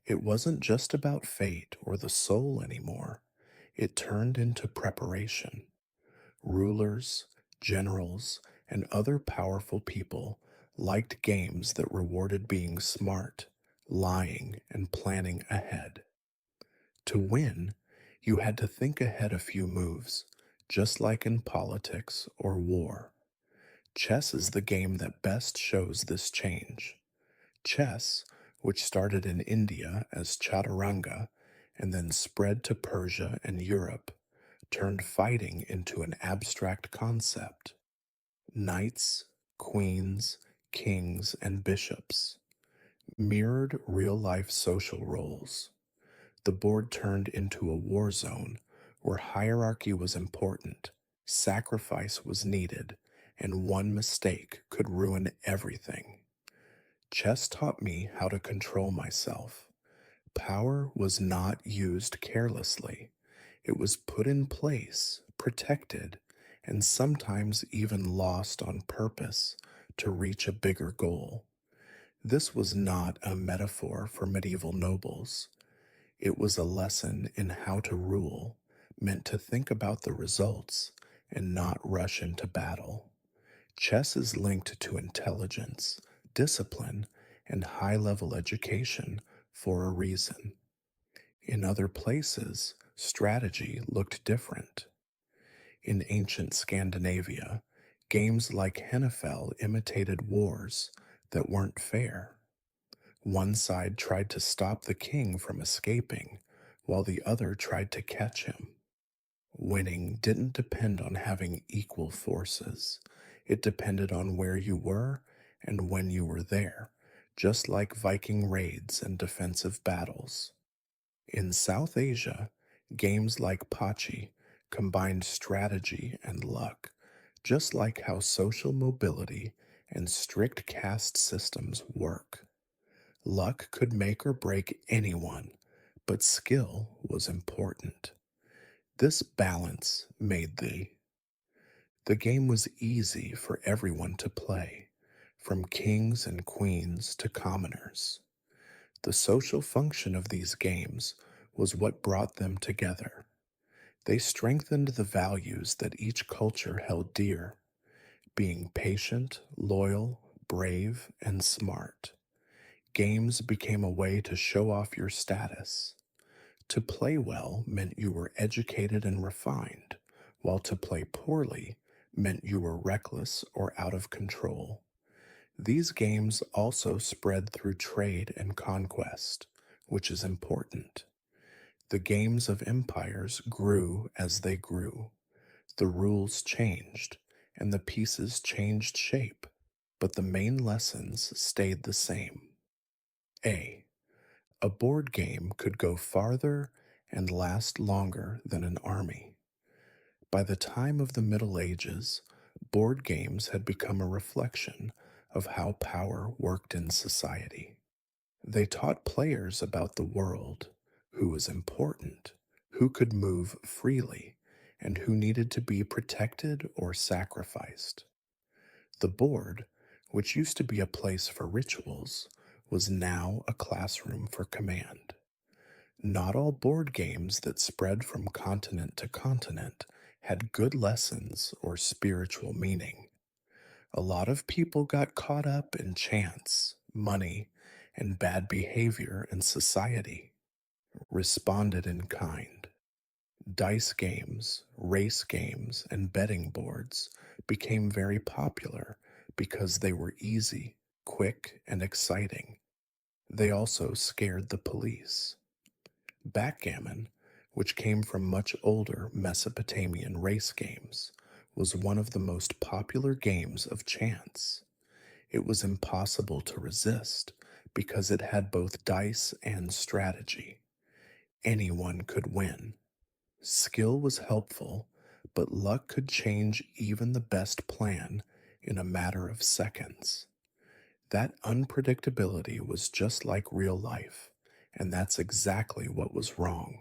It wasn't just about fate or the soul anymore. It turned into preparation. Rulers, generals, and other powerful people liked games that rewarded being smart, lying, and planning ahead. To win, you had to think ahead a few moves, just like in politics or war. Chess is the game that best shows this change. Chess, which started in India as chaturanga and then spread to Persia and Europe, turned fighting into an abstract concept. Knights, queens, kings, and bishops mirrored real life social roles. The board turned into a war zone where hierarchy was important, sacrifice was needed, and one mistake could ruin everything. Chess taught me how to control myself. Power was not used carelessly. It was put in place, protected, and sometimes even lost on purpose to reach a bigger goal. This was not a metaphor for medieval nobles. It was a lesson in how to rule, meant to think about the results and not rush into battle. Chess is linked to intelligence, discipline, and high level education for a reason. In other places, strategy looked different. In ancient Scandinavia, games like Hennefeld imitated wars that weren't fair. One side tried to stop the king from escaping, while the other tried to catch him. Winning didn't depend on having equal forces. It depended on where you were and when you were there, just like Viking raids and defensive battles. In South Asia, games like Pachi combined strategy and luck, just like how social mobility and strict caste systems work. Luck could make or break anyone, but skill was important. This balance made the game was easy for everyone to play, from kings and queens to commoners. The social function of these games was what brought them together. They strengthened the values that each culture held dear, being patient, loyal, brave, and smart. Games became a way to show off your status. To play well meant you were educated and refined, while to play poorly meant you were reckless or out of control. These games also spread through trade and conquest, which is important. The games of empires grew as they grew. The rules changed, and the pieces changed shape, but the main lessons stayed the same. A. A board game could go farther and last longer than an army. By the time of the Middle Ages, board games had become a reflection of how power worked in society. They taught players about the world, who was important, who could move freely, and who needed to be protected or sacrificed. The board, which used to be a place for rituals, was now a classroom for command. Not all board games that spread from continent to continent had good lessons or spiritual meaning. A lot of people got caught up in chance, money, and bad behavior in society, responded in kind. Dice games, race games, and betting boards became very popular because they were easy, quick, and exciting. They also scared the police. Backgammon, which came from much older Mesopotamian race games, was one of the most popular games of chance. It was impossible to resist because it had both dice and strategy. Anyone could win. Skill was helpful, but luck could change even the best plan in a matter of seconds. That unpredictability was just like real life, and that's exactly what was wrong.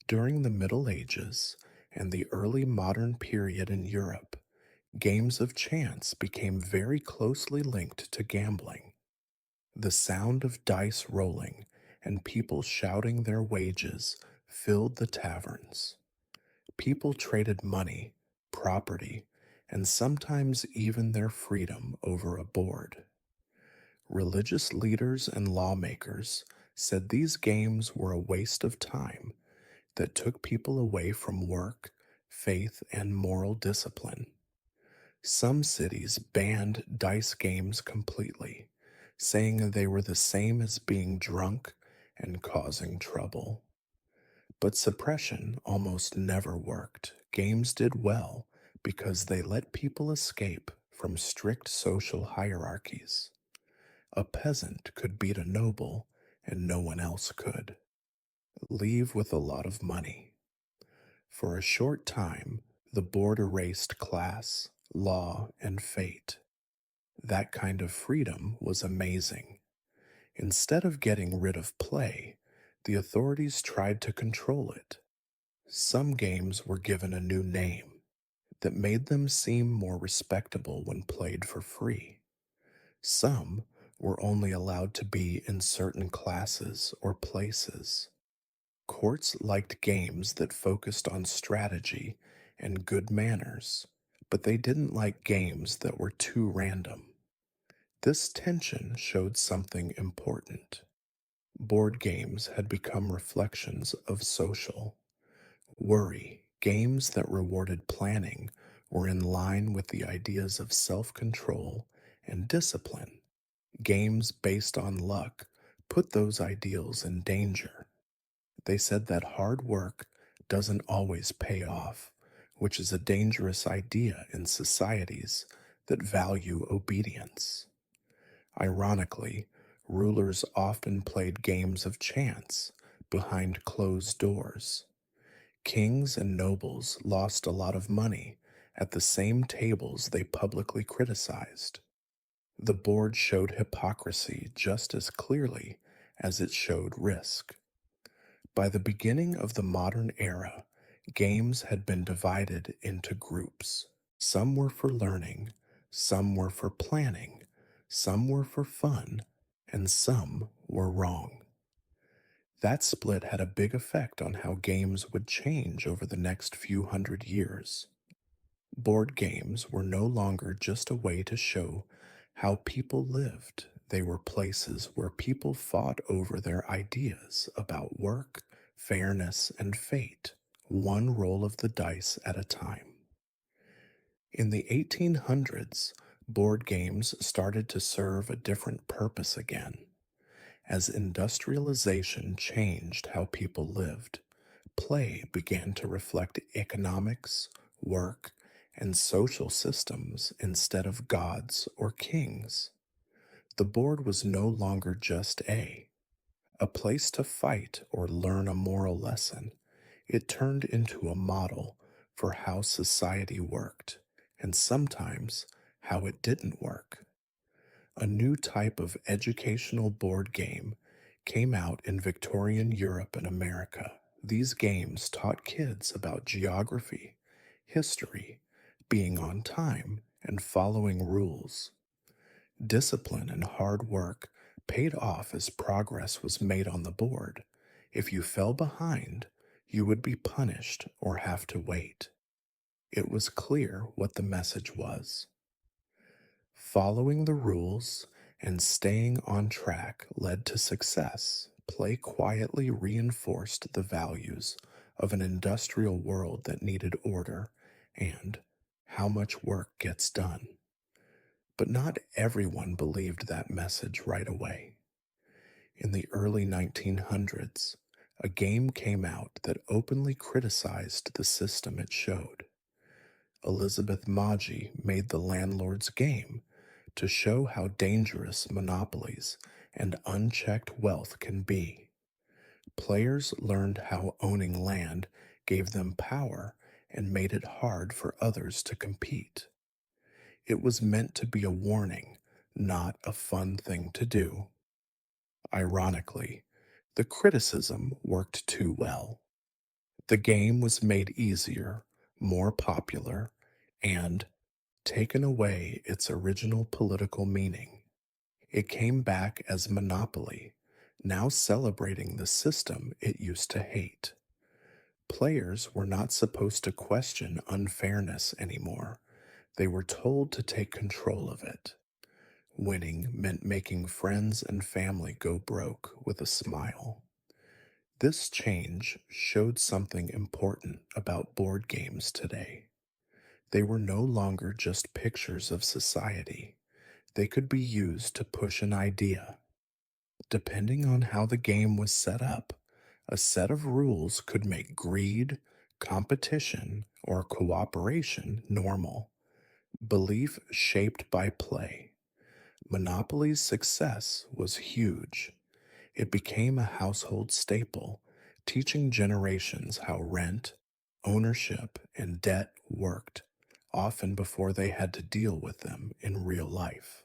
During the Middle Ages and the early modern period in Europe, games of chance became very closely linked to gambling. The sound of dice rolling and people shouting their wages filled the taverns. People traded money, property, and sometimes even their freedom over a board. Religious leaders and lawmakers said these games were a waste of time that took people away from work, faith, and moral discipline. Some cities banned dice games completely, saying they were the same as being drunk and causing trouble. But suppression almost never worked. Games did well because they let people escape from strict social hierarchies. A peasant could beat a noble, and no one else could. Leave with a lot of money. For a short time, the board erased class, law, and fate. That kind of freedom was amazing. Instead of getting rid of play, the authorities tried to control it. Some games were given a new name that made them seem more respectable when played for free. Some were only allowed to be in certain classes or places. Courts liked games that focused on strategy and good manners, but they didn't like games that were too random. This tension showed something important. Board games had become reflections of social worry. Games that rewarded planning were in line with the ideas of self control and discipline. Games based on luck put those ideals in danger. They said that hard work doesn't always pay off, which is a dangerous idea in societies that value obedience. Ironically, rulers often played games of chance behind closed doors. Kings and nobles lost a lot of money at the same tables they publicly criticized. The board showed hypocrisy just as clearly as it showed risk. By the beginning of the modern era, games had been divided into groups. Some were for learning, some were for planning, some were for fun, and some were wrong. That split had a big effect on how games would change over the next few hundred years. Board games were no longer just a way to show how people lived. They were places where people fought over their ideas about work, fairness, and fate, one roll of the dice at a time. In the 1800s, board games started to serve a different purpose again. As industrialization changed how people lived, play began to reflect economics, work, and social systems instead of gods or kings. The board was no longer just a place to fight or learn a moral lesson. It turned into a model for how society worked, and sometimes how it didn't work. A new type of educational board game came out in Victorian Europe and America. These games taught kids about geography, history, being on time, and following rules. Discipline and hard work paid off as progress was made on the board. If you fell behind, you would be punished or have to wait. It was clear what the message was. Following the rules and staying on track led to success. Play quietly reinforced the values of an industrial world that needed order and how much work gets done. But not everyone believed that message right away. In the early 1900s, a game came out that openly criticized the system it showed. Elizabeth Magie made the landlord's game to show how dangerous monopolies and unchecked wealth can be. Players learned how owning land gave them power and made it hard for others to compete. It was meant to be a warning, not a fun thing to do. Ironically, the criticism worked too well. The game was made easier, more popular, and taken away its original political meaning. It came back as Monopoly, now celebrating the system it used to hate. Players were not supposed to question unfairness anymore. They were told to take control of it. Winning meant making friends and family go broke with a smile. This change showed something important about board games today. They were no longer just pictures of society. They could be used to push an idea. Depending on how the game was set up, a set of rules could make greed, competition, or cooperation normal. Belief shaped by play. Monopoly's success was huge. It became a household staple, teaching generations how rent, ownership, and debt worked, often before they had to deal with them in real life.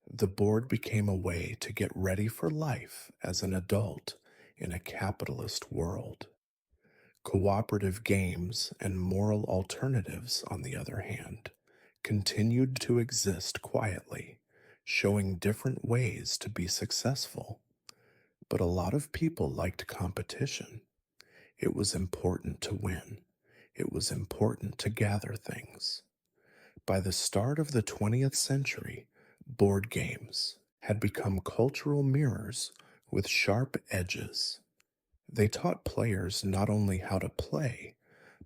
The board became a way to get ready for life as an adult in a capitalist world. Cooperative games and moral alternatives, on the other hand, continued to exist quietly, showing different ways to be successful. But a lot of people liked competition. It was important to win. It was important to gather things. By the start of the 20th century, board games had become cultural mirrors with sharp edges. They taught players not only how to play,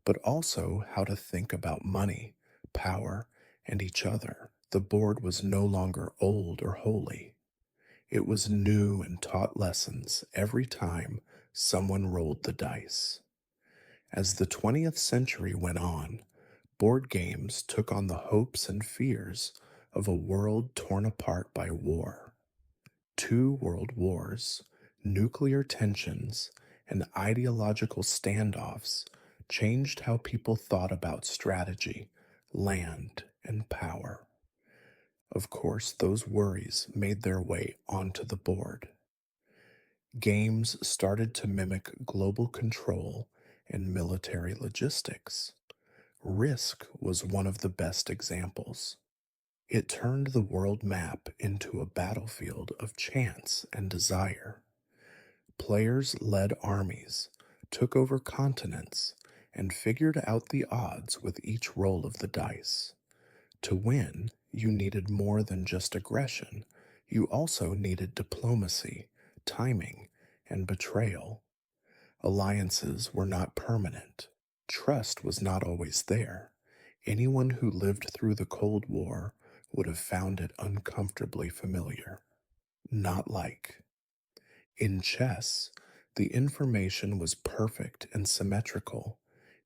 but also how to think about money, power, and each other. The board was no longer old or holy. It was new and taught lessons every time someone rolled the dice. As the 20th century went on, board games took on the hopes and fears of a world torn apart by war. Two world wars, nuclear tensions, and ideological standoffs changed how people thought about strategy, land, and power. Of course, those worries made their way onto the board. Games started to mimic global control and military logistics. Risk was one of the best examples. It turned the world map into a battlefield of chance and desire. Players led armies, took over continents, and figured out the odds with each roll of the dice. To win, you needed more than just aggression. You also needed diplomacy, timing, and betrayal. Alliances were not permanent. Trust was not always there. Anyone who lived through the Cold War would have found it uncomfortably familiar. Not like. In chess, the information was perfect and symmetrical.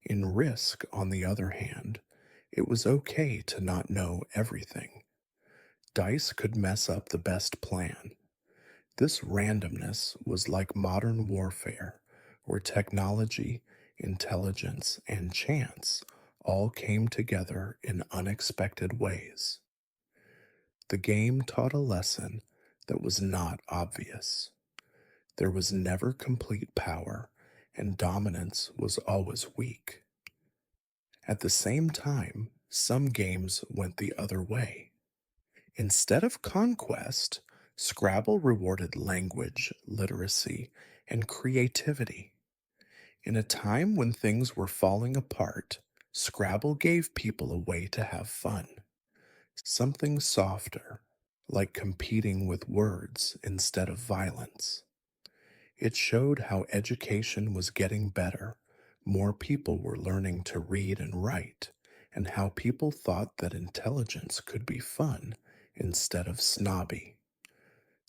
In Risk, on the other hand, it was okay to not know everything. Dice could mess up the best plan. This randomness was like modern warfare, where technology, intelligence, and chance all came together in unexpected ways. The game taught a lesson that was not obvious. There was never complete power, and dominance was always weak. At the same time, some games went the other way. Instead of conquest, Scrabble rewarded language, literacy, and creativity. In a time when things were falling apart, Scrabble gave people a way to have fun, something softer, like competing with words instead of violence. It showed how education was getting better, more people were learning to read and write, and how people thought that intelligence could be fun instead of snobby.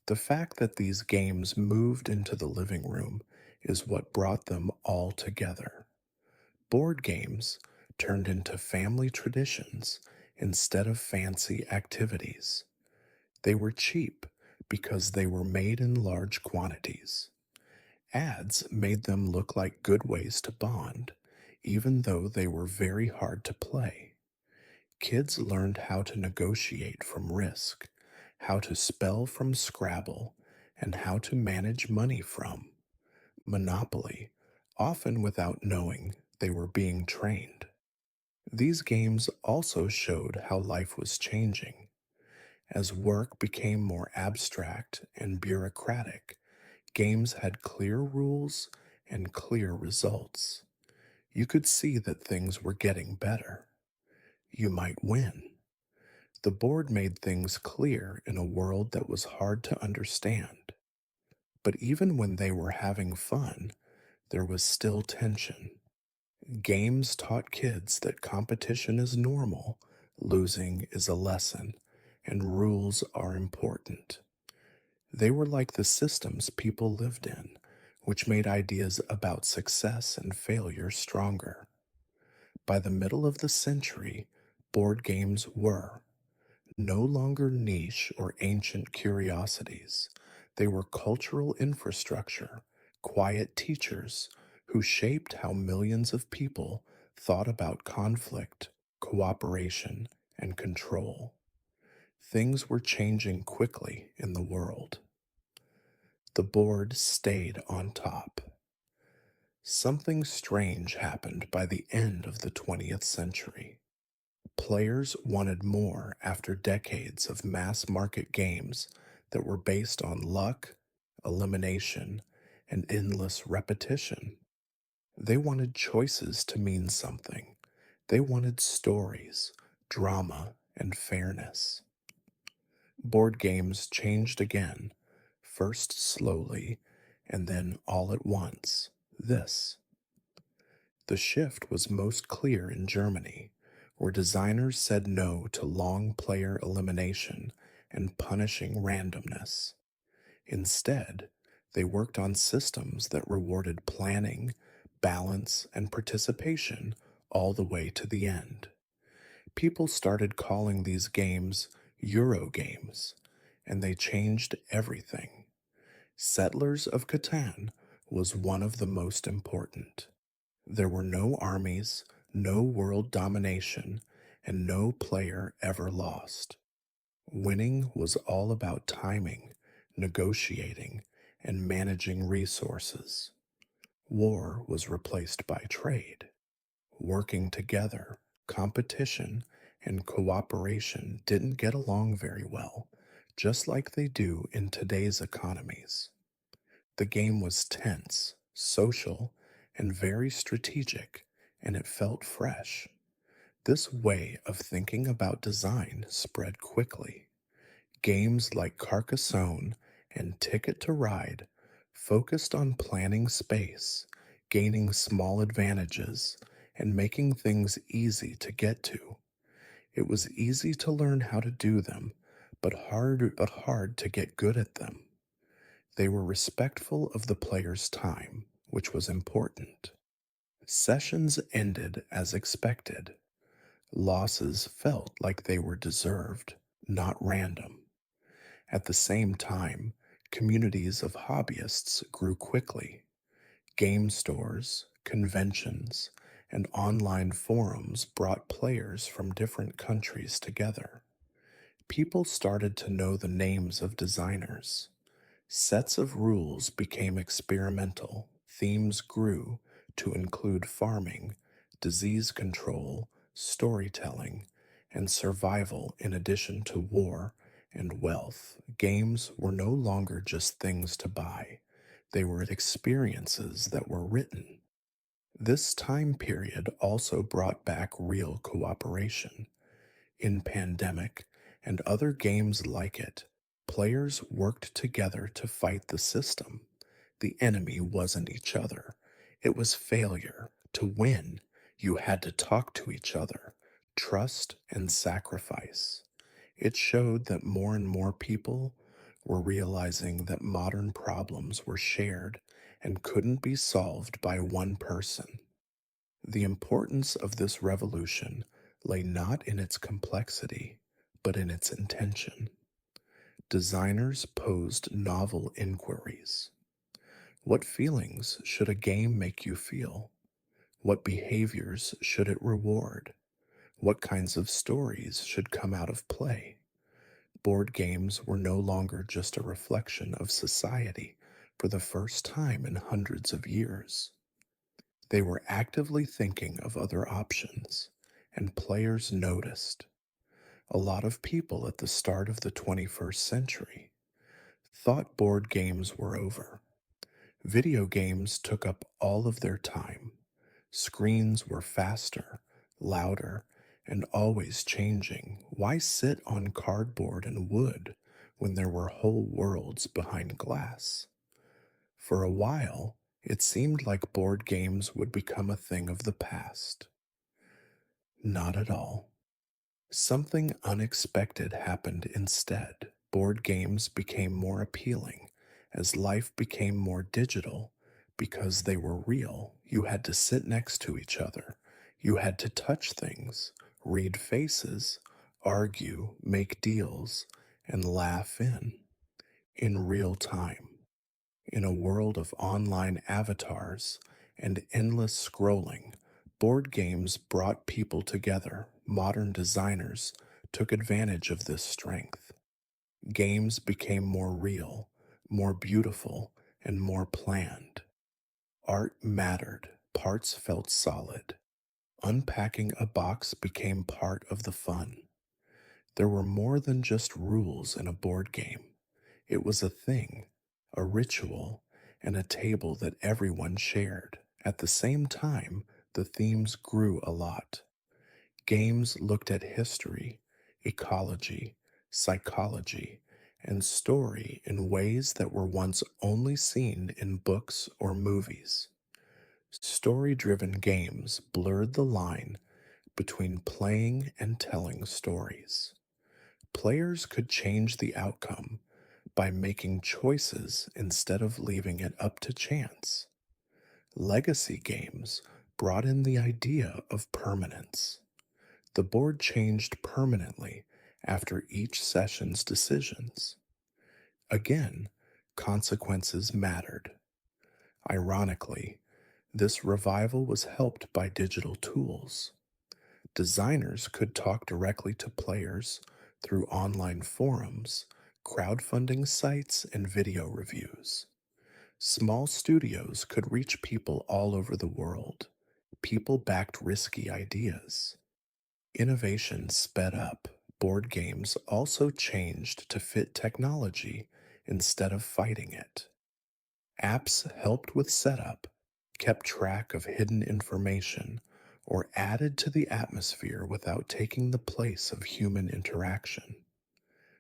The fact that these games moved into the living room is what brought them all together. Board games turned into family traditions instead of fancy activities. They were cheap because they were made in large quantities. Ads made them look like good ways to bond, even though they were very hard to play. Kids learned how to negotiate from Risk, how to spell from Scrabble, and how to manage money from Monopoly, often without knowing they were being trained. These games also showed how life was changing. As work became more abstract and bureaucratic, games had clear rules and clear results. You could see that things were getting better. You might win. The board made things clear in a world that was hard to understand. But even when they were having fun, there was still tension. Games taught kids that competition is normal, losing is a lesson, and rules are important. They were like the systems people lived in, which made ideas about success and failure stronger. By the middle of the century, board games were no longer niche or ancient curiosities. They were cultural infrastructure, quiet teachers who shaped how millions of people thought about conflict, cooperation, and control. Things were changing quickly in the world. The board stayed on top. Something strange happened by the end of the 20th century. Players wanted more after decades of mass market games that were based on luck, elimination, and endless repetition. They wanted choices to mean something. They wanted stories, drama, and fairness. Board games changed again, first slowly, and then all at once. This. The shift was most clear in Germany, where designers said no to long player elimination and punishing randomness. Instead, they worked on systems that rewarded planning, balance, and participation all the way to the end. People started calling these games Euro games, and they changed everything. Settlers of Catan was one of the most important. There were no armies, no world domination, and no player ever lost. Winning was all about timing, negotiating, and managing resources. War was replaced by trade. Working together, competition, and cooperation didn't get along very well, just like they do in today's economies. The game was tense, social, and very strategic, and it felt fresh. This way of thinking about design spread quickly. Games like Carcassonne and Ticket to Ride focused on planning space, gaining small advantages, and making things easy to get to. It was easy to learn how to do them, but hard to get good at them. They were respectful of the player's time, which was important. Sessions ended as expected. Losses felt like they were deserved, not random. At the same time, communities of hobbyists grew quickly. Game stores, conventions, and online forums brought players from different countries together. People started to know the names of designers. Sets of rules became experimental, themes grew to include farming, disease control, storytelling, and survival in addition to war and wealth. Games were no longer just things to buy, they were experiences that were written. This time period also brought back real cooperation. In Pandemic and other games like it, players worked together to fight the system. The enemy wasn't each other, it was failure. To win, you had to talk to each other, trust, and sacrifice. It showed that more and more people were realizing that modern problems were shared and couldn't be solved by one person. The importance of this revolution lay not in its complexity, but in its intention. Designers posed novel inquiries. What feelings should a game make you feel? What behaviors should it reward? What kinds of stories should come out of play? Board games were no longer just a reflection of society for the first time in hundreds of years. They were actively thinking of other options, and players noticed. A lot of people at the start of the 21st century thought board games were over. Video games took up all of their time. Screens were faster, louder, and always changing. Why sit on cardboard and wood when there were whole worlds behind glass? For a while, it seemed like board games would become a thing of the past. Not at all. Something unexpected happened instead. Board games became more appealing as life became more digital because they were real. You had to sit next to each other. You had to touch things, read faces, argue, make deals, and laugh in real time. In a world of online avatars and endless scrolling, board games brought people together. Modern designers took advantage of this strength. Games became more real, more beautiful, and more planned. Art mattered, parts felt solid. Unpacking a box became part of the fun. There were more than just rules in a board game. It was a thing, a ritual, and a table that everyone shared. At the same time, the themes grew a lot. Games looked at history, ecology, psychology, and story in ways that were once only seen in books or movies. Story driven games blurred the line between playing and telling stories. Players could change the outcome by making choices instead of leaving it up to chance. Legacy games brought in the idea of permanence. The board changed permanently after each session's decisions. Again, consequences mattered. Ironically, this revival was helped by digital tools. Designers could talk directly to players through online forums, crowdfunding sites, and video reviews. Small studios could reach people all over the world. People backed risky ideas. Innovation sped up. Board games also changed to fit technology instead of fighting it. Apps helped with setup, kept track of hidden information, or added to the atmosphere without taking the place of human interaction.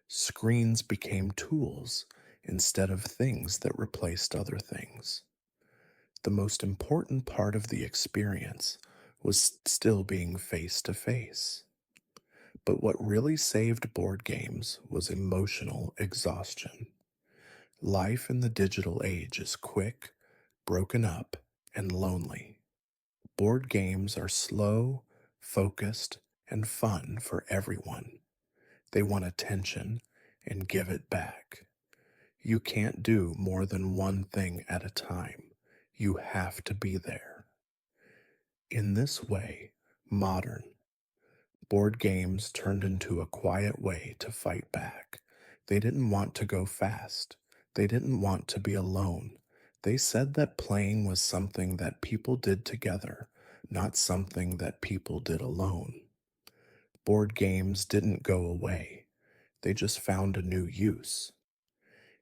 Screens became tools instead of things that replaced other things. The most important part of the experience was still being face to face. But what really saved board games was emotional exhaustion. Life in the digital age is quick, broken up, and lonely. Board games are slow, focused, and fun for everyone. They want attention and give it back. You can't do more than one thing at a time. You have to be there. In this way, modern board games turned into a quiet way to fight back. They didn't want to go fast. They didn't want to be alone. They said that playing was something that people did together, not something that people did alone. Board games didn't go away, they just found a new use.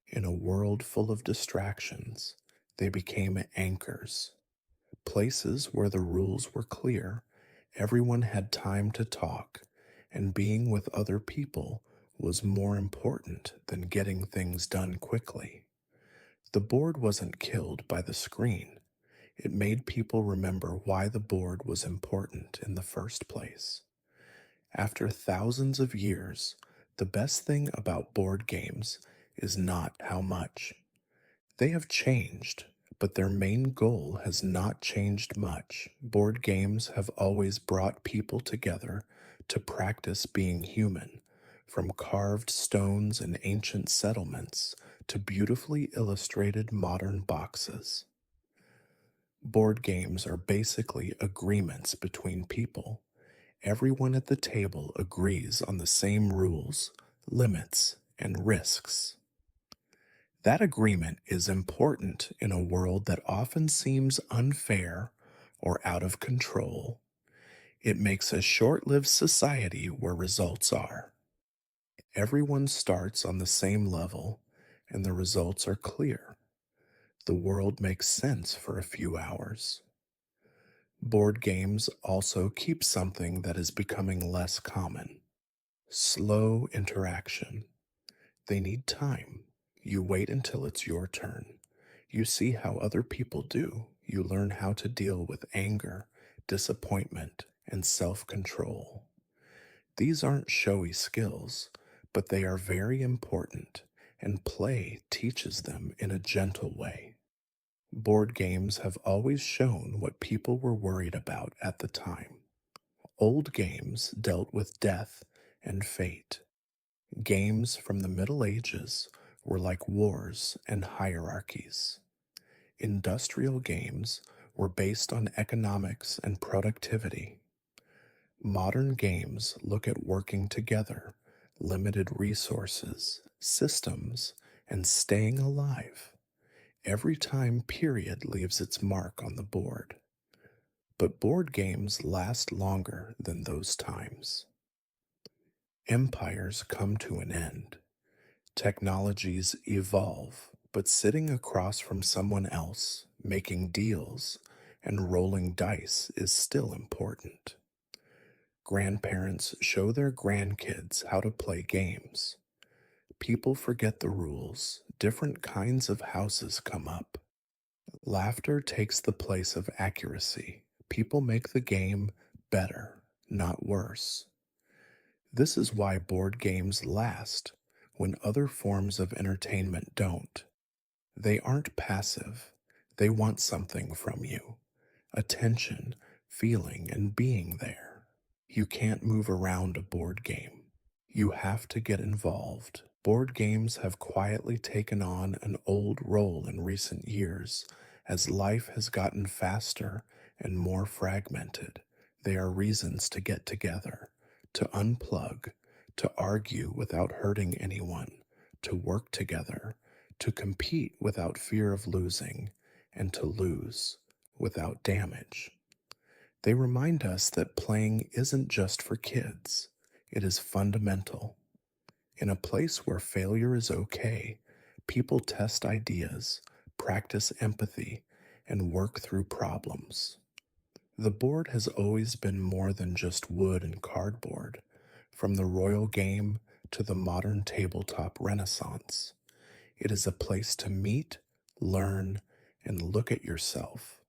In a world full of distractions, they became anchors, places where the rules were clear, everyone had time to talk, and being with other people was more important than getting things done quickly. The board wasn't killed by the screen. It made people remember why the board was important in the first place. After thousands of years, the best thing about board games is not how much. They have changed, but their main goal has not changed much. Board games have always brought people together to practice being human, from carved stones in ancient settlements to beautifully illustrated modern boxes. Board games are basically agreements between people. Everyone at the table agrees on the same rules, limits, and risks. That agreement is important in a world that often seems unfair or out of control. It makes a short lived society where results are. Everyone starts on the same level, and the results are clear. The world makes sense for a few hours. Board games also keep something that is becoming less common: slow interaction. They need time. You wait until it's your turn. You see how other people do. You learn how to deal with anger, disappointment, and self control. These aren't showy skills, but they are very important, and play teaches them in a gentle way. Board games have always shown what people were worried about at the time. Old games dealt with death and fate. Games from the Middle Ages were like wars and hierarchies. Industrial games were based on economics and productivity. Modern games look at working together, limited resources, systems, and staying alive. Every time period leaves its mark on the board. But board games last longer than those times. Empires come to an end. Technologies evolve, but sitting across from someone else, making deals, and rolling dice is still important. Grandparents show their grandkids how to play games. People forget the rules, different kinds of houses come up. Laughter takes the place of accuracy. People make the game better, not worse. This is why board games last when other forms of entertainment don't. They aren't passive, they want something from you: attention, feeling, and being there. You can't move around a board game. You have to get involved. Board games have quietly taken on an old role in recent years as life has gotten faster and more fragmented. They are reasons to get together, to unplug, to argue without hurting anyone, to work together, to compete without fear of losing, and to lose without damage. They remind us that playing isn't just for kids, it is fundamental. In a place where failure is okay, people test ideas, practice empathy, and work through problems. The board has always been more than just wood and cardboard, from the royal game to the modern tabletop renaissance. It is a place to meet, learn, and look at yourself.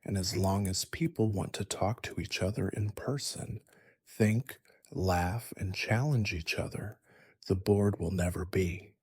And as long as people want to talk to each other in person, think, laugh, and challenge each other, the board will never be.